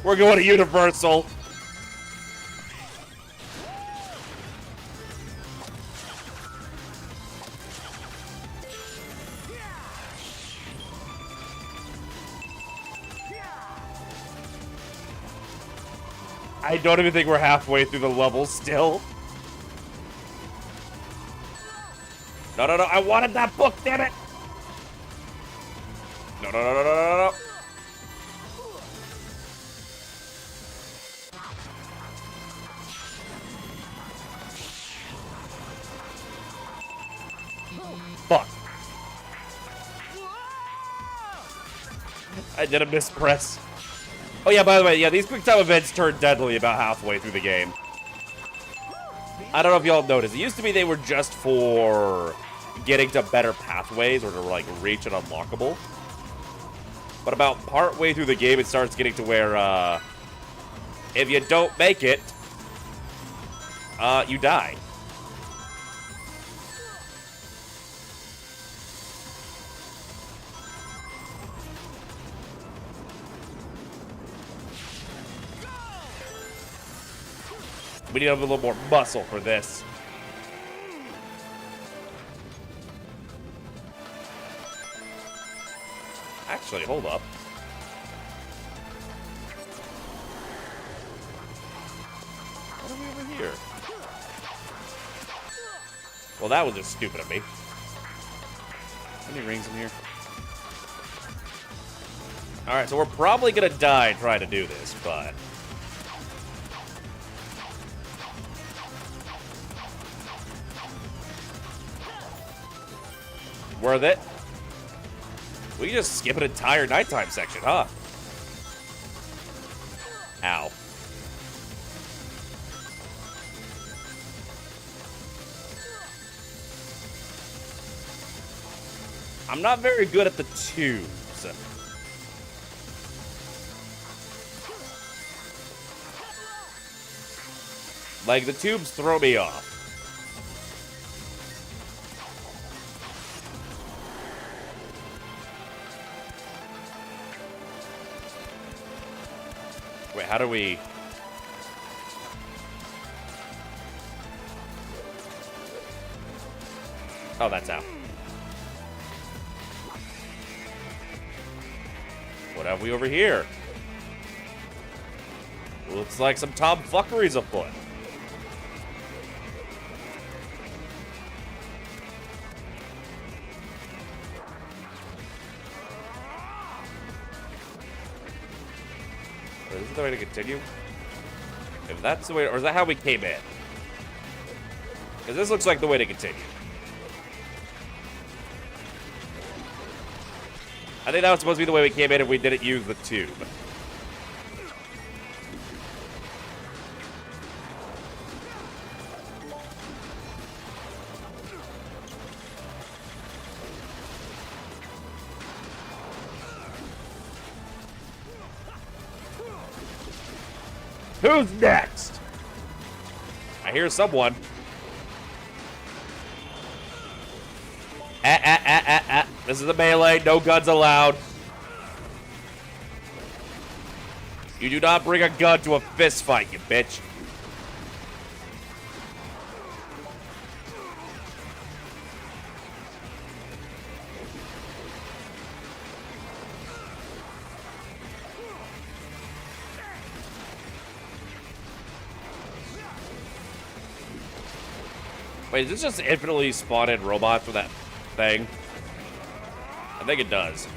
We're going to Universal. I don't even think we're halfway through the level still. No, no, no. I wanted that book, damn it. No, no, no, no, no, no, no. Fuck. I did a mispress. Oh yeah, by the way, yeah, these quick time events turn deadly about halfway through the game. I don't know if y'all noticed. It used to be they were just for getting to better pathways or to like reach an unlockable. But about partway through the game, it starts getting to where if you don't make it, you die. We need a little more muscle for this. Actually, hold up. What are we over here? Well, that was just stupid of me. How many rings in here? Alright, so we're probably gonna die trying to do this, but... worth it. We can just skip an entire nighttime section, huh? Ow. I'm not very good at the tubes. Like, the tubes throw me off. Wait, how do we... oh, that's out. What have we over here? Looks like some tomfuckery's afoot. Is this the way to continue? If that's the way, or is that how we came in? Because this looks like the way to continue. I think that was supposed to be the way we came in if we didn't use the tube. Who's next? I hear someone. This is a melee. No guns allowed. You do not bring a gun to a fist fight, you bitch. Wait, is this just infinitely spotted robots with that thing? I think it does.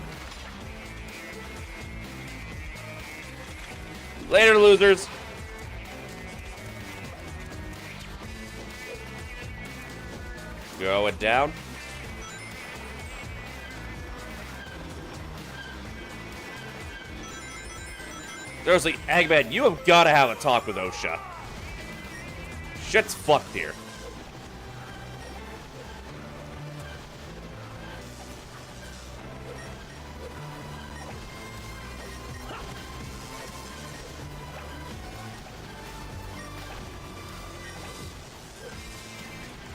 Later, losers. Going down. Seriously, Eggman, you have got to have a talk with OSHA. Shit's fucked here.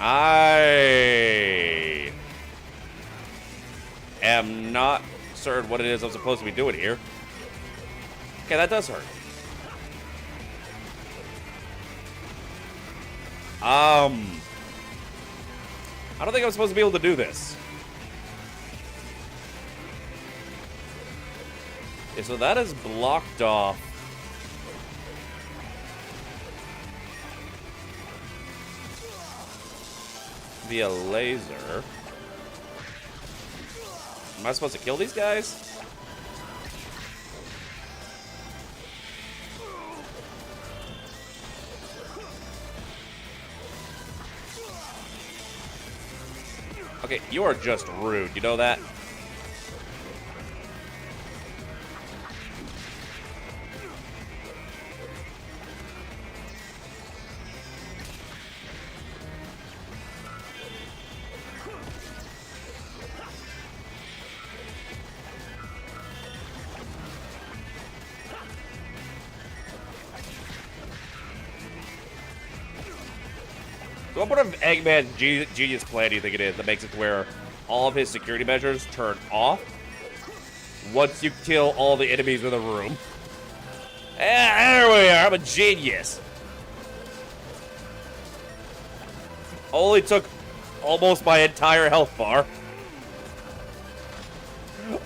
I am not certain what it is I'm supposed to be doing here. Okay, that does hurt. I don't think I'm supposed to be able to do this. Okay, so that is blocked off. Via laser. Am I supposed to kill these guys? Okay, you are just rude. You know that? So what part of Eggman's genius plan do you think it is that makes it to where all of his security measures turn off once you kill all the enemies in the room? There we are. I'm a genius. Only took almost my entire health bar.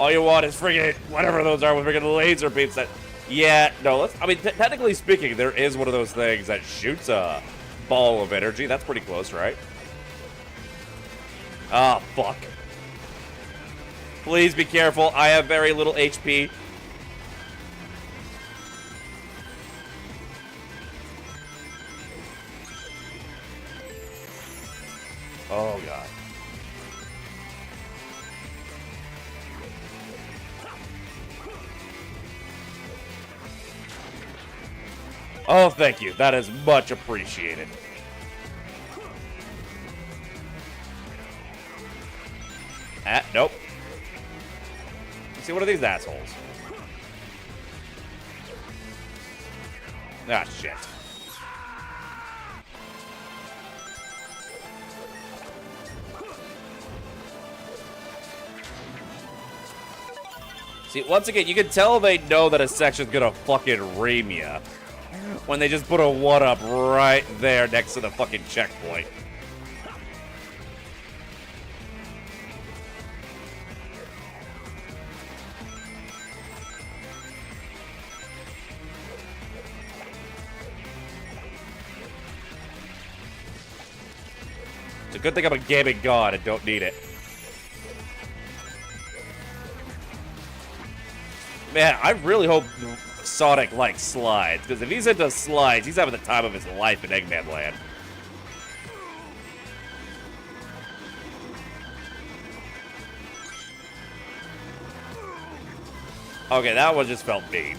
All you want is friggin' whatever those are with friggin' laser beams that... Yeah, no, I mean, technically speaking, there is one of those things that shoots a ball of energy. That's pretty close, right? Ah, fuck. Please be careful. I have very little HP. Oh, God. Oh, thank you. That is much appreciated. Ah, nope. Let's see, what are these assholes? Ah, shit. See, once again, you can tell they know that a section's gonna fucking ream ya when they just put a 1-up right there next to the fucking checkpoint. It's a good thing I'm a gaming god and don't need it. Man, I really hope Sonic likes slides, because if he's into slides, he's having the time of his life in Eggman Land. Okay, that one just felt mean.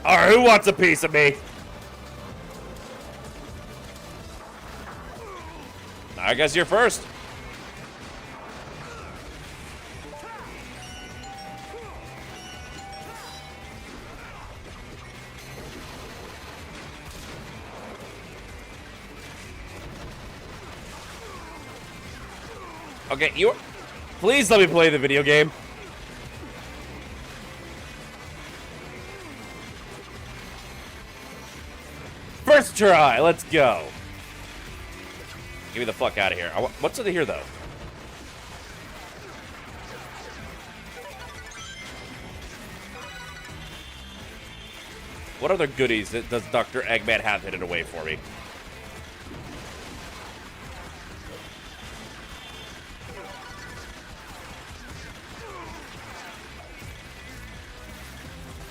Alright, who wants a piece of me? I guess you're first. Okay, please let me play the video game. First try, let's go. Get me the fuck out of here. What's in here, though? What other goodies does Dr. Eggman have hidden away for me?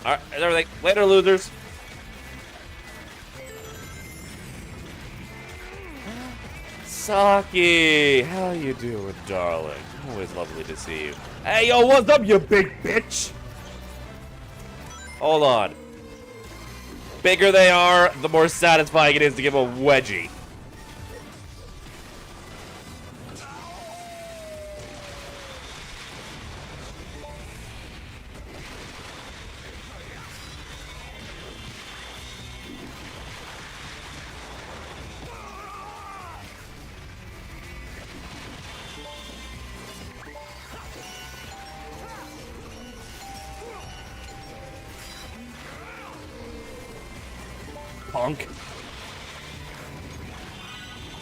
Alright, that's everything. Later, losers. Saki, how you doing, darling? Always lovely to see you. Hey, yo, what's up, you big bitch? Hold on. Bigger they are, the more satisfying it is to give a wedgie. Punk.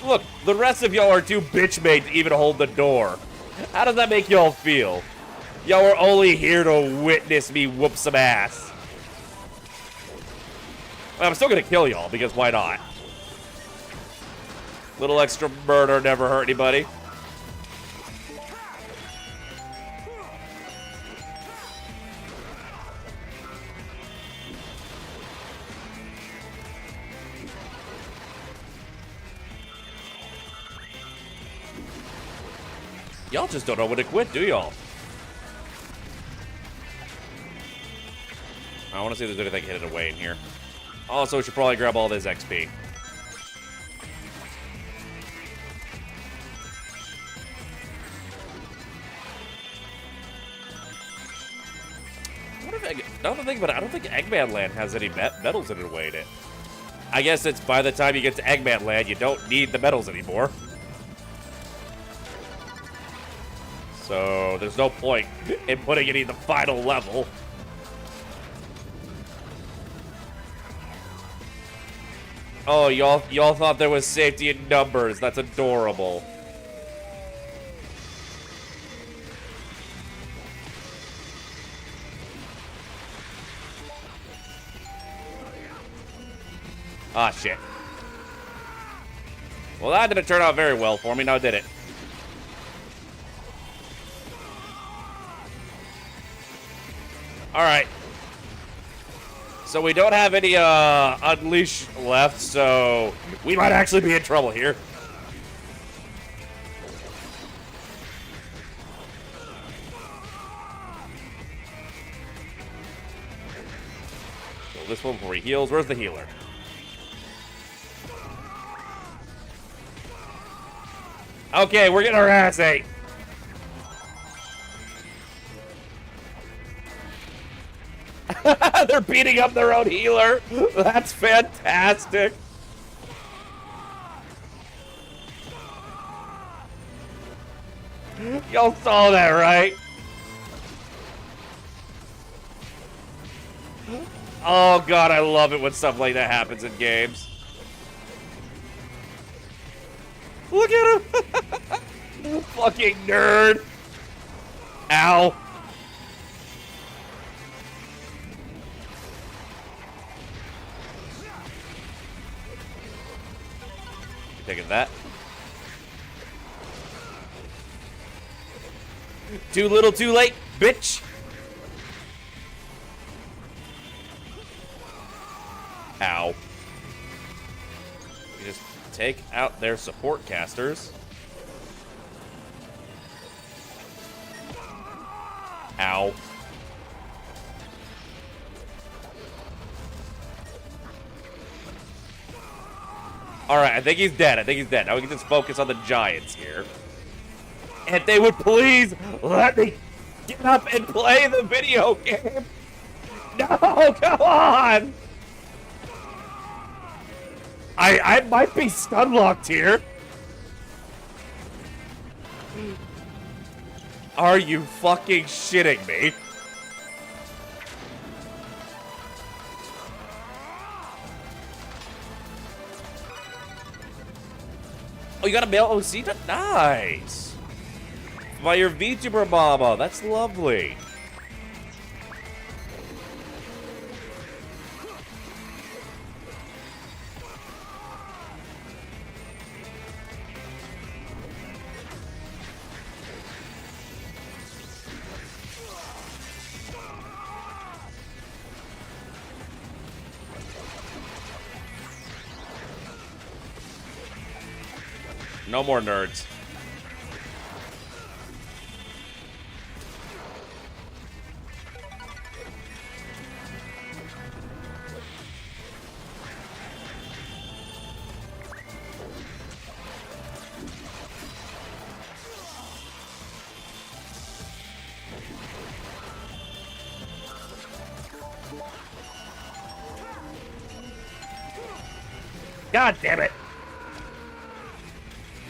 Look, the rest of y'all are too bitch-made to even hold the door. How does that make y'all feel? Y'all are only here to witness me whoop some ass. I'm still gonna kill y'all, because why not? Little extra murder never hurt anybody. Y'all just don't know when to quit, do y'all? I want to see if there's anything hidden away in here. Also, we should probably grab all this XP. Now that I think about it, I don't think Eggman Land has any medals hidden away in it. I guess it's by the time you get to Eggman Land, you don't need the medals anymore. So there's no point in putting it in the final level. Oh, y'all thought there was safety in numbers. That's adorable. Ah, shit. Well, that didn't turn out very well for me, now did it? Alright. So we don't have any Unleash left, so we might actually be in trouble here. So this one before he heals. Where's the healer? Okay, we're getting our ass ate. They're beating up their own healer. That's fantastic. Y'all saw that, right? Oh god, I love it when stuff like that happens in games. Look at him! Fucking nerd! Ow. Taking that. Too little, too late, bitch! Ow. You just take out their support casters. Ow. Alright, I think he's dead. I think he's dead. Now we can just focus on the giants here. If they would please let me get up and play the video game. No, come on! I might be stun locked here. Are you fucking shitting me? Oh, you got a male OC? Nice. By your VTuber mama. That's lovely. No more nerds. God damn it!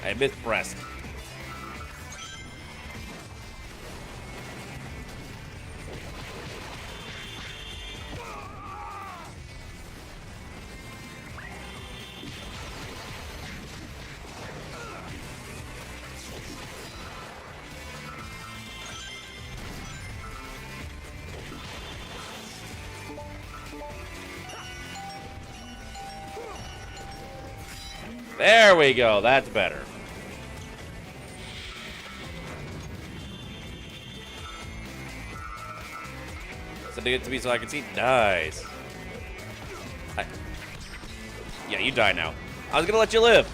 I mispressed. There we go. That's better. Send it to me so I can see. Nice. Yeah, you die now. I was gonna let you live,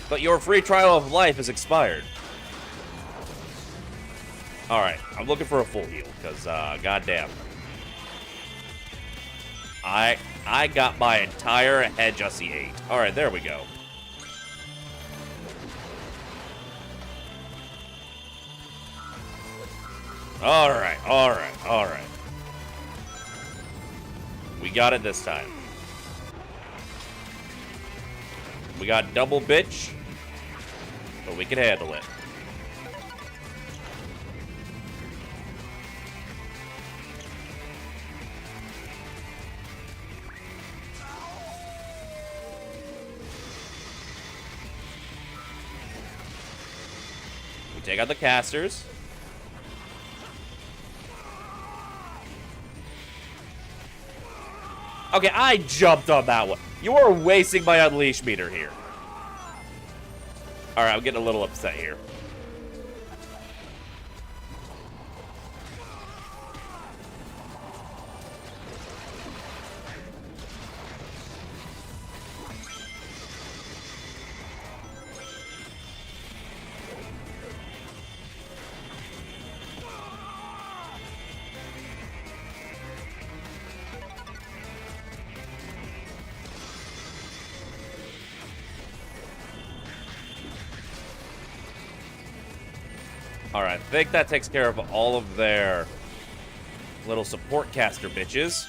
but your free trial of life has expired. All right, I'm looking for a full heal because, goddamn, I got my entire head Jussie ate. All right, there we go. All right, all right, all right. We got it this time. We got double bitch, but we can handle it. We take out the casters. Okay, I jumped on that one. You are wasting my unleash meter here. Alright, I'm getting a little upset here. Alright, I think that takes care of all of their little support caster bitches.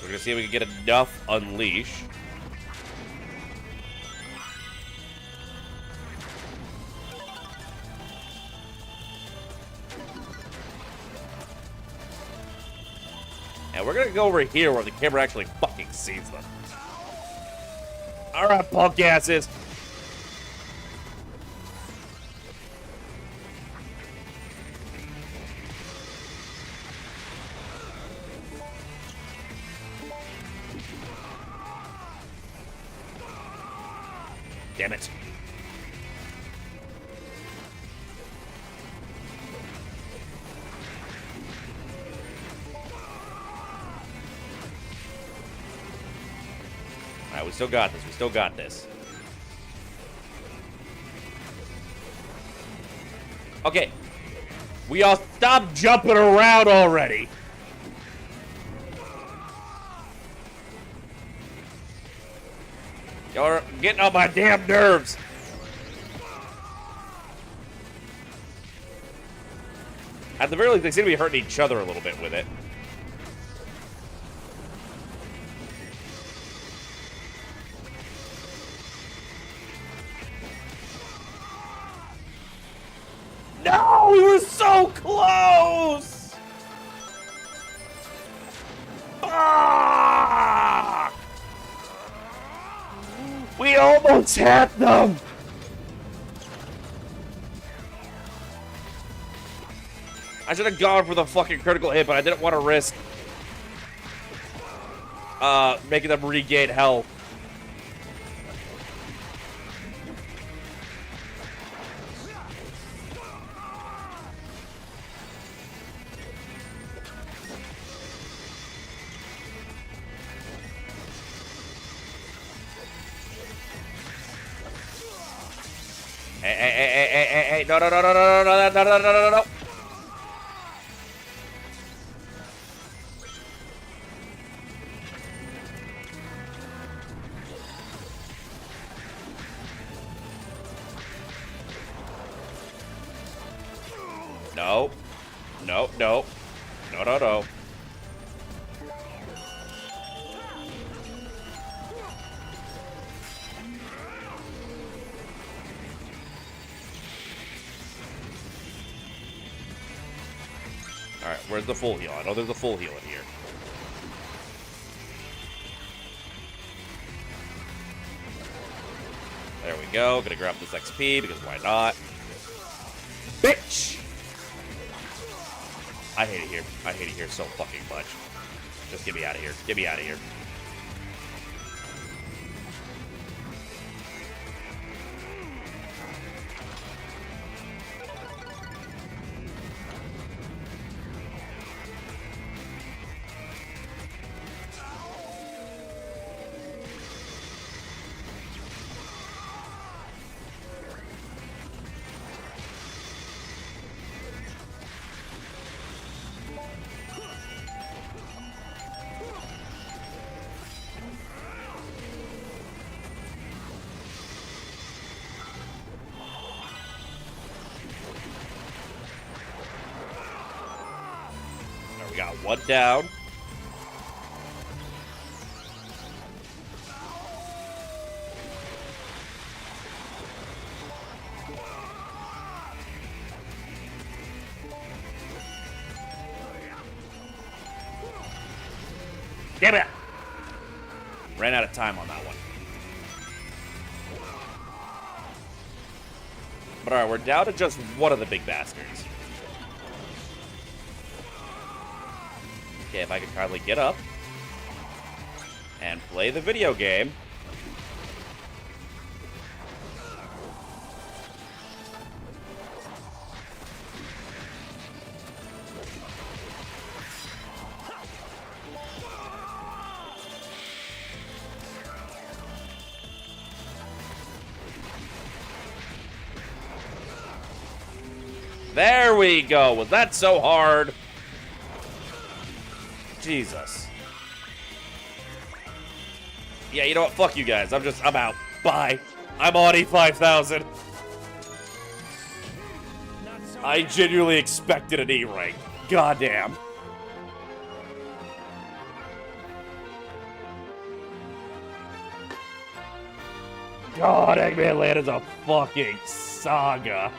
We're gonna see if we can get enough unleash. And we're gonna go over here where the camera actually fucking sees them. Alright, punk asses. Damn it. Alright, we still got this. We still got this. Okay. We all stop jumping around already. Y'all are getting on my damn nerves. At the very least, they seem to be hurting each other a little bit with it. No, we were so close! Fuck! We almost had them! I should have gone for the fucking critical hit, but I didn't want to risk making them regain health. Hey, no, no, no, no, no, no, no, no, no, no, no, no. No. No, no. No, no, no. Alright, where's the full heal? I know there's a full heal in here. There we go. Gonna grab this XP because why not? Bitch! I hate it here. I hate it here so fucking much. Just get me out of here. Get me out of here. We got one down. Damn it! Ran out of time on that one. But alright, we're down to just one of the big bastards. Okay, if I could kindly get up and play the video game. There we go. Was that so hard? Jesus. Yeah, you know what? Fuck you guys. I'm out. Bye. I'm on E5000. I genuinely expected an E rank. Goddamn. God, Eggman Land is a fucking saga.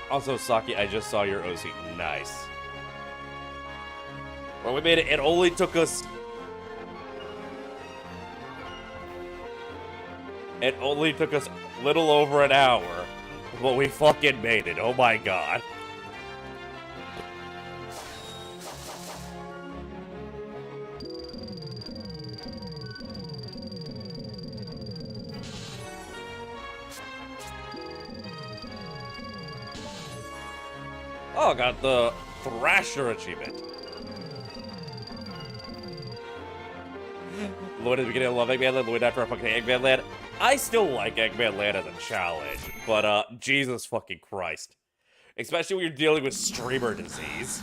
Also, Saki, I just saw your OC. Nice. Well, we made it. It only took us... It only took us a little over an hour. But we fucking made it. Oh my god. Oh, got the Thrasher achievement. Lloyd at the beginning, I love Eggman Land. Lloyd after I fucking Eggman Land. I still like Eggman Land as a challenge, but Jesus fucking Christ. Especially when you're dealing with streamer disease.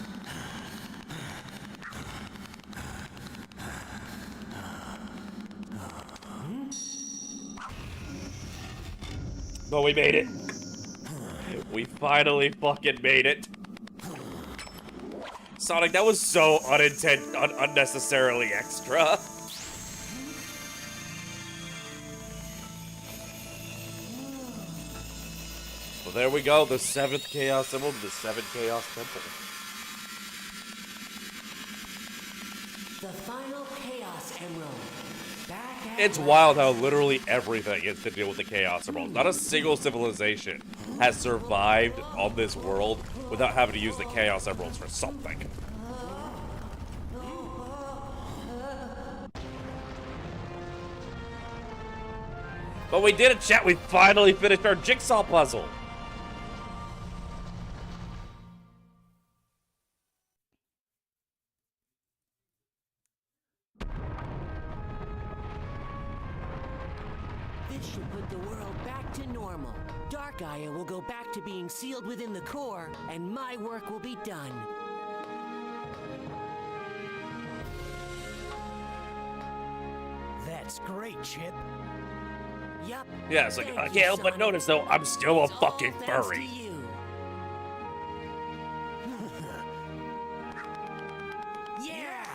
But we made it. We finally fucking made it. Sonic, that was so unnecessarily extra. Well, there we go. The 7th Chaos Emerald, the 7th Chaos Temple. The final Chaos Emerald. Back at It's wild how literally everything is to deal with the Chaos Emeralds. Not a single civilization has survived on this world without having to use the Chaos Emeralds for something. But we did it, chat. We finally finished our jigsaw puzzle. This should put the world back to normal. Dark Gaia will go back to being sealed within the core, and my work will be done. That's great, Chip. Yup. Yeah, it's like, Thank I you, can't help but Sonic. notice, though, I'm still a It's all fucking thanks furry. to you. Yeah!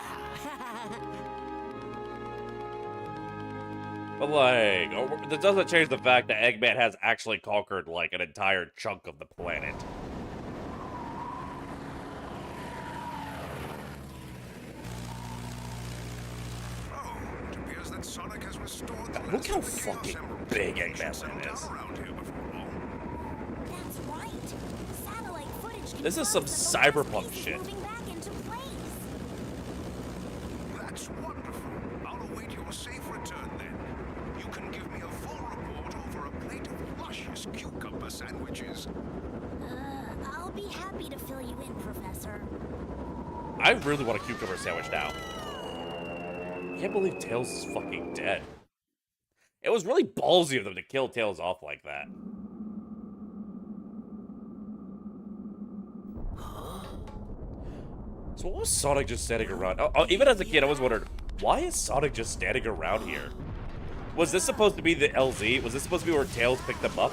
But, like, that doesn't change the fact that Eggman has actually conquered, like, an entire chunk of the planet. Oh, it appears that Sonic has restored the Look rest how of the Chaos fucking Emeralds big that Eggman settled is. down around here before long. That's right. Satellite footage This is confirms some that the cyberpunk space is shit. moving back into place. That's wonderful. I'll await your safe return then. You can give me a full report over a plate of luscious cucumber sandwiches. I'll be happy to fill you in, Professor. I really want a cucumber sandwich now. I can't believe Tails is fucking dead. It was really ballsy of them to kill Tails off like that. So what was Sonic just standing around? Oh, even as a kid, I was wondering, why is Sonic just standing around here? Was this supposed to be the LZ? Was this supposed to be where Tails picked them up?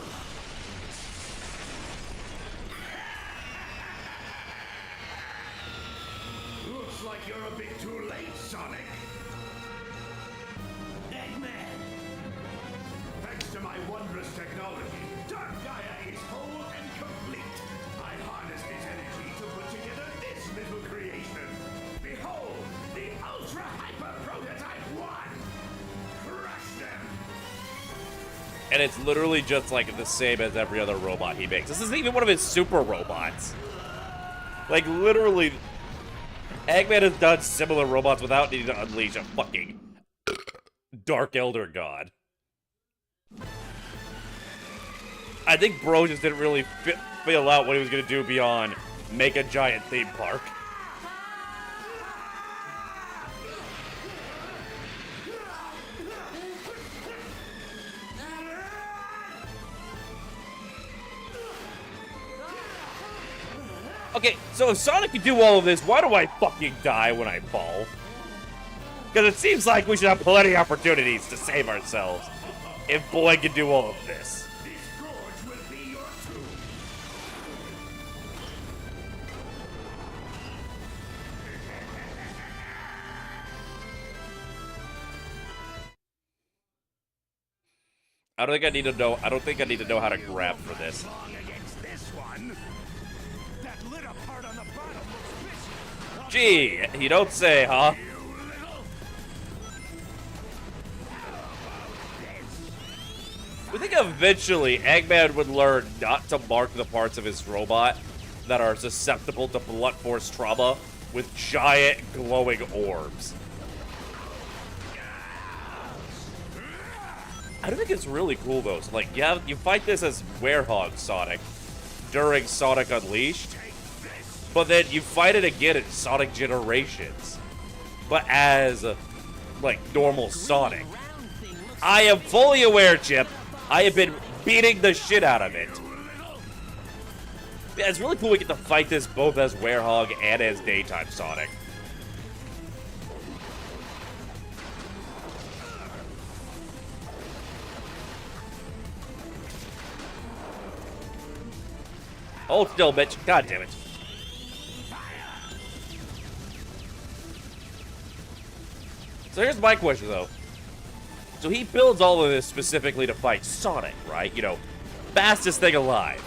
Looks like you're a bit too late, Sonic. Eggman! Thanks to my wondrous technology, Dark Gaia is whole and complete. I harnessed its energy to put together this little creation. Behold, the Ultra Hyper Prototype 1! Crush them! And it's literally just like the same as every other robot he makes. This isn't even one of his super robots. Like, literally, Eggman has done similar robots without needing to unleash a fucking Dark Elder God. I think Bro just didn't really feel out what he was going to do beyond make a giant theme park. Okay, so if Sonic can do all of this, why do I fucking die when I fall? Because it seems like we should have plenty of opportunities to save ourselves if Boy can do all of this. This gorge will be your tomb! I don't think I need to know. I don't think I need to know how to grab for this. Long against this one. That little part on the bottom looks fishy. Gee, you don't say, huh? You little... We think eventually Eggman would learn not to mark the parts of his robot that are susceptible to blunt force trauma with giant glowing orbs. I don't think it's really cool though. So, like, yeah, you fight this as Werehog Sonic during Sonic Unleashed, but then you fight it again in Sonic Generations, but as like normal Sonic. Round thing looks I am fully aware, Chip. I have been beating the shit out of it. Yeah, it's really cool we get to fight this both as Werehog and as Daytime Sonic. Hold still, bitch. God damn it. So here's my question, though. So he builds all of this specifically to fight Sonic, right? You know, fastest thing alive.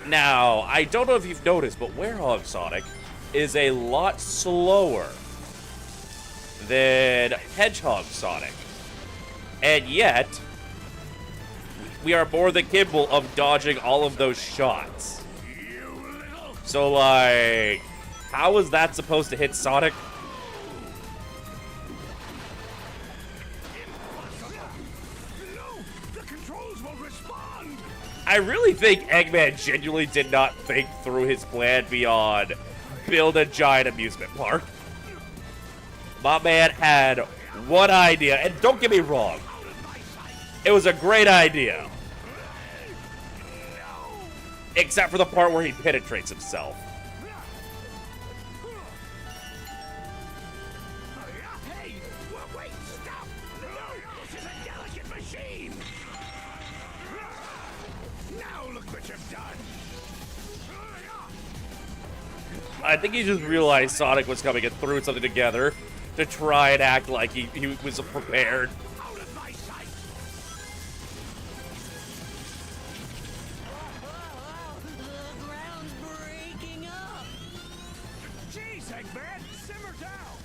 Now, I don't know if you've noticed, but Werehog Sonic is a lot slower than Hedgehog Sonic. And yet, we are more than capable of dodging all of those shots. So, like, how is that supposed to hit Sonic? No! The controls won't respond! I really think Eggman genuinely did not think through his plan beyond build a giant amusement park. My man had one idea, and don't get me wrong, It was a great idea. Except for the part where he penetrates himself. Hey! Wait, stop! No! This is a delicate machine! Now look what you've done! I think he just realized Sonic was coming and threw something together to try and act like he was prepared. Out of my sight! The ground's breaking up. Jeez, Eggman! Simmer down!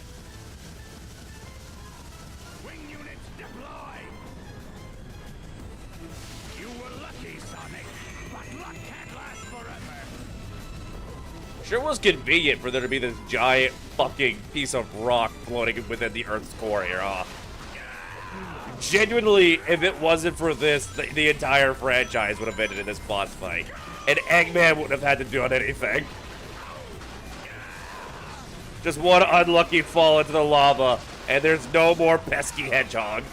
Wing units deploy! You were lucky, Sonic, but luck can't last forever! Sure was convenient for there to be this giant fucking piece of rock floating within the Earth's core here, huh? Genuinely, if it wasn't for this, the entire franchise would have ended in this boss fight. And Eggman wouldn't have had to do anything. Just one unlucky fall into the lava, and there's no more pesky hedgehog.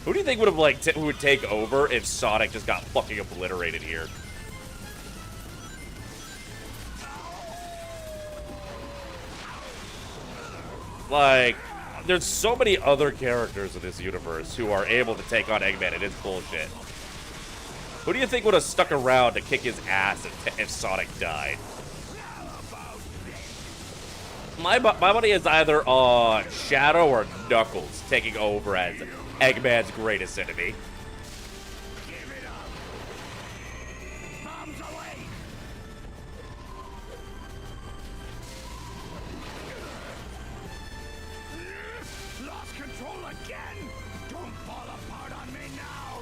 Who do you think would have who would take over if Sonic just got fucking obliterated here? Like, there's so many other characters in this universe who are able to take on Eggman, and it's bullshit. Who do you think would have stuck around to kick his ass if Sonic died? My money is either on Shadow or Knuckles taking over as Eggman's greatest enemy. Give it up! Bombs away! Lost control again! Don't fall apart on me now!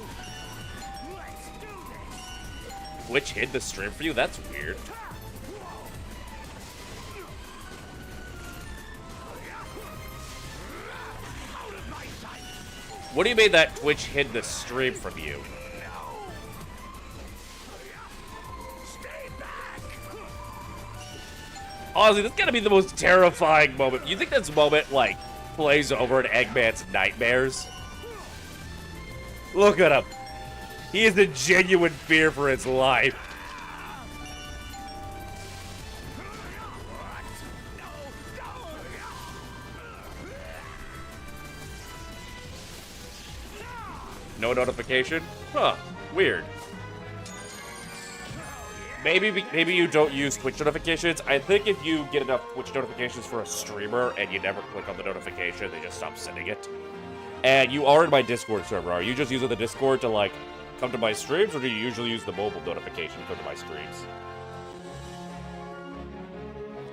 Let's do this! Which hid the stream for you? That's weird. Out of my sight! What do you mean that Twitch hid the stream from you? Stay back! Honestly, this is gonna be the most terrifying moment. You think this moment, like, plays over in Eggman's nightmares? Look at him. He is in genuine fear for his life. No notification? Huh, weird. Maybe you don't use Twitch notifications. I think if you get enough Twitch notifications for a streamer and you never click on the notification, they just stop sending it. And you are in my Discord server. Are you just using the Discord to, like, come to my streams, or do you usually use the mobile notification to come to my streams?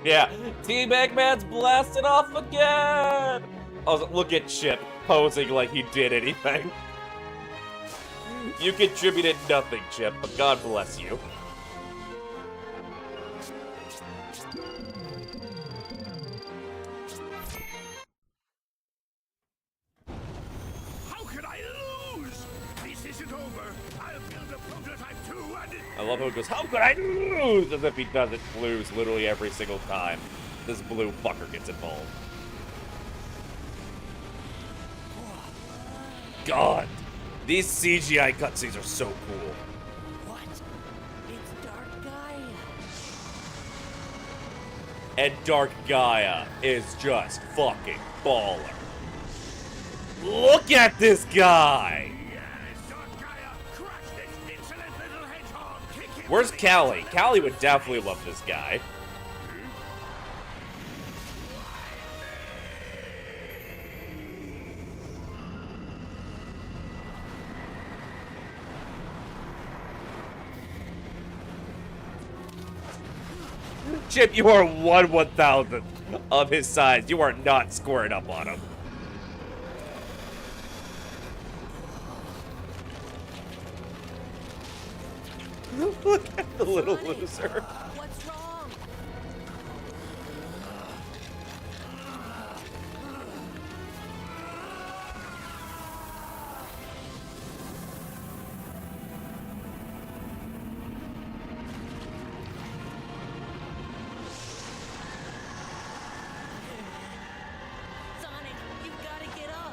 Yeah, Team Eggman's blasted off again! Oh, look at Chip posing like he did anything. You contributed nothing, Chip, but God bless you. How could I lose? This isn't over. I'll build a prototype too, and I love how it goes, how could I lose? As if he doesn't lose literally every single time this blue fucker gets involved. God, these CGI cutscenes are so cool. What? It's Dark Gaia. And Dark Gaia is just fucking baller. Look at this guy! Dark Gaia, crush this insolent little hedgehog. Kick him Where's to the Callie? outside. Callie would definitely love this guy. Chip, you are 1/1000th of his size. You are not squaring up on him. Look at the little loser. What's wrong?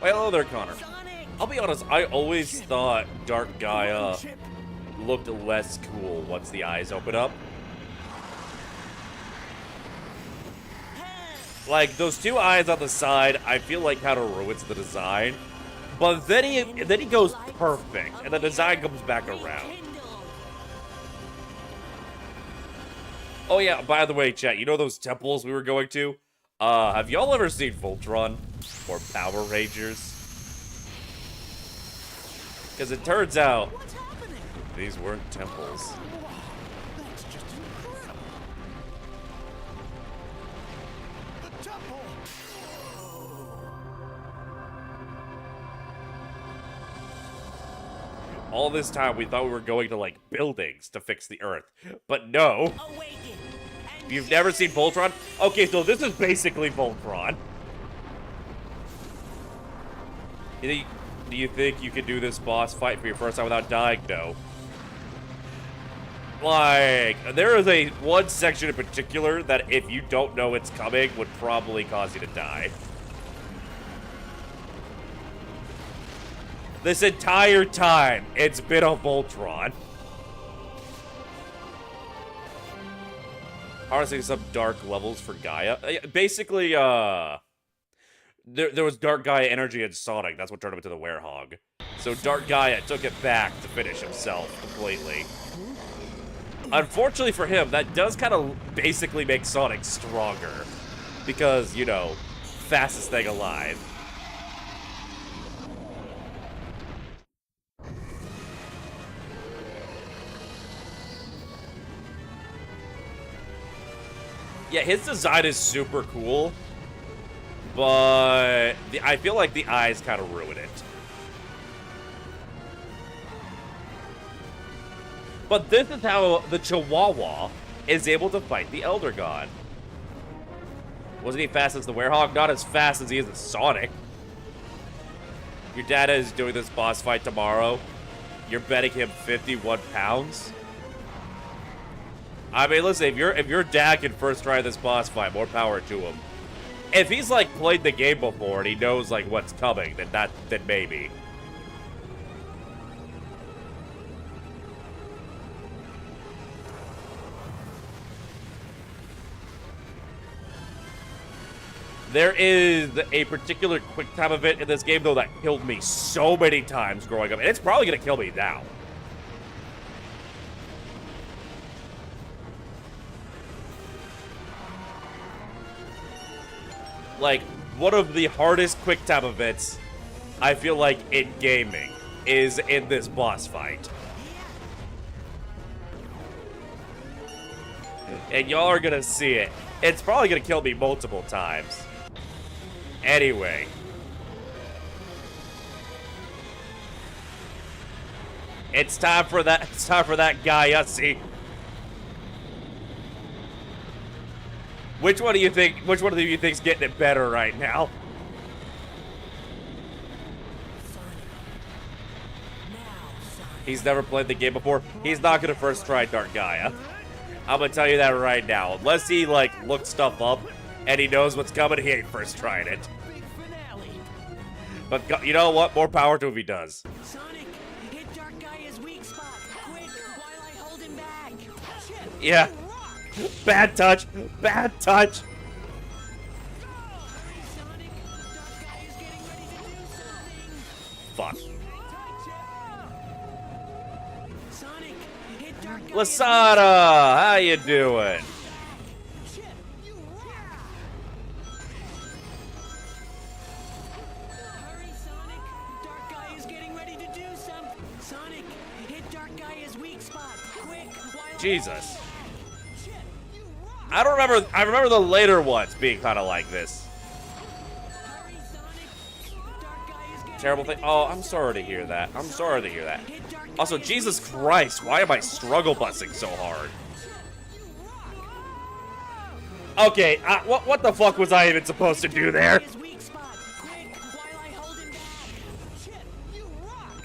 Wait, hello there, Connor. I'll be honest, I always thought Dark Gaia looked less cool once the eyes open up. Like, those two eyes on the side, I feel like kind of ruins the design. But then he goes perfect, and the design comes back around. Oh yeah, by the way, chat, you know those temples we were going to? Have y'all ever seen Voltron? Or Power Rangers? Because it turns out, these weren't temples. That's just incredible. The temple. All this time, we thought we were going to, like, buildings to fix the Earth. But no. You've never seen Voltron? Okay, so this is basically Voltron. Do you think you could do this boss fight for your first time without dying? No. Like, there is one section in particular that if you don't know it's coming would probably cause you to die. This entire time, it's been a Voltron. Harnessing some dark levels for Gaia. Basically, there was Dark Gaia energy in Sonic. That's what turned him into the Werehog. So Dark Gaia took it back to finish himself completely. Unfortunately for him, that does kind of basically make Sonic stronger. Because, you know, fastest thing alive. Yeah, his design is super cool, but I feel like the eyes kind of ruin it. But this is how the Chihuahua is able to fight the Elder God. Wasn't he fast as the Werehog? Not as fast as he is as Sonic. Your dad is doing this boss fight tomorrow. You're betting him 51 pounds? I mean, listen, if your dad can first try this boss fight, more power to him. If he's, like, played the game before and he knows, like, what's coming, then maybe. There is a particular quick time event in this game, though, that killed me so many times growing up, and it's probably gonna kill me now. Like, one of the hardest quick time events, I feel like, in gaming, is in this boss fight. And y'all are gonna see it. It's probably gonna kill me multiple times. Anyway. It's time for that Gaia, see? Which one do you think's getting it better right now? He's never played the game before. He's not gonna first try Dark Gaia. I'm gonna tell you that right now. Unless he, like, looked stuff up and he knows what's coming, he ain't first trying it. But you know what? More power to him if he does. Sonic, hit Dark Gaia's weak spot. Quick, while I hold him back. Yeah. Bad touch. Bad touch. Sonic, Dark Gaia's getting ready to do something. Fuck. Sonic, hit Dark Gaia's Lasada, how you doing? Hurry, Sonic. Dark Gaia's getting ready to do something. Sonic, hit Dark Gaia's weak spot. Quick, while Jesus. I remember the later ones being kind of like this. Hurry, Sonic. Dark Gaia's getting Terrible thing. Oh, I'm sorry to hear that. I'm sorry to hear that. Also, Jesus Christ, why am I struggle busing so hard? Okay, what the fuck was I even supposed to do there? his weak spot. Quick, while I hold him back. Shit, you rock.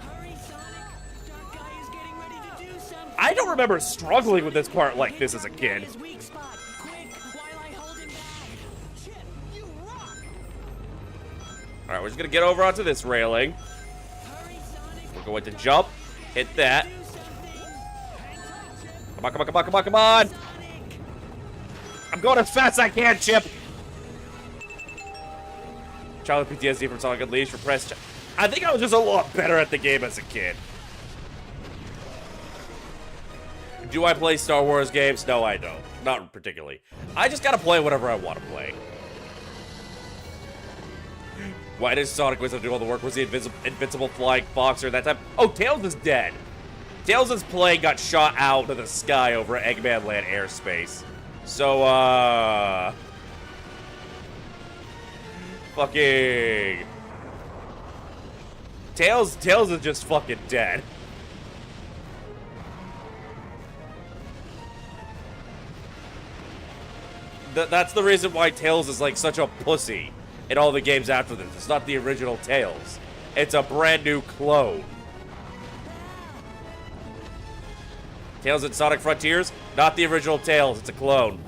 Hurry, Sonic. Dark Gaia's getting ready to do something. I don't remember struggling with this part like this as a kid. His weak spot. Quick, while I hold him back. Alright, we're just gonna get over onto this railing. We're going to jump. Hit that. Come on, come on, come on, come on, come on! I'm going as fast as I can, Chip! Childhood PTSD from Sonic Unleashed for press. I think I was just a lot better at the game as a kid. Do I play Star Wars games? No, I don't. Not particularly. I just gotta play whatever I want to play. Why does Sonic always have to do all the work? Was the invincible flying boxer that time? Oh, Tails is dead. Tails' plane got shot out of the sky over Eggman Land airspace. So, fucking... Tails is just fucking dead. That's the reason why Tails is like such a pussy in all the games after this. It's not the original Tails. It's a brand new clone. Tails in Sonic Frontiers, not the original Tails, it's a clone.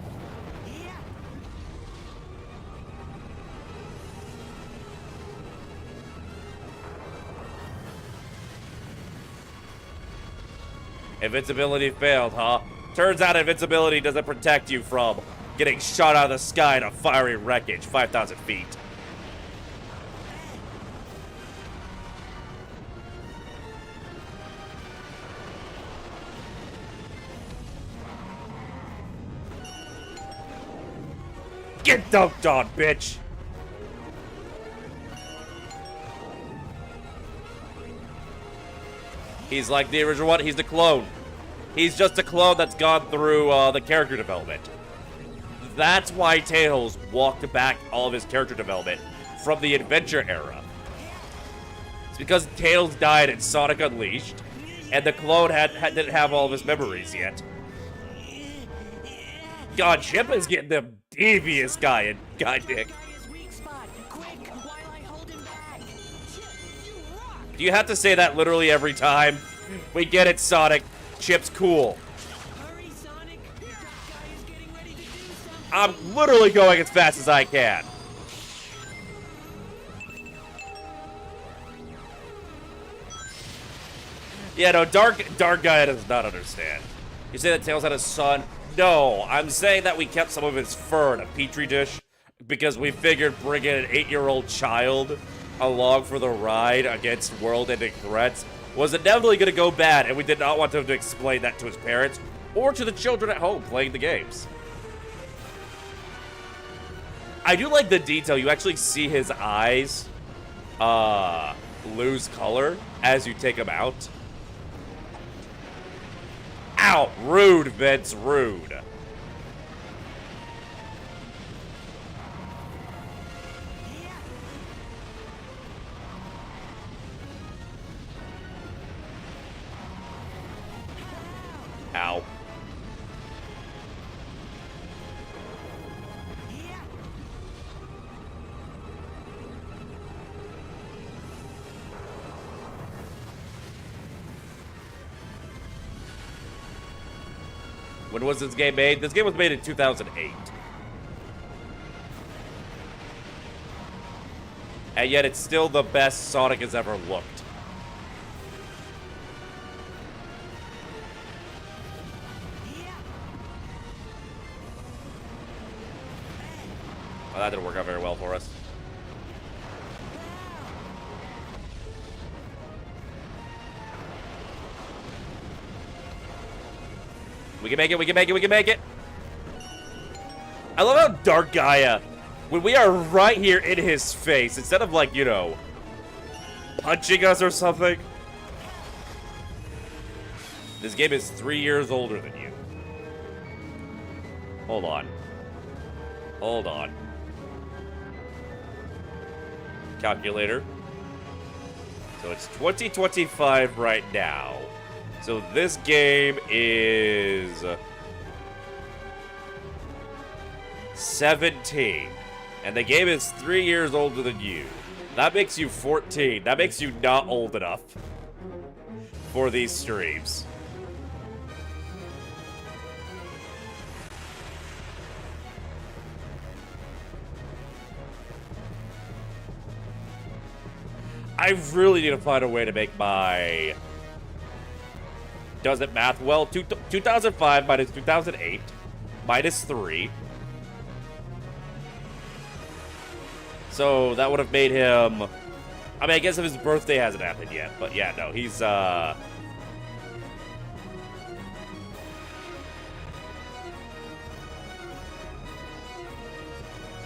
Invincibility failed, huh? Turns out invincibility doesn't protect you from getting shot out of the sky in a fiery wreckage 5,000 feet. Get dunked on, bitch! He's like the original one, he's the clone. He's just a clone that's gone through the character development. That's why Tails walked back all of his character development from the Adventure era. It's because Tails died in Sonic Unleashed, and the clone didn't have all of his memories yet. God, Chip is getting the devious guy in God Dick. Do you have to say that literally every time? We get it, Sonic. Chip's cool. I'm literally going as fast as I can. Yeah, no, Dark Gaia does not understand. You say that Tails had a son? No, I'm saying that we kept some of his fur in a petri dish because we figured bringing an 8-year-old child along for the ride against world-ending threats was inevitably going to go bad, and we did not want him to explain that to his parents or to the children at home playing the games. I do like the detail. You actually see his eyes lose color as you take him out. Ow! Rude, Vince, rude. Ow. When was this game made? This game was made in 2008. And yet it's still the best Sonic has ever looked. Well, that didn't work out very well for us. We can make it, we can make it, we can make it! I love how Dark Gaia, when we are right here in his face, instead of like, you know, punching us or something. This game is 3 years older than you. Hold on. Hold on. Calculator. So it's 2025 right now. So this game is 17. And the game is 3 years older than you. That makes you 14. That makes you not old enough for these streams. I really need to find a way to make my... Does it math well? 2005 minus 2008 minus 3. So that would have made him... I mean, I guess if his birthday hasn't happened yet. But yeah, no, he's...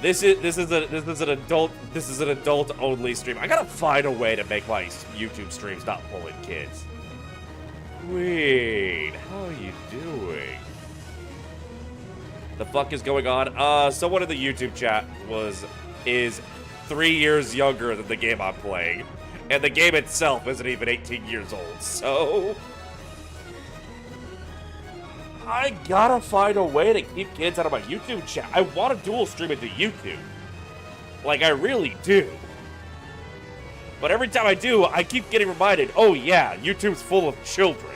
This is an adult only stream. I gotta find a way to make my YouTube streams not pulling kids. Wait, how are you doing? The fuck is going on? Someone in the YouTube chat is 3 years younger than the game I'm playing, and the game itself isn't even 18 years old. So I gotta find a way to keep kids out of my YouTube chat. I want to dual stream it to YouTube. Like, I really do. But every time I do, I keep getting reminded, oh yeah, YouTube's full of children.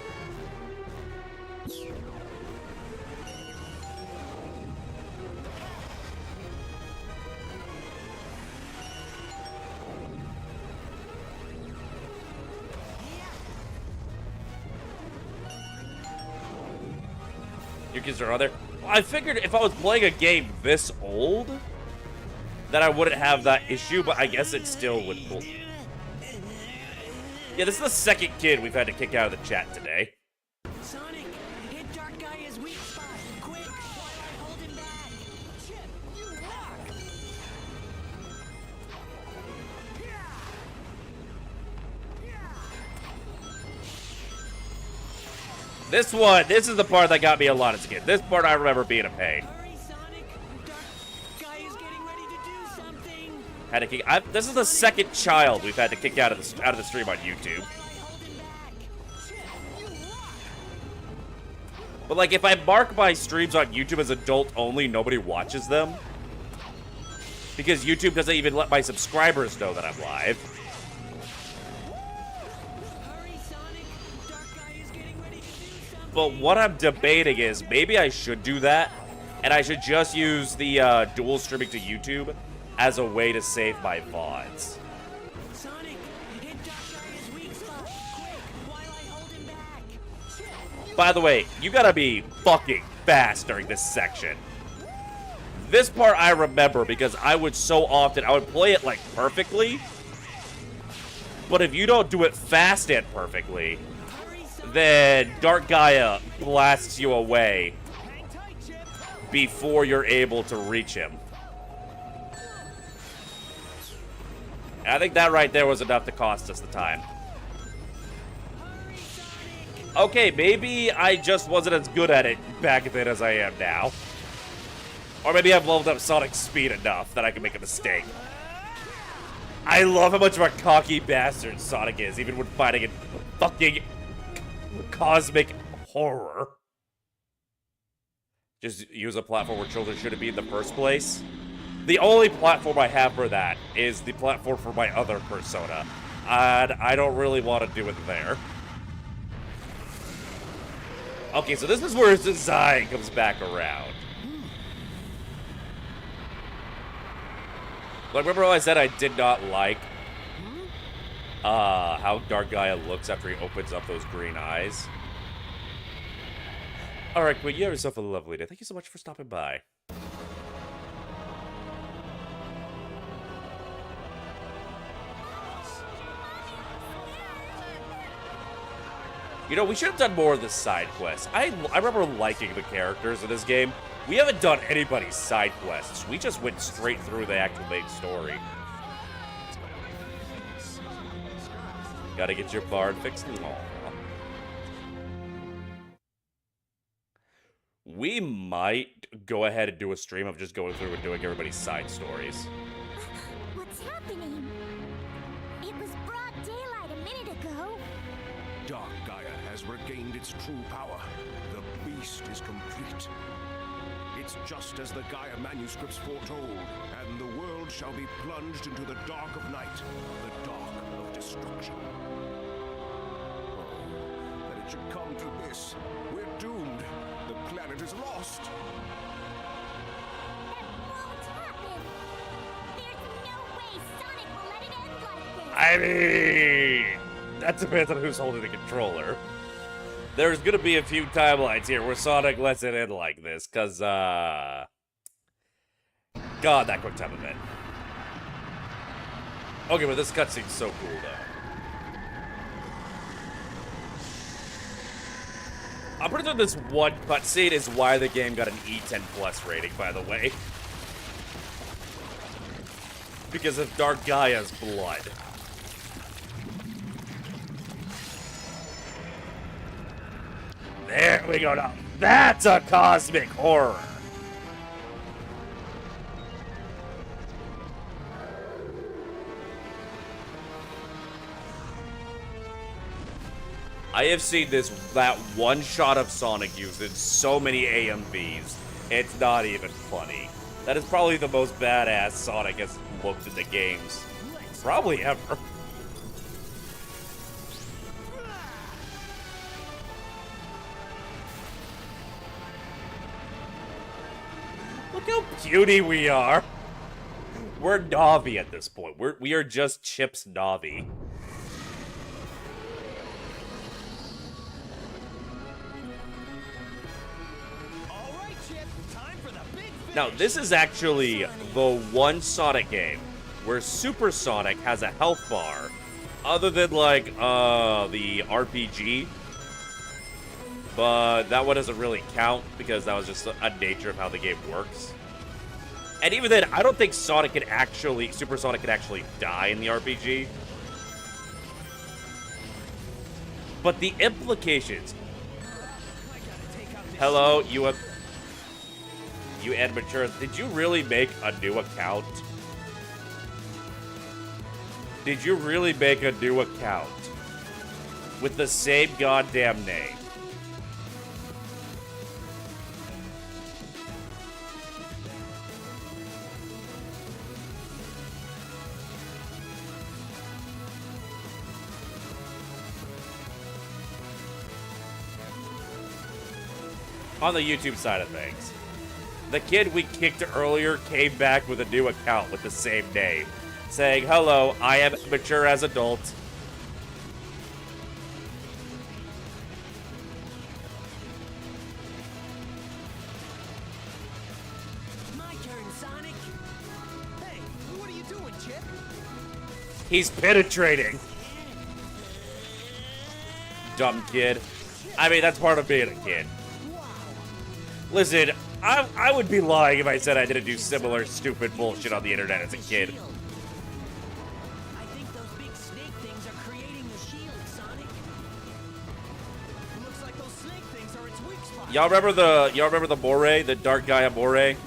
Your kids are other. Well, I figured if I was playing a game this old, that I wouldn't have that issue, but I guess it still would. Yeah, this is the second kid we've had to kick out of the chat today. Sonic, hit Dark Gaia's weak spot. Quick, hold him back. Chip, you rock. This is the part that got me a lot as a kid. This part I remember being a pain. Hurry, Sonic. Dark Gaia's getting ready to do something. Had to kick. This is the second child we've had to kick out of the stream on YouTube. Hold him back. Chip, you rock. But like, if I mark my streams on YouTube as adult only, nobody watches them because YouTube doesn't even let my subscribers know that I'm live. Hurry, Sonic. Dark Gaia's getting ready to do something. But what I'm debating is maybe I should do that, and I should just use the dual streaming to YouTube as a way to save my VODs. Sonic, hit Dark Gaia's weak spot. Quick, while I hold him back. Chip, you By the way, you gotta be fucking fast during this section. This part I remember because I would play it like perfectly, but if you don't do it fast and perfectly, hurry, Sonic. then Dark Gaia blasts you away Hang tight, Chip. before you're able to reach him. And I think that right there was enough to cost us the time. Hurry, Sonic. Okay, maybe I just wasn't as good at it back then as I am now. Or maybe I've leveled up Sonic's speed enough that I can make a mistake. I love how much of a cocky bastard Sonic is, even when fighting in fucking cosmic horror. Just use a platform where children shouldn't be in the first place. The only platform I have for that is the platform for my other persona. And I don't really want to do it there. Okay, so this is where his design comes back around. Like, remember how I said I did not like how Dark Gaia looks after he opens up those green eyes? Alright, Queen, you have yourself a lovely day. Thank you so much for stopping by. You know, we should have done more of the side quests. I remember liking the characters in this game. We haven't done anybody's side quests. We just went straight through the actual main story. Gotta get your bard fixed. Aww. We might go ahead and do a stream of just going through and doing everybody's side stories. What's happening? It was broad daylight a minute ago. Dark Gaia has regained its true power. The beast is complete. It's just as the Gaia manuscripts foretold, and the world shall be plunged into the dark of night, the dark of destruction. Oh, that it should come to this. We're doomed. The planet is lost. That won't happen. There's no way Sonic will let it end like this. I mean, that depends on who's holding the controller. There's gonna be a few timelines here where Sonic lets it in like this, cause, God, that quick time event. Okay, but this cutscene's so cool, though. I'm pretty sure this one cutscene is why the game got an E10 plus rating, by the way. Because of Dark Gaia's blood. There we go now. That's a cosmic horror. I have seen that one shot of Sonic used in so many AMVs, it's not even funny. That is probably the most badass Sonic has looked in the games. Probably ever. Look how puny we are. We're Navi at this point. We are just Chip's Navi. Now, this is actually the one Sonic game where Super Sonic has a health bar, other than, like, the RPG. But that one doesn't really count, because that was just a nature of how the game works. And even then, I don't think Super Sonic could actually die in the RPG. But the implications... Hello, you immature. Did you really make a new account? Did you really make a new account? With the same goddamn name? On the YouTube side of things. The kid we kicked earlier came back with a new account with the same name, saying, "Hello, I am mature as adult." My turn, Sonic. Hey, what are you doing, Chip? He's penetrating. Dumb kid. I mean, that's part of being a kid. Listen, I would be lying if I said I didn't do similar stupid bullshit on the internet as a kid. I think those big snake things are creating the shield, Sonic. Looks like those snake things are its weak spot. Y'all remember the Moray, the Dark Gaia Moray?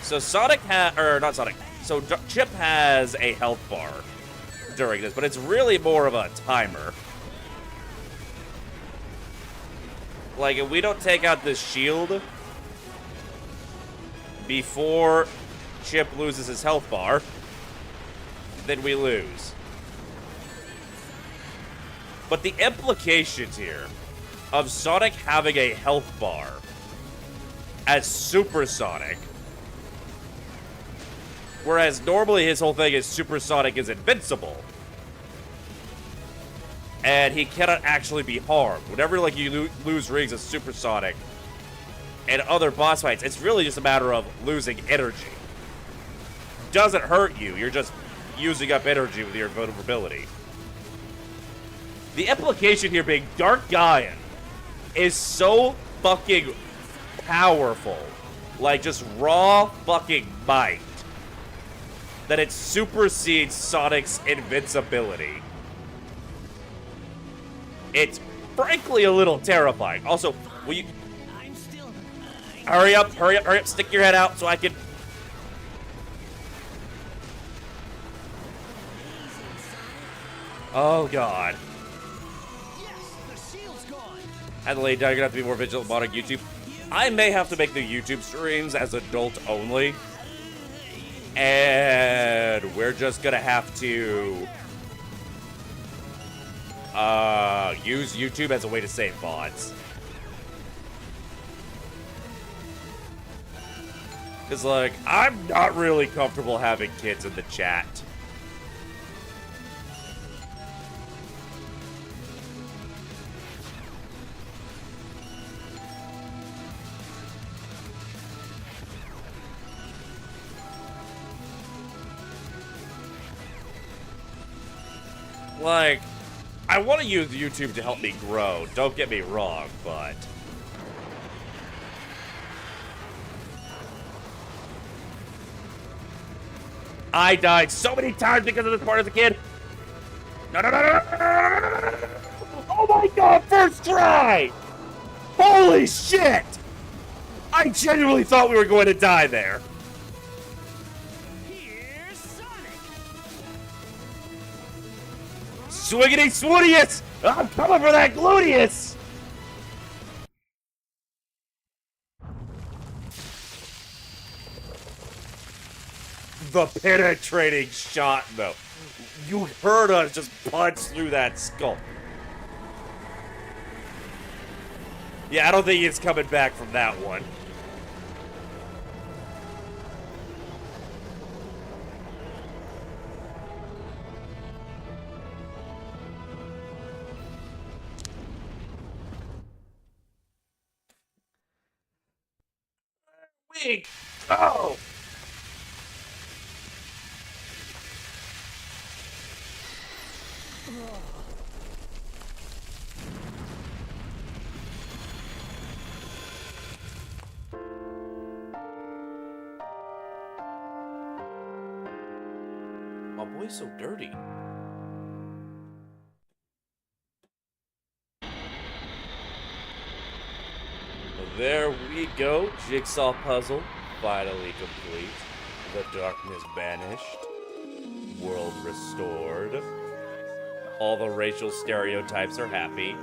So Chip has a health bar during this, but it's really more of a timer. Like, if we don't take out this shield before Chip loses his health bar, then we lose. But the implications here of Sonic having a health bar as Super Sonic, whereas normally his whole thing is Super Sonic is invincible, and he cannot actually be harmed. Whenever, like, you lose rings as Super Sonic and other boss fights, it's really just a matter of losing energy. Doesn't hurt you, you're just using up energy with your vulnerability. The implication here being Dark Gaia is so fucking powerful, like just raw fucking might, that it supersedes Sonic's invincibility. It's frankly a little terrifying. Also, will you... Hurry up, stick your head out so I can... Oh, God. Adelaide, now you're gonna have to be more vigilant about YouTube. I may have to make the YouTube streams as adult only. And we're just gonna have to use YouTube as a way to save VODs. Because, like, I'm not really comfortable having kids in the chat. Like, I want to use YouTube to help me grow, don't get me wrong, but... I died so many times because of this part as a kid. No, no, no, no, no, no, no, no, no. Oh my god, first try! Holy shit! I genuinely thought we were going to die there. Here's Sonic! Swiggity swoodius! I'm coming for that gluteus! The penetrating shot, though. You heard us just punch through that skull. Yeah, I don't think he's coming back from that one. We go! My boy's so dirty. There we go. Jigsaw puzzle finally complete. The darkness banished. World restored. All the racial stereotypes are happy.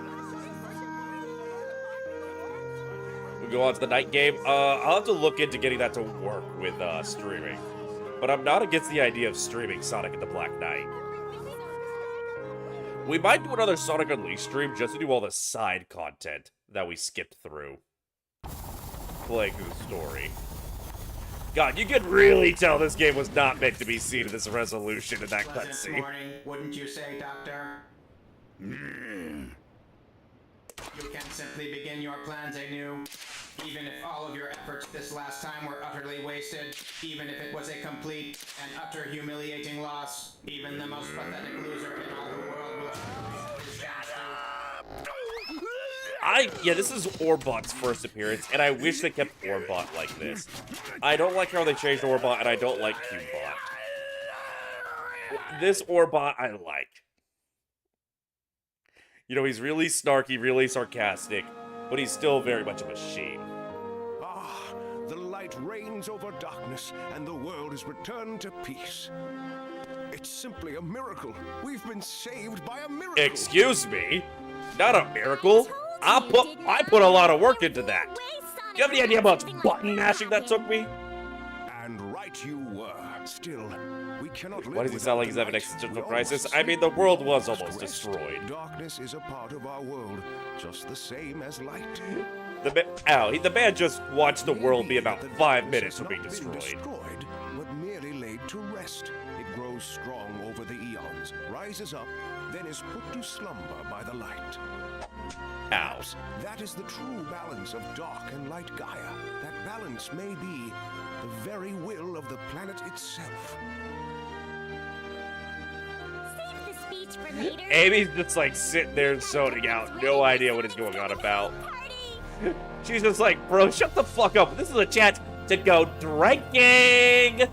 We go on to the night game. I'll have to look into getting that to work with streaming. But I'm not against the idea of streaming Sonic and the Black Knight. We might do another Sonic Unleashed stream just to do all the side content that we skipped through. Playing through the story. God, you could really tell this game was not meant to be seen in this resolution in that cutscene. Morning, wouldn't you say, Doctor? You can simply begin your plans anew. Even if all of your efforts this last time were utterly wasted, even if it was a complete and utter humiliating loss, even the most pathetic loser in all the world will his chance to. Yeah, this is Orbot's first appearance, and I wish they kept Orbot like this. I don't like how they changed Orbot, and I don't like Cubebot. This Orbot I like. You know, he's really snarky, really sarcastic, but he's still very much a machine. Ah, the light reigns over darkness, and the world is returned to peace. It's simply a miracle. We've been saved by a miracle. Excuse me? Not a miracle. I put a lot of work into that. Do you have any idea how much button mashing that took me? And right you were. Still, we cannot live. Why does he sound like he's having an existential crisis? I mean, the world was almost destroyed. Darkness is a part of our world, just the same as light. The man just watched the world be about 5 minutes from being destroyed. But merely laid to rest. It grows strong over the eons, rises up, then is put to slumber by the light. Ow. That is the true balance of dark and light Gaia. That balance may be the very will of the planet itself. Save the speech for later. Amy's just like sitting there zoning out, no idea what is going on about. She's just like, bro, shut the fuck up. This is a chance to go drinking.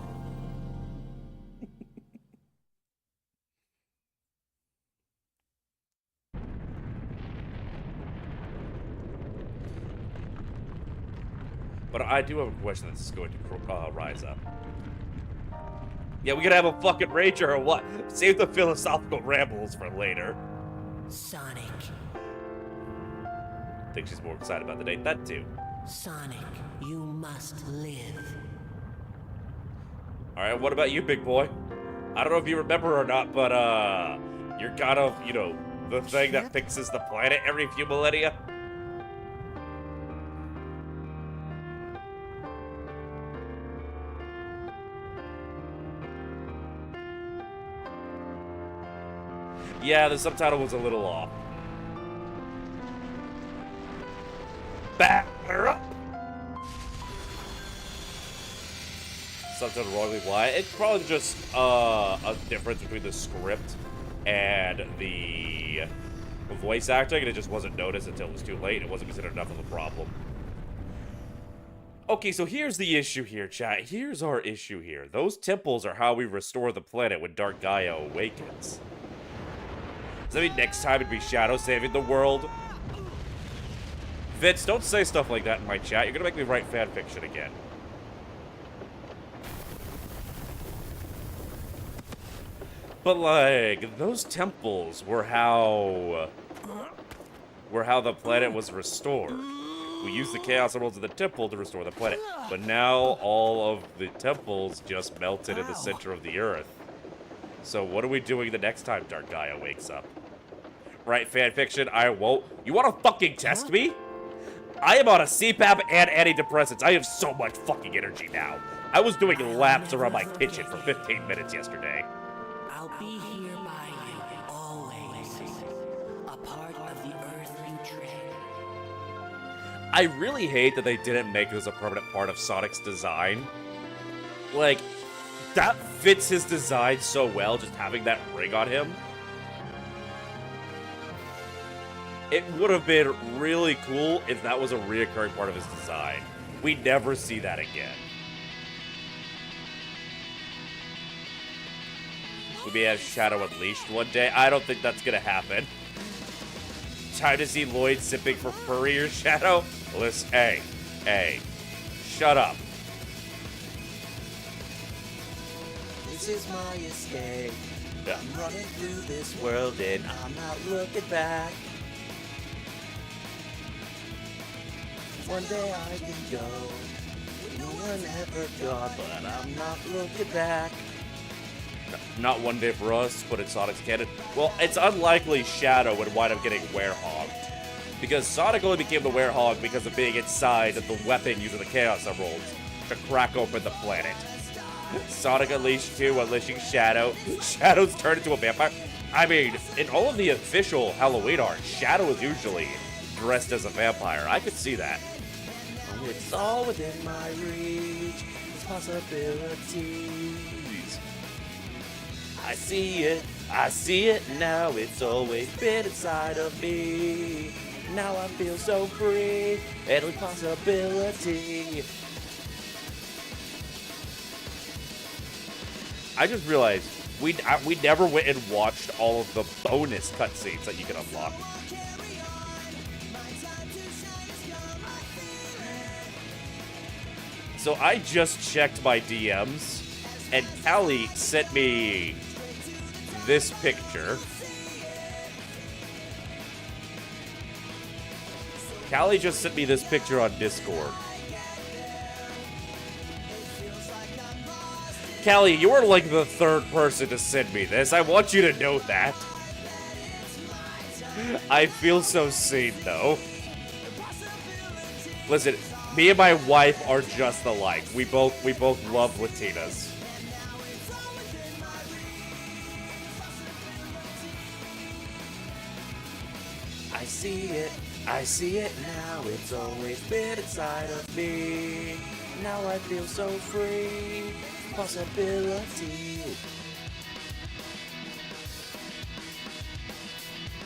But I do have a question that's going to rise up. Yeah, we gonna have a fucking rager or what? Save the philosophical rambles for later. Sonic. I think she's more excited about the date. That too. Sonic, you must live. Alright, what about you, big boy? I don't know if you remember or not, but you're kind of, you know, the thing that fixes the planet every few millennia. Yeah, the subtitle was a little off. Batter up! Subtitle wrongly why. It's probably just a difference between the script and the voice acting, and it just wasn't noticed until it was too late. It wasn't considered enough of a problem. Okay, so here's the issue here, chat. Here's our issue here. Those temples are how we restore the planet when Dark Gaia awakens. Does that mean next time it'd be Shadow saving the world? Vince, don't say stuff like that in my chat. You're gonna make me write fanfiction again. But, like, those temples were how the planet was restored. We used the Chaos Emeralds of the temple to restore the planet. But now all of the temples just melted in the center of the earth. So what are we doing the next time Dark Gaia wakes up? Right, fanfiction, I won't. You want to fucking test me? I am on a CPAP and antidepressants. I have so much fucking energy now. I was doing laps around my kitchen for 15 minutes yesterday. I'll be here by you, always. A part of the earth you tread. I really hate that they didn't make this a permanent part of Sonic's design. Like, that fits his design so well, just having that ring on him. It would have been really cool if that was a reoccurring part of his design. We never see that again. We may have Shadow Unleashed one day. I don't think that's gonna happen. Time to see Lloyd sipping for Furrier Shadow? Listen, hey, shut up. This is my escape. Yeah. I'm running through this world and I'm not looking back. One day I can go, no one ever gone, but I'm not looking back. Not one day for us, but in Sonic's canon. Well, it's unlikely Shadow would wind up getting Werehogged. Because Sonic only became the Werehog because of being inside of the weapon using the Chaos Emeralds to crack open the planet. Sonic Unleashed 2, unleashing Shadow. Shadow's turned into a vampire. I mean, in all of the official Halloween art, Shadow is usually dressed as a vampire. I could see that. It's all within my reach, it's possibilities. I see it now, it's always been inside of me. Now I feel so free, every possibility. I just realized we never went and watched all of the bonus cutscenes that you can unlock. So I just checked my DMs, and Callie sent me this picture. Callie just sent me this picture on Discord. Callie, you are like the third person to send me this. I want you to know that. I feel so seen, though. Listen, me and my wife are just alike. We both love Latinas. I see it now, it's always been inside of me. Now I feel so free, possibility.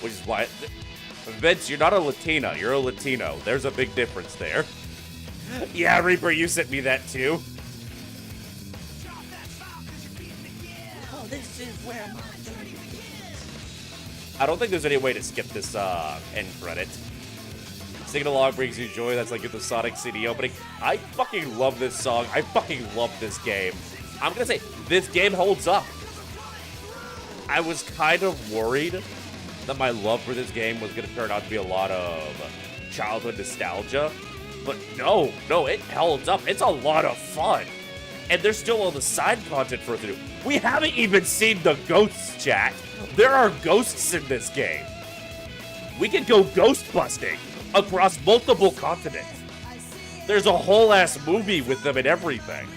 Which is why... Vince, you're not a Latina, you're a Latino. There's a big difference there. Yeah, Reaper, you sent me that too. Oh, this is where my journey begins. I don't think there's any way to skip this end credit. Singing along brings you joy. That's like the Sonic CD opening. I fucking love this song. I fucking love this game. I'm gonna say, this game holds up. I was kind of worried that my love for this game was gonna turn out to be a lot of childhood nostalgia. But no, it holds up. It's a lot of fun. And there's still all the side content for us to do. We haven't even seen the ghosts, chat. There are ghosts in this game. We can go ghost busting across multiple continents. There's a whole ass movie with them and everything.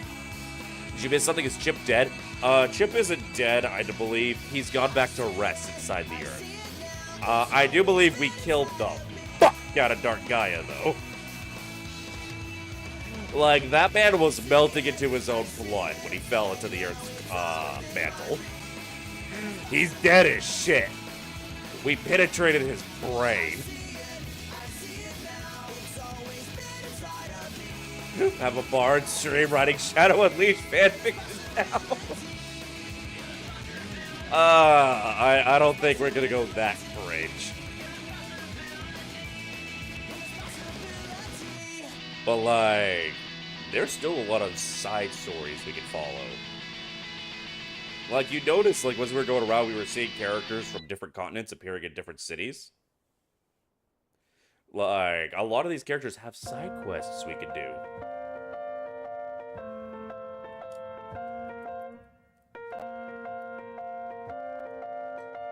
Did you miss something? Is Chip dead? Chip isn't dead, I believe. He's gone back to rest inside the Earth. I do believe we killed the fuck out of Dark Gaia, though. Like, that man was melting into his own blood when he fell into the Earth's mantle. He's dead as shit. We penetrated his brain. Have a bard stream writing Shadow Unleashed fanfiction now. I don't think we're gonna go that range. But like, there's still a lot of side stories we can follow. Like, you notice, like, as we were going around, we were seeing characters from different continents appearing in different cities. Like, a lot of these characters have side quests we can do.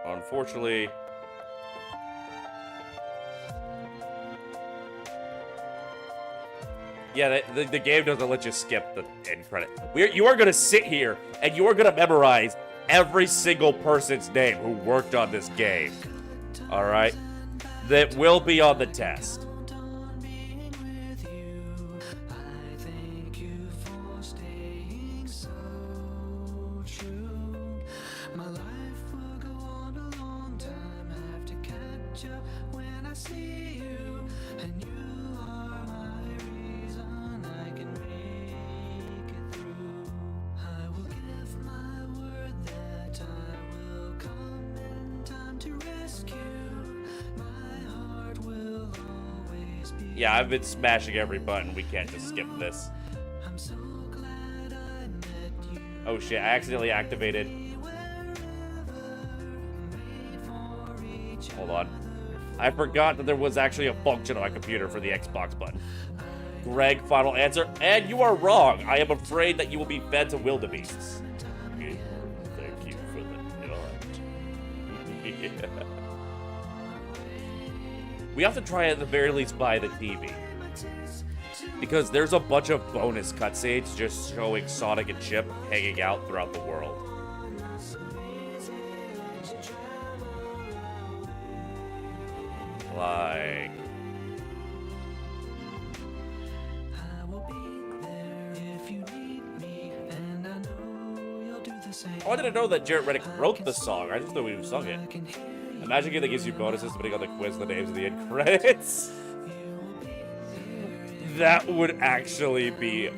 Unfortunately, yeah, the game doesn't let you skip the end credit. You are going to sit here and you are going to memorize every single person's name who worked on this game. All right? That will be on the test. Yeah, I've been smashing every button. We can't just skip this. Oh shit, I accidentally activated. Hold on. I forgot that there was actually a function on my computer for the Xbox button. Greg, final answer. And you are wrong. I am afraid that you will be fed to wildebeests. Thank you for the nod. Yeah. We have to try at the very least buy the TV. Because there's a bunch of bonus cutscenes just showing Sonic and Chip hanging out throughout the world. Like... Oh, I didn't know that Jared Reddick wrote the song. I just knew he sung it. Imagine a game that gives you bonuses depending on the quiz, the names of the end credits. That would actually be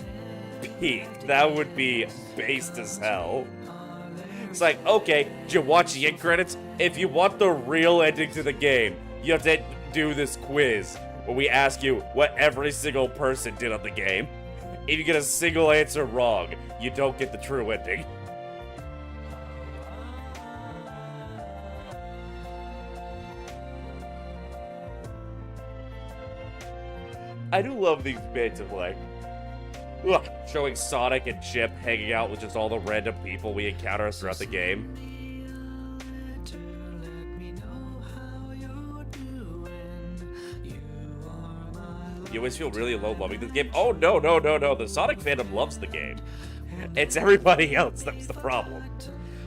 peak. That would be based as hell. It's like, okay, did you watch the end credits? If you want the real ending to the game, you have to do this quiz where we ask you what every single person did on the game. If you get a single answer wrong, you don't get the true ending. I do love these bits of like, showing Sonic and Chip hanging out with just all the random people we encounter throughout the game. You always feel really alone loving this game. Oh, no. The Sonic fandom loves the game. It's everybody else that's the problem.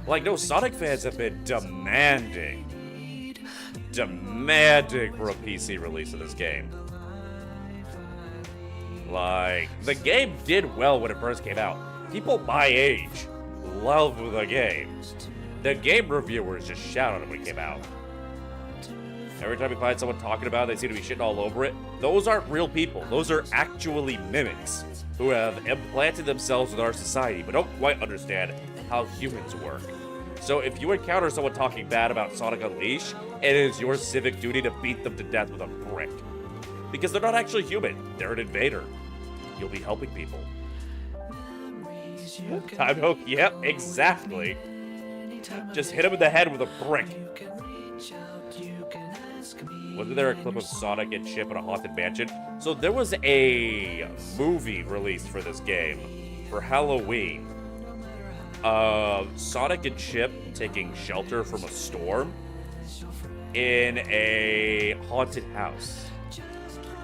Like, no, Sonic fans have been demanding for a PC release of this game. Like, the game did well when it first came out. People my age love the game. The game reviewers just shout on it when it came out. Every time we find someone talking about it, they seem to be shitting all over it. Those aren't real people. Those are actually mimics who have implanted themselves with our society, but don't quite understand how humans work. So if you encounter someone talking bad about Sonic Unleashed, it is your civic duty to beat them to death with a brick. Because they're not actually human. They're an invader. You'll be helping people. Time hook? Yep, exactly. Just hit him in the head with a brick. Wasn't there a clip of Sonic and Chip in a haunted mansion? So there was a movie released for this game for Halloween. Sonic and Chip taking shelter from a storm in a haunted house.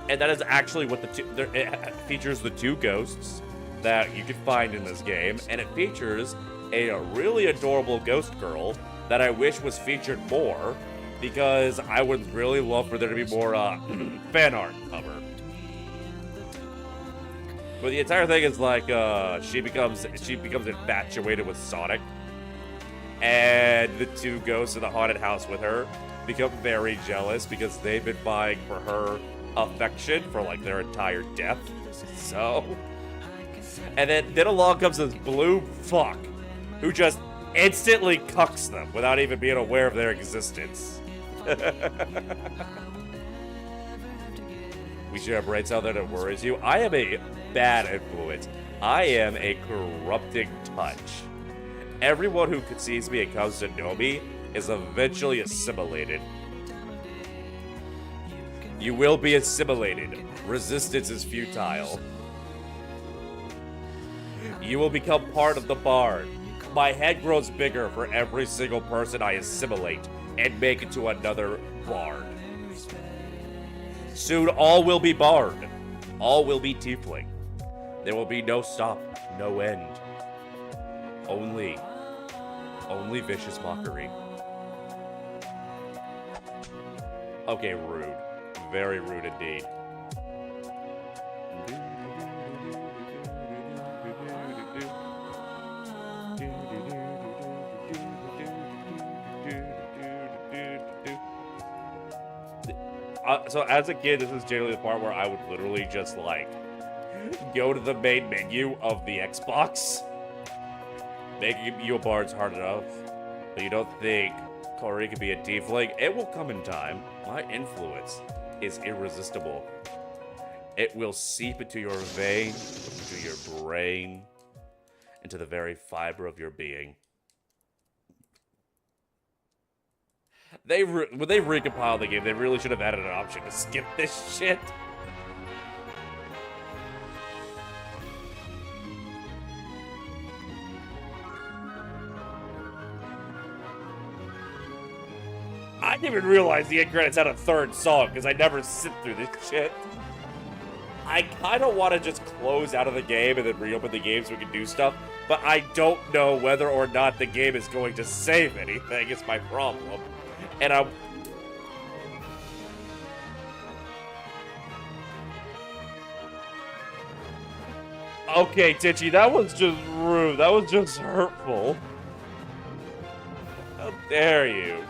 And that is actually what it features the two ghosts that you can find in this game, and it features a really adorable ghost girl that I wish was featured more, because I would really love for there to be more fan art of her. But the entire thing is like she becomes infatuated with Sonic, and the two ghosts in the haunted house with her become very jealous because they've been vying for her affection for like their entire death. So, and then along comes this blue fuck who just instantly cucks them without even being aware of their existence. We share brains out there that worries you. I am a bad influence. I am a corrupting touch. Everyone who sees me and comes to know me is eventually assimilated. You will be assimilated. Resistance is futile. You will become part of the Bard. My head grows bigger for every single person I assimilate and make into another Bard. Soon all will be Bard. All will be Tiefling. There will be no stop, no end. Only vicious mockery. Okay, rude. Very rude indeed. So as a kid, this was generally the part where I would literally just like go to the main menu of the Xbox, making you a bard's hard enough, but you don't think Corey could be a tiefling. It will come in time. My influence is irresistible. It will seep into your vein, into your brain, into the very fiber of your being. When they recompiled the game, they really should have added an option to skip this shit. I didn't even realize the end credits had a third song, because I never sit through this shit. I kind of want to just close out of the game and then reopen the game so we can do stuff, but I don't know whether or not the game is going to save anything, is my problem. And I'm... Okay, Titchy, that was just rude. That was just hurtful. How dare you?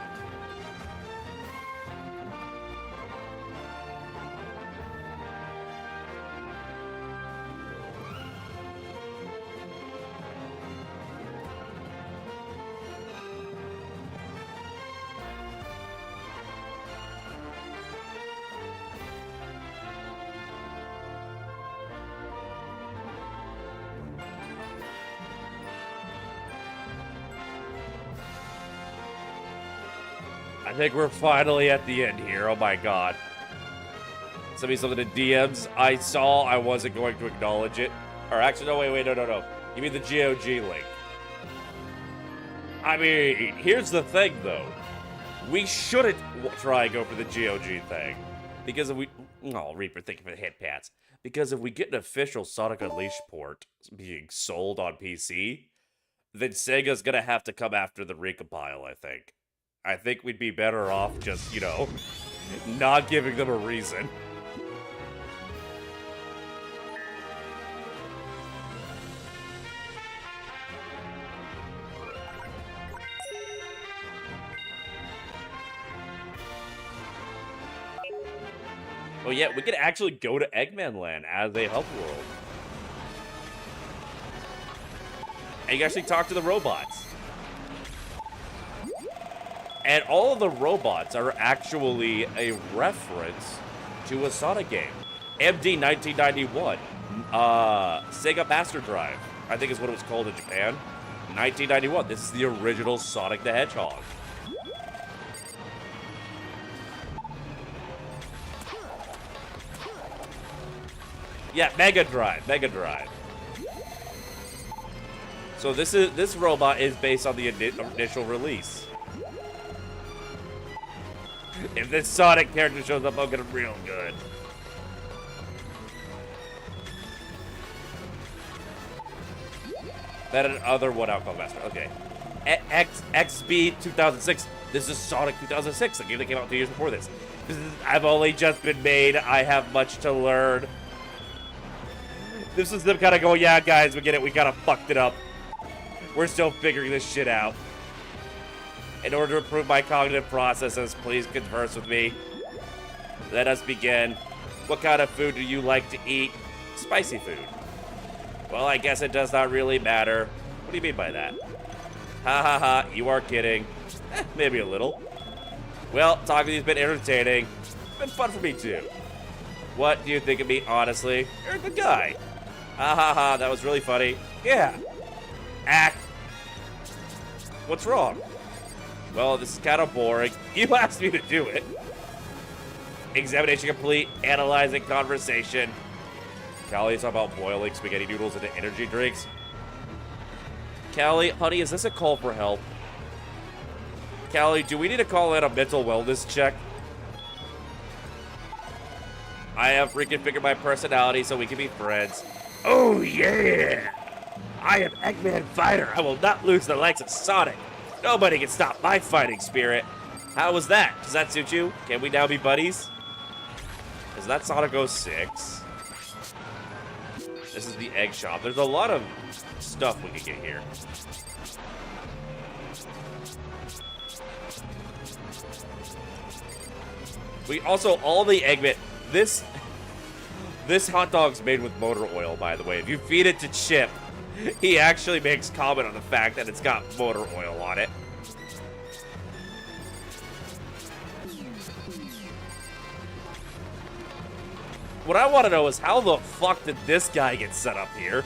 I think we're finally at the end here. Oh my god. Send me something to DMs. I saw I wasn't going to acknowledge it. Or actually, no, wait, no. You mean the GOG link. I mean, here's the thing, though. We shouldn't try and go for the GOG thing. Because if we... Oh, Reaper, thank you for the hit pats. Because if we get an official Sonic Unleashed port being sold on PC, then Sega's gonna have to come after the recompile, I think. I think we'd be better off just, you know, not giving them a reason. Oh yeah, we could actually go to Eggman Land as a hub world. And you can actually talk to the robots. And all of the robots are actually a reference to a Sonic game. MD 1991. Sega Master Drive, I think is what it was called in Japan. 1991. This is the original Sonic the Hedgehog. Yeah, Mega Drive. So this robot is based on the initial release. If this Sonic character shows up, I'll get him real good. Then another one out called Master. Okay. XB 2006. This is Sonic 2006, the game that came out 2 years before this. I've only just been made. I have much to learn. This is them kind of going, yeah, guys, we get it. We kind of fucked it up. We're still figuring this shit out. In order to improve my cognitive processes, please converse with me. Let us begin. What kind of food do you like to eat? Spicy food. Well, I guess it does not really matter. What do you mean by that? Ha ha ha, you are kidding. Maybe a little. Well, talking to you's been entertaining. It's been fun for me too. What do you think of me, honestly? You're a good guy. Ha ha ha, that was really funny. Yeah. Act. What's wrong? Well, this is kind of boring. You asked me to do it. Examination complete. Analyzing conversation. Callie, talking about boiling spaghetti noodles into energy drinks. Callie, honey, is this a call for help? Callie, do we need to call in a mental wellness check? I have reconfigured my personality so we can be friends. Oh, yeah! I am Eggman Fighter. I will not lose the likes of Sonic. Nobody can stop my fighting spirit. How was that? Does that suit you? Can we now be buddies? Is that Sonic 06? This is the egg shop. There's a lot of stuff we can get here. We also, all the Eggman, this hot dog's made with motor oil, by the way. If you feed it to Chip, he actually makes comment on the fact that it's got motor oil on it. What I want to know is how the fuck did this guy get set up here?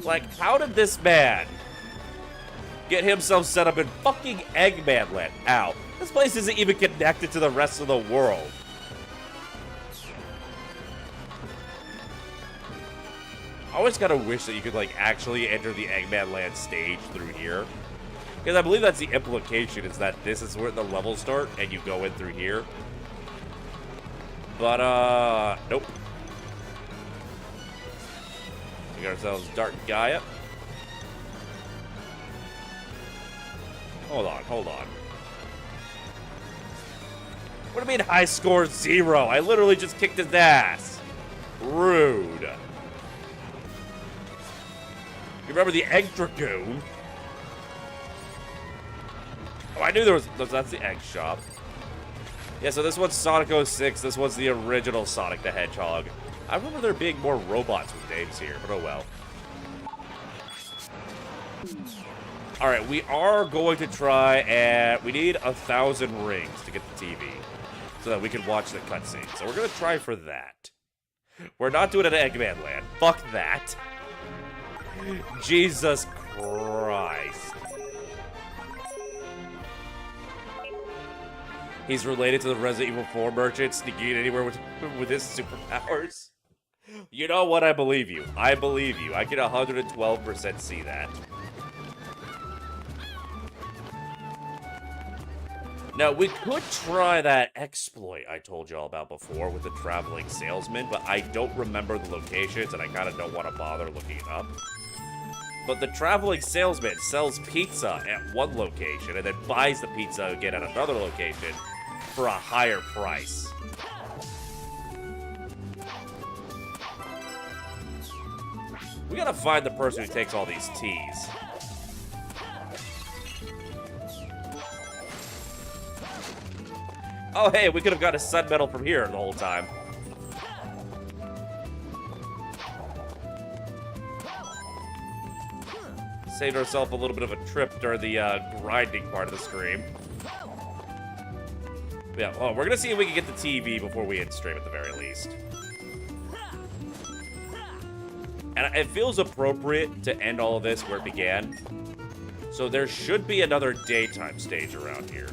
Like, how did this man get himself set up in fucking Eggman Land? Ow. This place isn't even connected to the rest of the world. I always gotta wish that you could, like, actually enter the Eggman Land stage through here. Because I believe that's the implication, is that this is where the levels start, and you go in through here. But, nope. We got ourselves Dark Gaia. Hold on. What do you mean high score 0? I literally just kicked his ass. Rude. You remember the Egg Dragoon? Oh, I knew there was... That's the egg shop. Yeah, so this one's Sonic 06. This one's the original Sonic the Hedgehog. I remember there being more robots with names here, but oh well. Alright, we are going to try and... We need 1,000 rings to get the TV. So that we can watch the cutscene. So we're going to try for that. We're not doing it at Eggman Land. Fuck that. Jesus Christ. He's related to the Resident Evil 4 merchant, sneaking in anywhere with his superpowers. You know what? I believe you. I believe you. I can 112% see that. Now, we could try that exploit I told you all about before with the traveling salesman, but I don't remember the locations, and I kind of don't want to bother looking it up. But the traveling salesman sells pizza at one location and then buys the pizza again at another location for a higher price. We gotta find the person who takes all these teas. Oh, hey, we could have got a sun medal from here the whole time. Saved ourselves a little bit of a trip during the grinding part of the stream. Yeah, well, we're gonna see if we can get the TV before we end stream at the very least. And it feels appropriate to end all of this where it began. So there should be another daytime stage around here.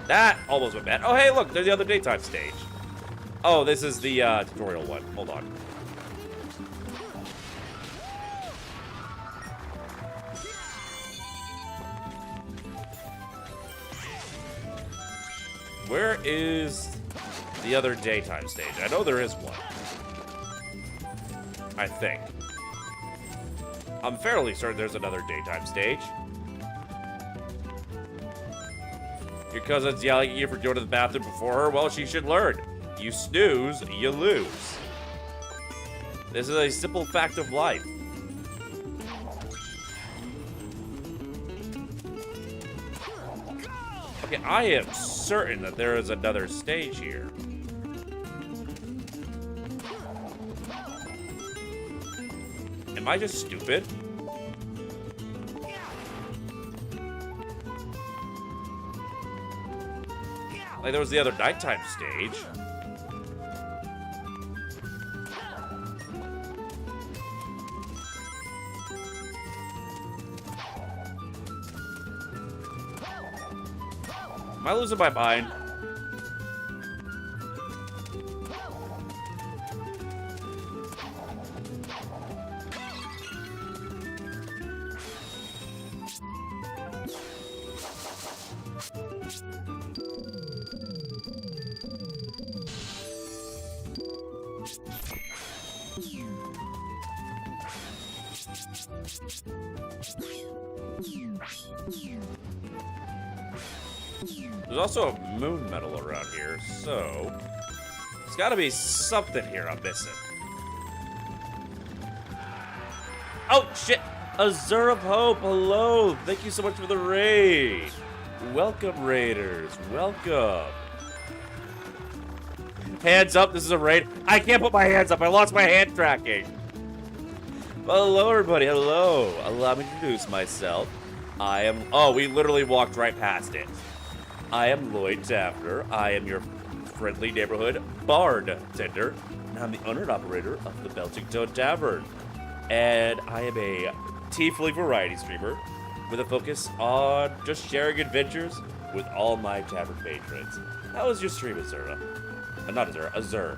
That almost went bad. Oh, hey, look, there's the other daytime stage. Oh, this is the tutorial one. Hold on. Where is the other daytime stage? I know there is one. I think. I'm fairly certain there's another daytime stage. Your cousin's yelling at you for going to the bathroom before her? Well, she should learn. You snooze, you lose. This is a simple fact of life. Okay, I am certain that there is another stage here. Am I just stupid? Like, there was the other nighttime stage. Am I losing my mind? There's also a moon medal around here, so there's got to be something here I'm missing. Oh, shit! Azure of Hope, hello! Thank you so much for the raid! Welcome, raiders. Welcome. Hands up, this is a raid. I can't put my hands up. I lost my hand tracking. Well, hello, everybody. Hello. Allow me to introduce myself. I am... Oh, we literally walked right past it. I am Lloyd Tafner. I am your friendly neighborhood bartender, and I'm the owner and operator of the Belching Toad Tavern. And I am a tiefling variety streamer with a focus on just sharing adventures with all my tavern patrons. How was your stream, Azura? Not Azura, Azure.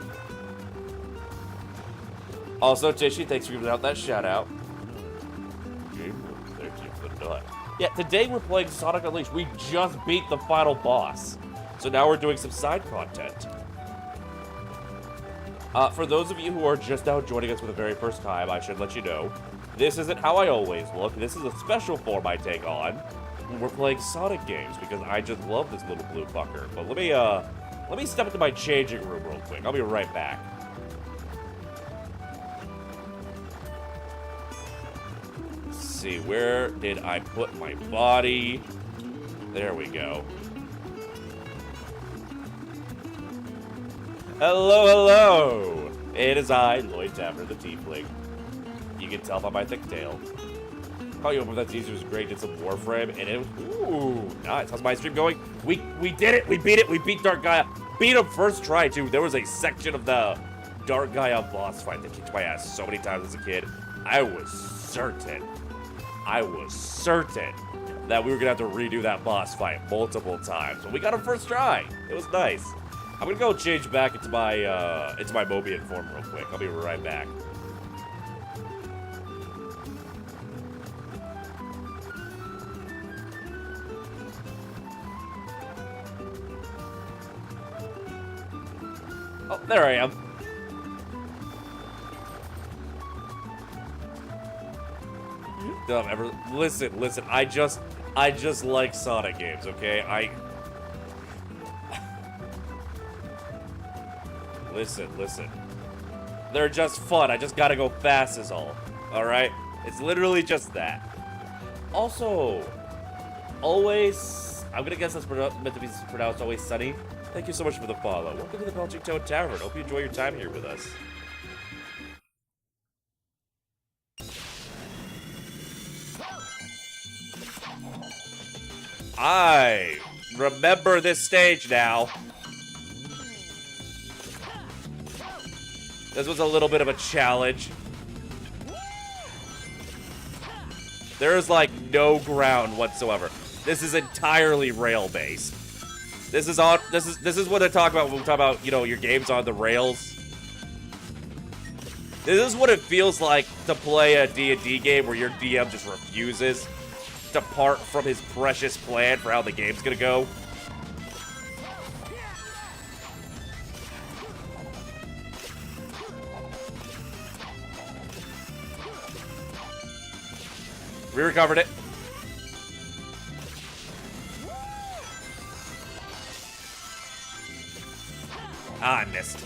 Also, Tishy, thanks for giving out that shout out. Yeah, today we're playing Sonic Unleashed. We just beat the final boss. So now we're doing some side content. For those of you who are just now joining us for the very first time, I should let you know, this isn't how I always look. This is a special form I take on. We're playing Sonic games because I just love this little blue fucker. But let me step into my changing room real quick. I'll be right back. See, where did I put my body? There we go. Hello, hello! It is I, Lloyd Tafner, the Tiefling. You can tell by my thick tail. Call you up if that's easier. It was great. Did some Warframe, and it was, ooh, nice. How's my stream going? We did it! We beat it! We beat Dark Gaia. Beat him first try, too. There was a section of the Dark Gaia boss fight that kicked my ass so many times as a kid. I was certain that we were gonna have to redo that boss fight multiple times. But we got him first try. It was nice. I'm gonna go change back into my Mobian form real quick. I'll be right back. Oh, there I am. Listen, I just like Sonic games, okay? Listen. They're just fun. I just gotta go fast is all. Alright? It's literally just that. Also, always, I'm gonna guess that's meant to be pronounced Always Sunny. Thank you so much for the follow. Welcome to the Belching Toad Tavern. Hope you enjoy your time here with us. I remember this stage now. This was a little bit of a challenge. There is like no ground whatsoever. This is entirely rail-based. This is what I talk about when we talk about, you know, your game's on the rails. This is what it feels like to play a D&D game where your DM just refuses to part from his precious plan for how the game's gonna go. We recovered it. Ah, I missed.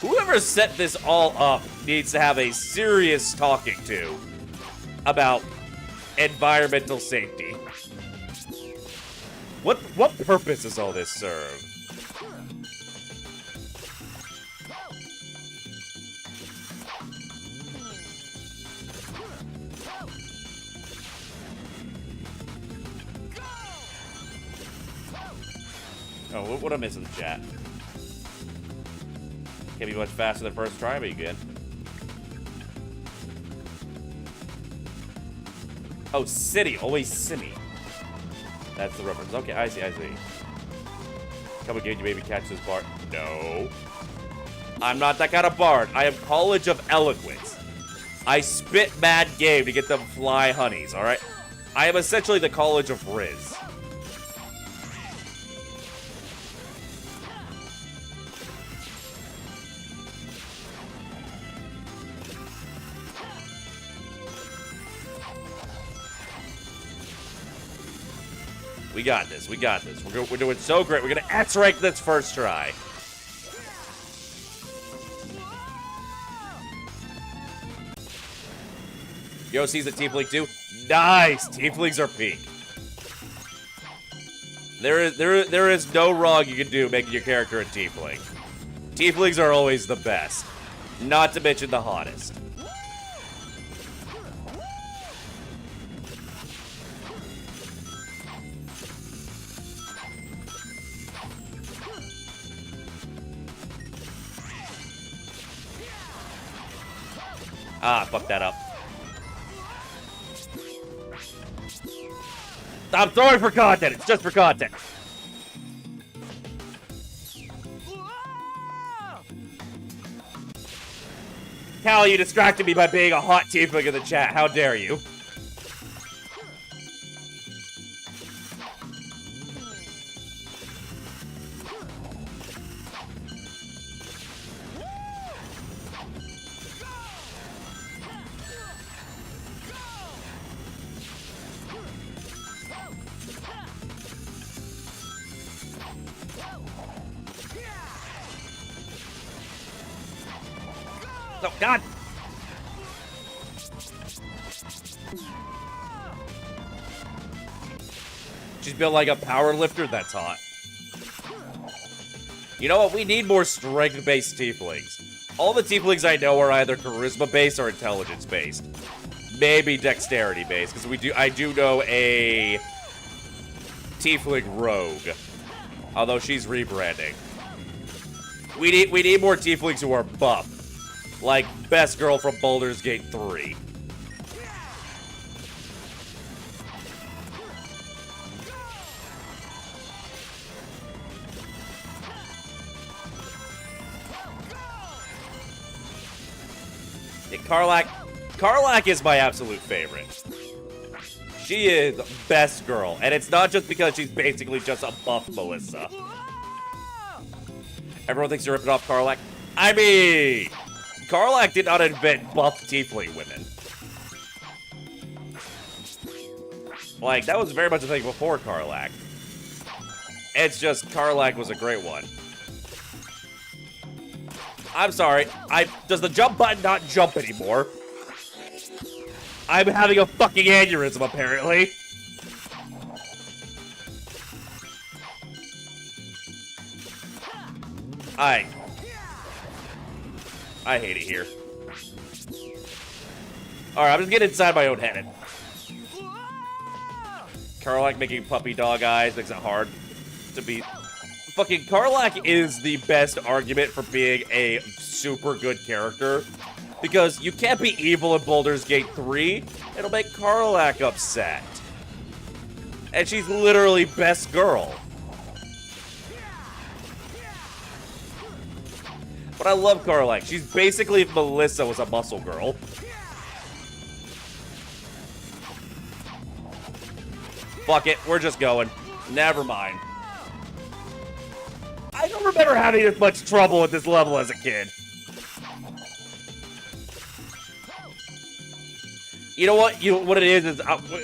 Whoever set this all up needs to have a serious talking to about environmental safety. What purpose does all this serve? Oh, what am I missing in the chat? Can't be much faster than first try, but you can. Oh, city. Always city. That's the reference. Okay, I see. Come again, you made me catch this bard. No. I'm not that kind of bard. I am College of Eloquence. I spit mad game to get them fly honeys, alright? I am essentially the College of Riz. We got this. We got this. We're doing so great. We're going to X-rank this first try. Yo sees the Tiefling too. Nice. Tieflings are peak. There is no wrong you can do making your character a Tiefling. Tieflings are always the best. Not to mention the hottest. Ah, fuck that up. I'm throwing for content. It's just for content. Cal, you distracted me by being a hot tiefling in the chat. How dare you? Oh, God! She's built like a power lifter? That's hot. You know what? We need more strength-based tieflings. All the tieflings I know are either charisma-based or intelligence-based. Maybe dexterity-based, because I do know a tiefling rogue. Although she's rebranding. We need more tieflings who are buff. Like Best Girl from Baldur's Gate 3. Yeah, Karlach is my absolute favorite. She is Best Girl, and it's not just because she's basically just a buff Melissa. Everyone thinks you're ripping off Karlach. I mean, Karlach did not invent buff tiefling women. Like, that was very much a thing before Karlach. It's just, Karlach was a great one. I'm sorry, does the jump button not jump anymore? I'm having a fucking aneurysm, apparently. I hate it here. Alright, I'm just getting inside my own head. Karlach making puppy dog eyes makes it hard to beat. Fucking Karlach is the best argument for being a super good character. Because you can't be evil in Baldur's Gate 3. It'll make Karlach upset. And she's literally best girl. But I love Karlach. She's basically if Melissa was a muscle girl. Fuck it, we're just going. Never mind. I don't remember having this much trouble with this level as a kid. You know what? What it is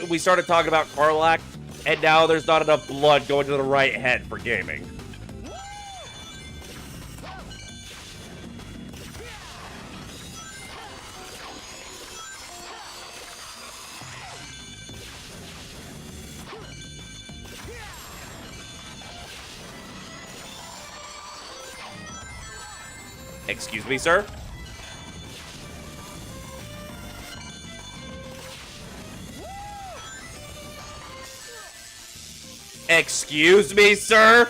we started talking about Karlach, and now there's not enough blood going to the right head for gaming. Excuse me, sir? Excuse me, sir?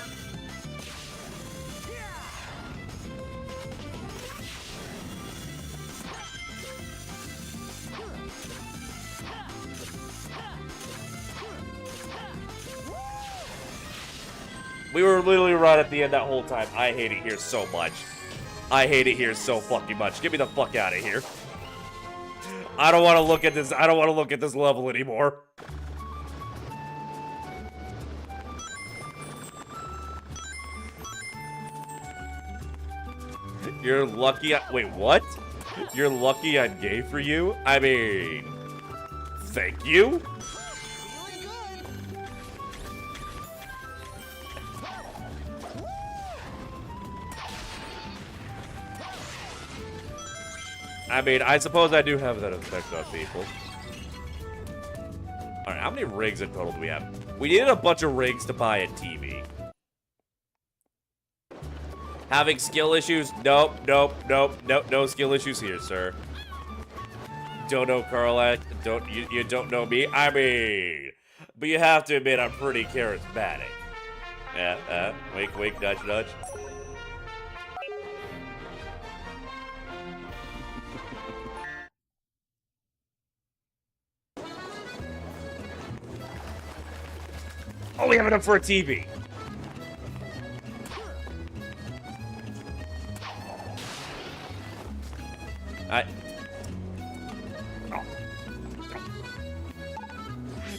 We were literally right at the end that whole time. I hate it here so much. I hate it here so fucking much. Get me the fuck out of here. I don't want to look at this. I don't want to look at this level anymore. You're lucky. Wait, what? You're lucky I'm gay for you? I mean, thank you? I mean, I suppose I do have that effect on people. Alright, how many rigs in total do we have? We needed a bunch of rigs to buy a TV. Having skill issues? Nope, nope, nope, nope, no skill issues here, sir. Don't know Karlach. You don't know me? I mean, but you have to admit I'm pretty charismatic. Yeah, wink, wink, nudge, nudge. Oh, we have enough for a TV.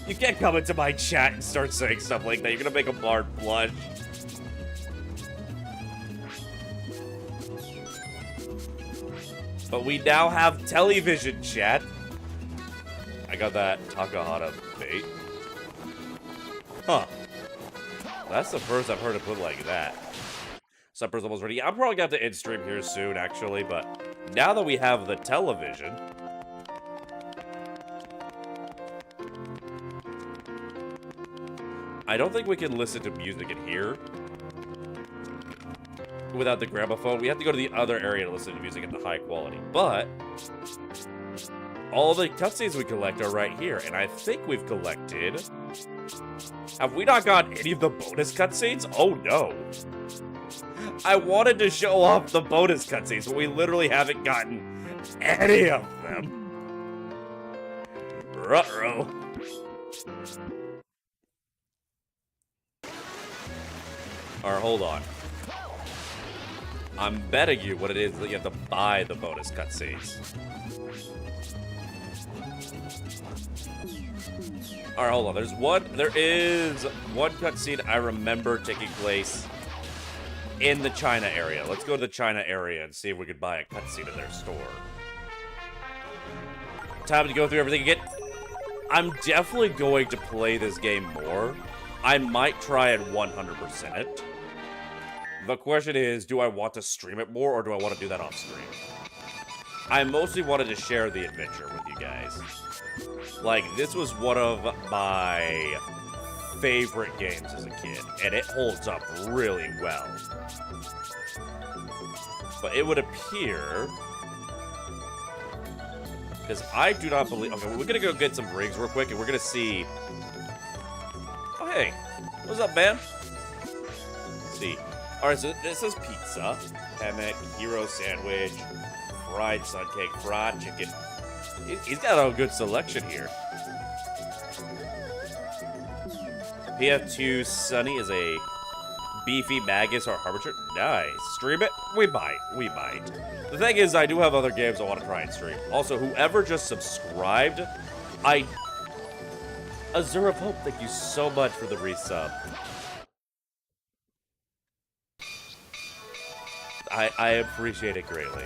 You can't come into my chat and start saying stuff like that. You're gonna make a bard blush. But we now have television chat. I got that Takahata bait. Huh. That's the first I've heard it put like that. Supper's almost ready. I'm probably gonna have to end stream here soon, actually, but now that we have the television... I don't think we can listen to music in here without the gramophone. We have to go to the other area to listen to music at the high quality. But all the cutscenes we collect are right here, and I think we've collected... Have we not gotten any of the bonus cutscenes? Oh no. I wanted to show off the bonus cutscenes, but we literally haven't gotten any of them. Ruh-roh. Alright, hold on. I'm betting you what it is that you have to buy the bonus cutscenes. Alright, hold on. There is one cutscene I remember taking place in the China area. Let's go to the China area and see if we could buy a cutscene in their store. Time to go through everything again. I'm definitely going to play this game more. I might try and 100% it. The question is, do I want to stream it more, or do I want to do that off stream? I mostly wanted to share the adventure with you guys. Like, this was one of my favorite games as a kid, and it holds up really well. But it would appear... Because I do not believe... Okay, we're gonna go get some rigs real quick, and we're gonna see... Oh, hey. What's up, man? Let's see. Alright, so this is pizza, hammock, hero sandwich, fried sun cake, fried chicken. He's got a good selection here. PF2 Sunny is a beefy Magus or Harbinger. Nice. Stream it? We might. We might. The thing is, I do have other games I want to try and stream. Also, whoever just subscribed, Azure of Hope, thank you so much for the resub. I appreciate it greatly.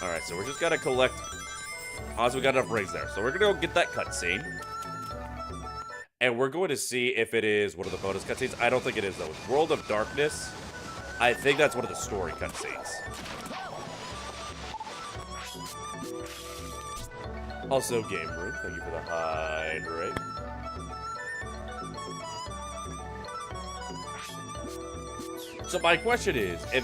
Alright, so we're just gotta collect... Honestly, we got enough rings there. So we're gonna go get that cutscene. And we're going to see if it is one of the bonus cutscenes. I don't think it is, though. It's World of Darkness. I think that's one of the story cutscenes. Also, Game Room, thank you for the hydrate. So my question is, if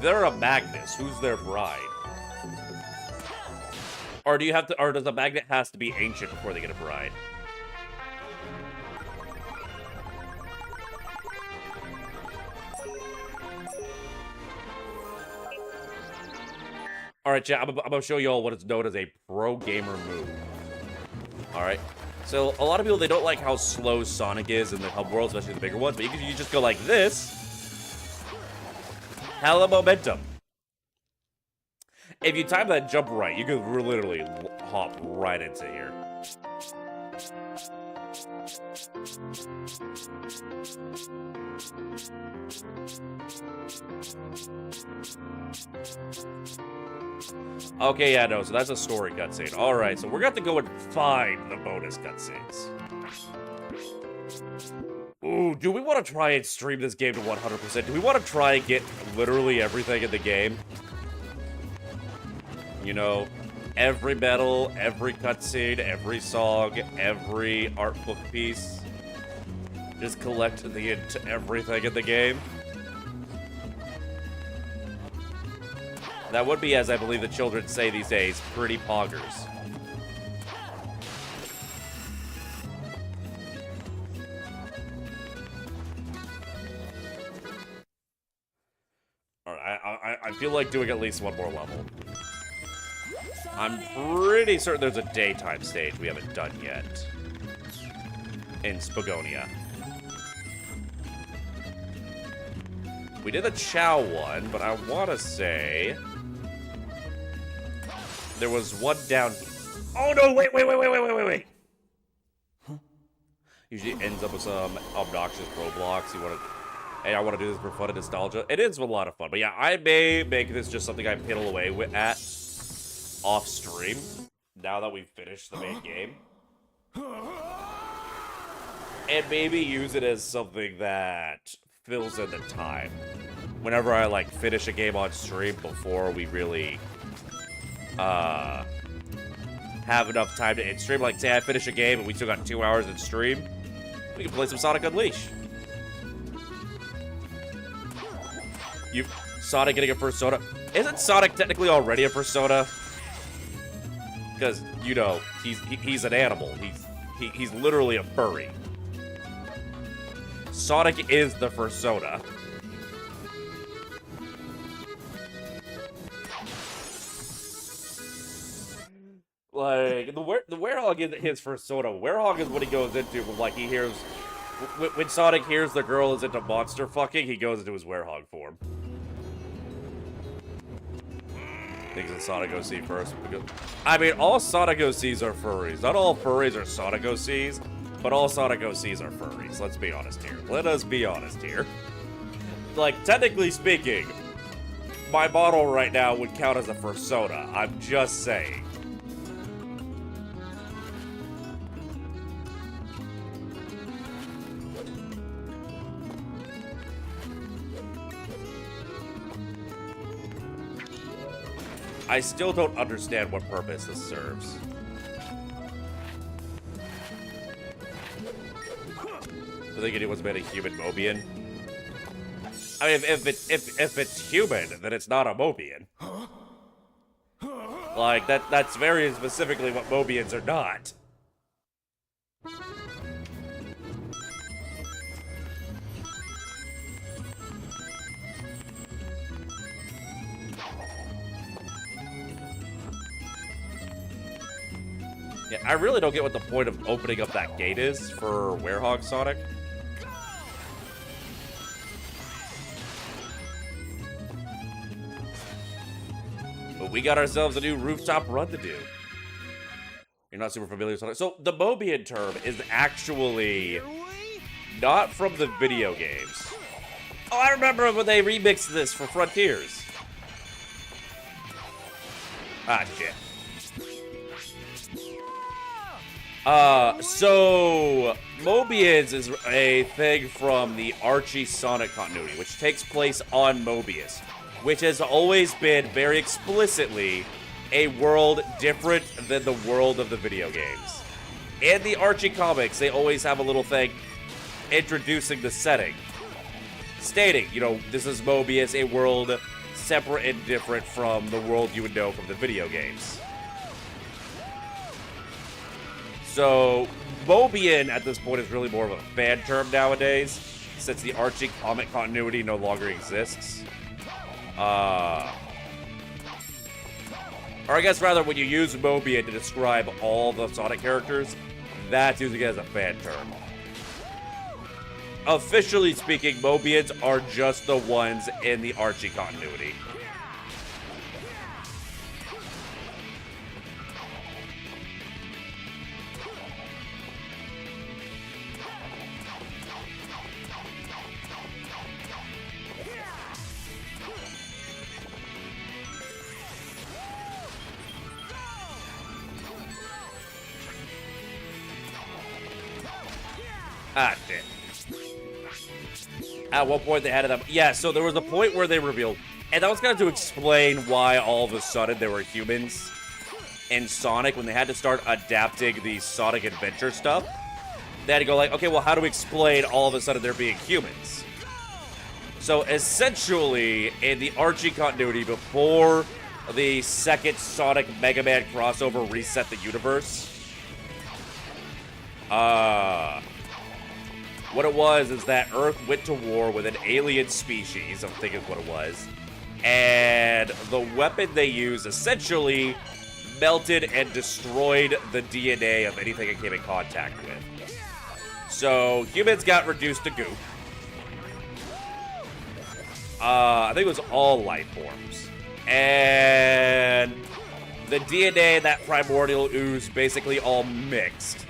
they're a Magnus, who's their bride? Or do you have to, or does a magnet has to be ancient before they get a bride? Alright, chat, I'm gonna show you all what is known as a pro gamer move. Alright. So, a lot of people, they don't like how slow Sonic is in the hub world, especially the bigger ones, but you just go like this. Hella momentum. If you time that jump right, you can literally hop right into here. Okay, yeah, no, so that's a story cutscene. Alright, so we're gonna have to go and find the bonus cutscenes. Ooh, do we want to try and stream this game to 100%? Do we want to try and get literally everything in the game? You know, every medal, every cutscene, every song, every art book piece. Just collect everything in the game. That would be, as I believe the children say these days, pretty poggers. Alright, I feel like doing at least one more level. I'm pretty certain there's a daytime stage we haven't done yet. In Spagonia. We did the Chow one, but I want to say... there was one down here. Oh no, wait. Usually ends up with some obnoxious roadblocks. You want to... Hey, I want to do this for fun and nostalgia. It is a lot of fun. But yeah, I may make this just something I piddle away at off stream, now that we've finished the main game. And maybe use it as something that fills in the time. Whenever I, like, finish a game on stream before we really, have enough time to end stream. Like, say I finish a game and we still got 2 hours in stream, we can play some Sonic Unleashed. Sonic getting a first soda. Isn't Sonic technically already a first soda? Because, you know, he's an animal. He's literally a furry. Sonic is the first soda. Like, the Werehog isn't his first soda. Werehog is what he goes into when, like, he hears... When Sonic hears the girl is into monster fucking, he goes into his Werehog form. Things in Sonic OC first. I mean, all Sonic OCs are furries. Not all furries are Sonic OCs, but all Sonic OCs are furries. Let's be honest here. Let us be honest here. Like, technically speaking, my bottle right now would count as a first soda. I'm just saying. I still don't understand what purpose this serves. I think it was made a human Mobian. I mean, if it's human, then it's not a Mobian. Like, that's very specifically what Mobians are not. Yeah, I really don't get what the point of opening up that gate is for Werehog Sonic. But we got ourselves a new rooftop run to do. You're not super familiar with Sonic. So the Mobian term is actually not from the video games. Oh, I remember when they remixed this for Frontiers. Ah, shit. So Mobians is a thing from the Archie Sonic continuity, which takes place on Mobius, which has always been very explicitly a world different than the world of the video games. In the Archie comics, they always have a little thing introducing the setting, stating, you know, this is Mobius, a world separate and different from the world you would know from the video games. So, Mobian at this point is really more of a fan term nowadays, since the Archie comic continuity no longer exists. Or I guess rather, when you use Mobian to describe all the Sonic characters, that's using it as a fan term. Officially speaking, Mobians are just the ones in the Archie continuity. Ah, damn. At one point they had them. Yeah, so there was a point where they revealed, and that was kind of to explain why all of a sudden there were humans in Sonic when they had to start adapting the Sonic Adventure stuff. They had to go like, okay, well, how do we explain all of a sudden there being humans? So essentially, in the Archie continuity, before the second Sonic Mega Man crossover reset the universe, what it was is that Earth went to war with an alien species, I think is what it was, and the weapon they used essentially melted and destroyed the DNA of anything it came in contact with. So humans got reduced to goop. I think it was all life forms. And the DNA in that primordial ooze basically all mixed.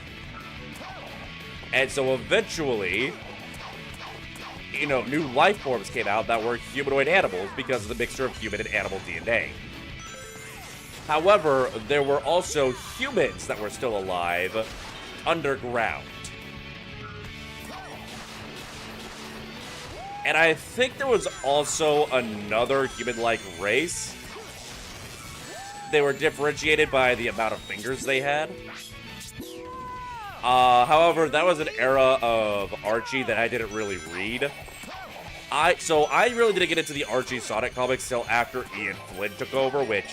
And so eventually, you know, new life forms came out that were humanoid animals because of the mixture of human and animal DNA. However, there were also humans that were still alive underground. And I think there was also another human-like race. They were differentiated by the amount of fingers they had. However, that was an era of Archie that I didn't really read. So I really didn't get into the Archie Sonic comics till after Ian Flynn took over, which,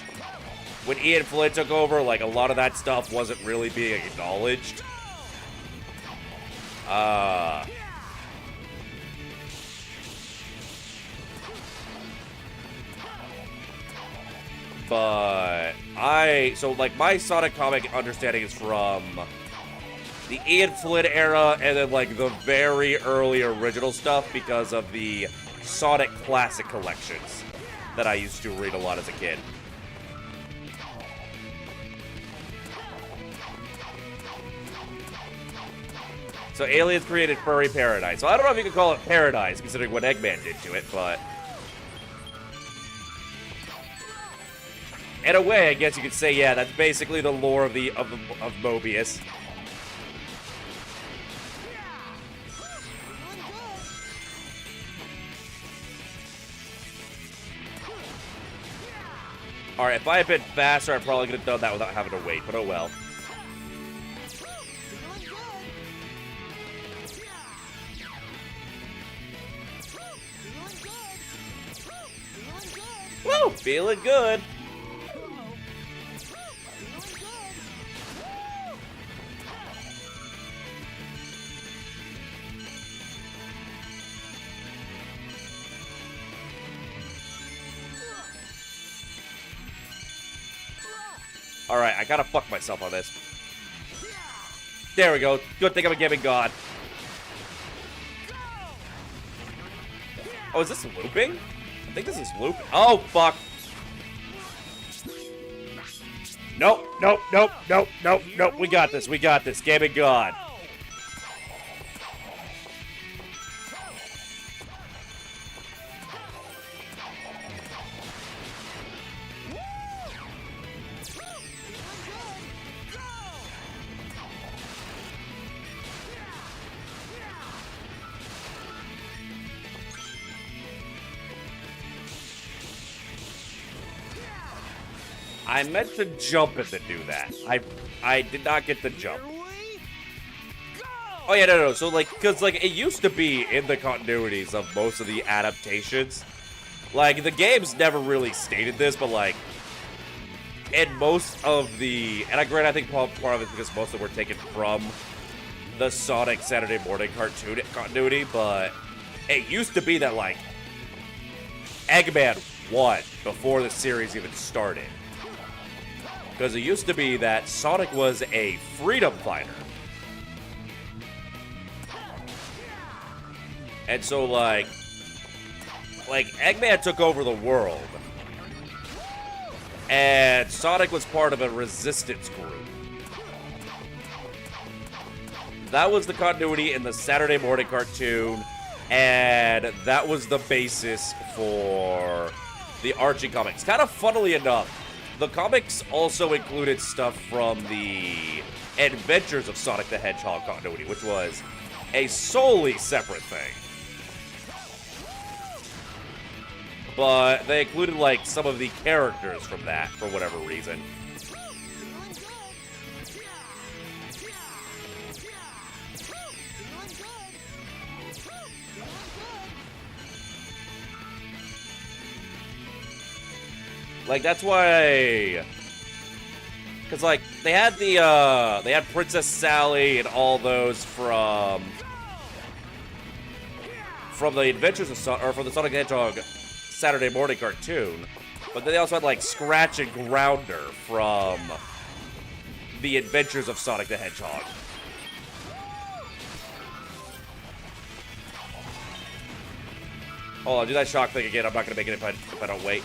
when Ian Flynn took over, like, a lot of that stuff wasn't really being acknowledged. But so like my Sonic comic understanding is from the Ian Flynn era and then like the very early original stuff because of the Sonic Classic collections that I used to read a lot as a kid. So aliens created furry paradise. So I don't know if you could call it paradise considering what Eggman did to it, but in a way, I guess you could say, yeah, that's basically the lore of Mobius. Alright, if I had been faster, I probably could have done that without having to wait, but oh well. Woo! Feeling good! Alright, I gotta fuck myself on this. There we go. Good thing I'm a gaming god. Oh, is this looping? I think this is looping. Oh, fuck. Nope, nope, nope, nope, nope, nope. We got this. We got this. Gaming god. I meant to jump and to do that. I did not get the jump. Oh yeah, no. So like, cause like it used to be in the continuities of most of the adaptations. Like the games never really stated this, but like in most of the, and I think part of it because most of them were taken from the Sonic Saturday morning cartoon continuity, but it used to be that like Eggman won before the series even started. Because it used to be that Sonic was a freedom fighter. And so, like Eggman took over the world. And Sonic was part of a resistance group. That was the continuity in the Saturday morning cartoon. And that was the basis for the Archie comics. Kind of funnily enough, the comics also included stuff from the Adventures of Sonic the Hedgehog continuity, which was a solely separate thing. But they included, like, some of the characters from that, for whatever reason. Like, that's why, because, like, they had Princess Sally and all those from the Adventures of Sonic, or from the Sonic the Hedgehog Saturday morning cartoon, but then they also had, like, Scratch and Grounder from the Adventures of Sonic the Hedgehog. Hold on, do that shock thing again. I'm not gonna make it if I don't wait.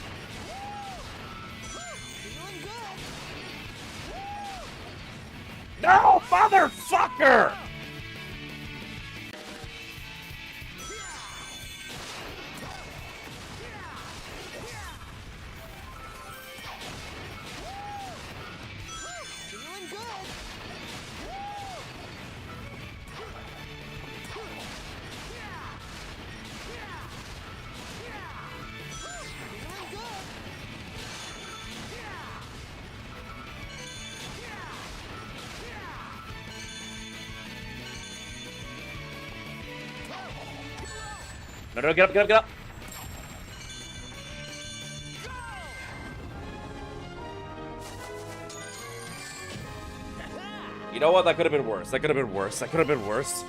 No, motherfucker! No, get up, get up, get up! You know what? That could have been worse. That could have been worse. That could have been worse.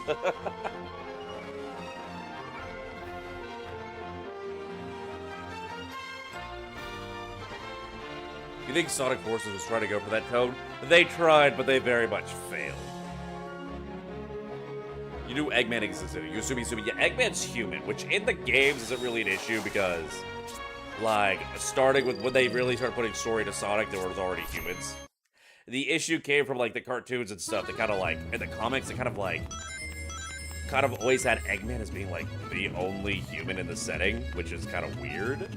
You think Sonic Forces was trying to go for that tone? They tried, but they very much failed. You knew Eggman existed. You assume yeah, Eggman's human, which in the games isn't really an issue because, like, starting with when they really started putting story to Sonic, there was already humans. The issue came from, like, the cartoons and stuff that kind of, like, in the comics, it kind of always had Eggman as being, like, the only human in the setting, which is kind of weird.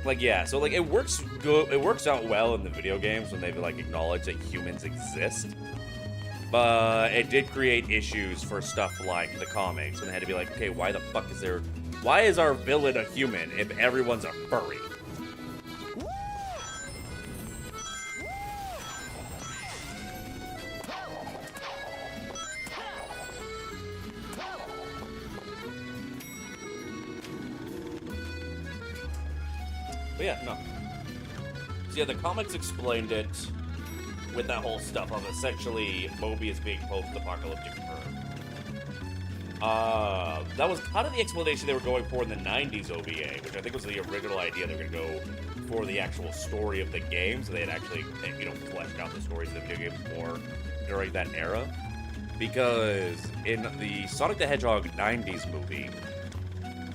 Like, yeah, so, like, it works good, it works out well in the video games when they've, like, acknowledged that humans exist. But it did create issues for stuff like the comics, when they had to be like, okay, why the fuck why is our villain a human if everyone's a furry? But yeah, no. So yeah, the comics explained it with that whole stuff of essentially Mobius being post-apocalyptic Earth. That was kind of the explanation they were going for in the 90s OVA, which I think was the original idea. They were going to go for the actual story of the game, so they had actually, fleshed out the stories of the video games more during that era. Because in the Sonic the Hedgehog 90s movie,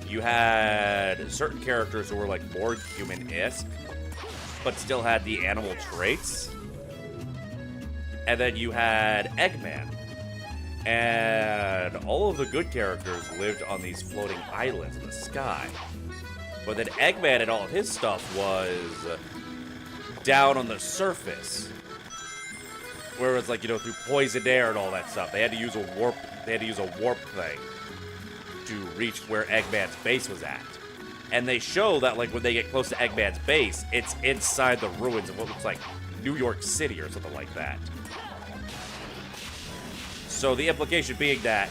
you had certain characters who were like more human-esque, but still had the animal traits. And then you had Eggman. And all of the good characters lived on these floating islands in the sky. But then Eggman and all of his stuff was down on the surface. Where it was like, through poisoned air and all that stuff. They had to use a warp thing to reach where Eggman's base was at. And they show that like when they get close to Eggman's base, it's inside the ruins of what looks like New York City or something like that. So the implication being that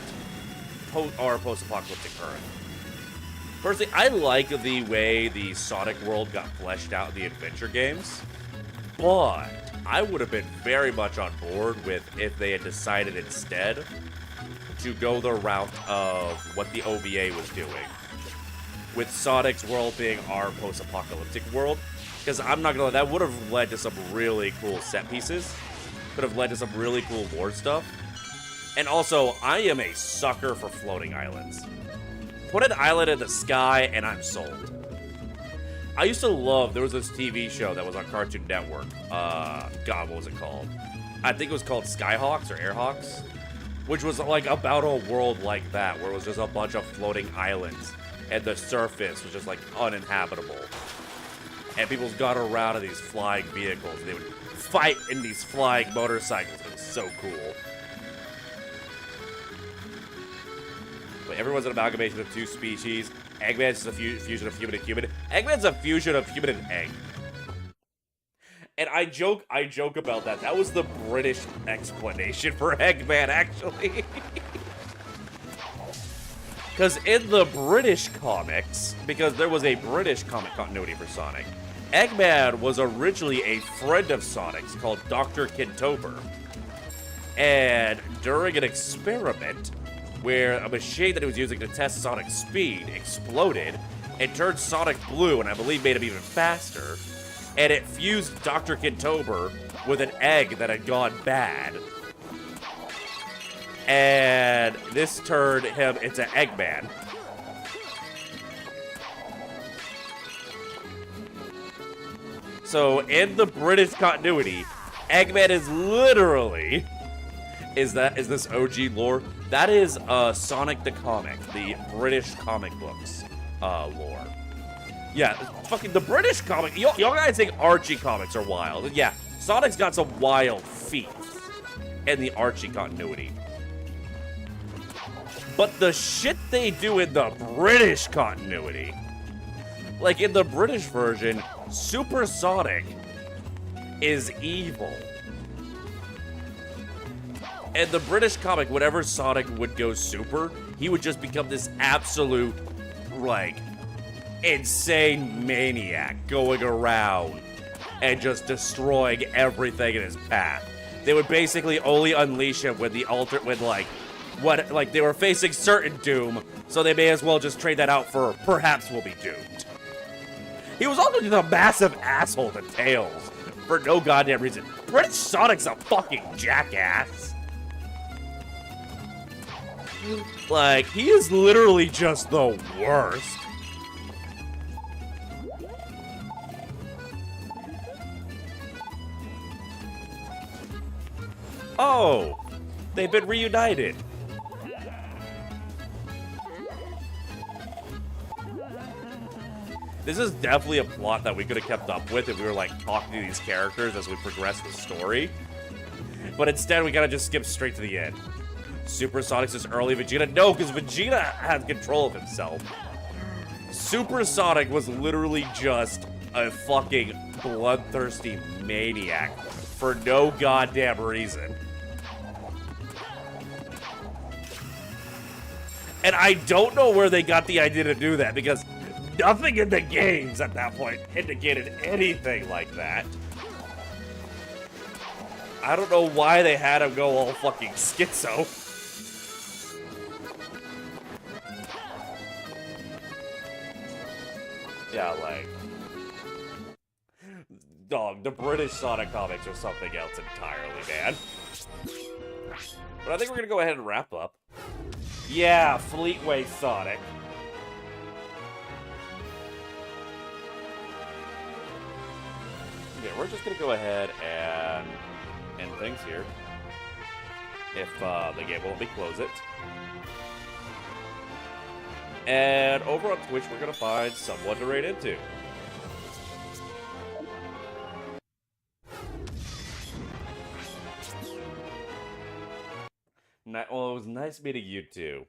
post-apocalyptic Earth. Personally, I like the way the Sonic world got fleshed out in the adventure games, but I would have been very much on board with if they had decided instead to go the route of what the OVA was doing, with Sonic's world being our post-apocalyptic world. Because I'm not gonna lie, that would have led to some really cool set pieces, could have led to some really cool lore stuff. And also, I am a sucker for floating islands. Put an island in the sky, and I'm sold. I used to love, there was this TV show that was on Cartoon Network. God, what was it called? I think it was called Skyhawks or Airhawks, which was like about a world like that, where it was just a bunch of floating islands, and the surface was just like uninhabitable. And people got around in these flying vehicles, and they would fight in these flying motorcycles. It was so cool. But everyone's an amalgamation of two species. Eggman's just a fusion of human and human. Eggman's a fusion of human and egg. And I joke about that. That was the British explanation for Eggman, actually. Because in the British comics, because there was a British comic continuity for Sonic, Eggman was originally a friend of Sonic's called Dr. Kintober. And during an experiment, where a machine that he was using to test Sonic's speed exploded and turned Sonic blue, and I believe made him even faster, and it fused Dr. Kintober with an egg that had gone bad. And this turned him into Eggman. So in the British continuity, Eggman is literally... Is this OG lore? That is Sonic the Comic, the British comic books lore. Yeah, fucking the British comic. Y'all guys think Archie comics are wild. Yeah, Sonic's got some wild feats in the Archie continuity. But the shit they do in the British continuity, like in the British version, Super Sonic is evil. In the British comic, whenever Sonic would go super, he would just become this absolute, like, insane maniac going around and just destroying everything in his path. They would basically only unleash him when they were facing certain doom, so they may as well just trade that out for perhaps we'll be doomed. He was also just a massive asshole to Tails for no goddamn reason. British Sonic's a fucking jackass. Like, he is literally just the worst. Oh, they've been reunited. This is definitely a plot that we could have kept up with if we were, like, talking to these characters as we progress the story. But instead, we gotta just skip straight to the end. Super Sonic's this early Vegeta? No, because Vegeta had control of himself. Super Sonic was literally just a fucking bloodthirsty maniac for no goddamn reason. And I don't know where they got the idea to do that, because nothing in the games at that point indicated anything like that. I don't know why they had him go all fucking schizo. Yeah, like... Dog, the British Sonic comics are something else entirely, man. But I think we're gonna go ahead and wrap up. Yeah, Fleetway Sonic. Okay, we're just gonna go ahead and end things here. If the game will let me close it. And over on Twitch, we're gonna find someone to raid into. Well, it was nice meeting you too.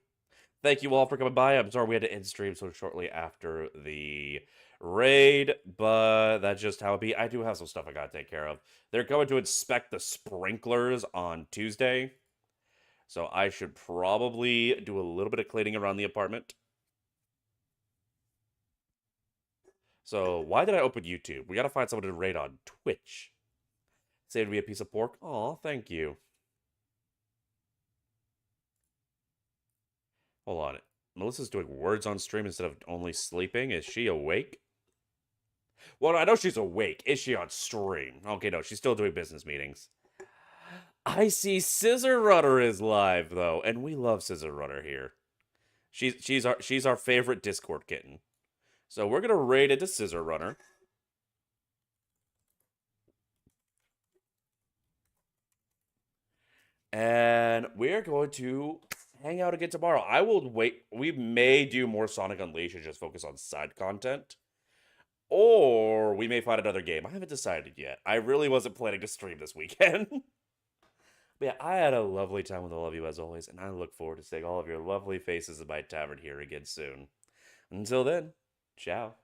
Thank you all for coming by. I'm sorry we had to end stream so shortly after the raid, but that's just how it be. I do have some stuff I gotta take care of. They're going to inspect the sprinklers on Tuesday, so I should probably do a little bit of cleaning around the apartment. So why did I open YouTube? We gotta find someone to raid on Twitch. Saved me a piece of pork. Aw, thank you. Hold on. Melissa's doing words on stream instead of only sleeping. Is she awake? Well, I know she's awake. Is she on stream? Okay, no, she's still doing business meetings. I see Scissor Runner is live though, and we love Scissor Runner here. She's our favorite Discord kitten. So we're gonna raid into Scissor Runner. And we're going to hang out again tomorrow. I will wait. We may do more Sonic Unleashed and just focus on side content. Or we may find another game. I haven't decided yet. I really wasn't planning to stream this weekend. But yeah, I had a lovely time with all of you as always. And I look forward to seeing all of your lovely faces in my tavern here again soon. Until then, ciao.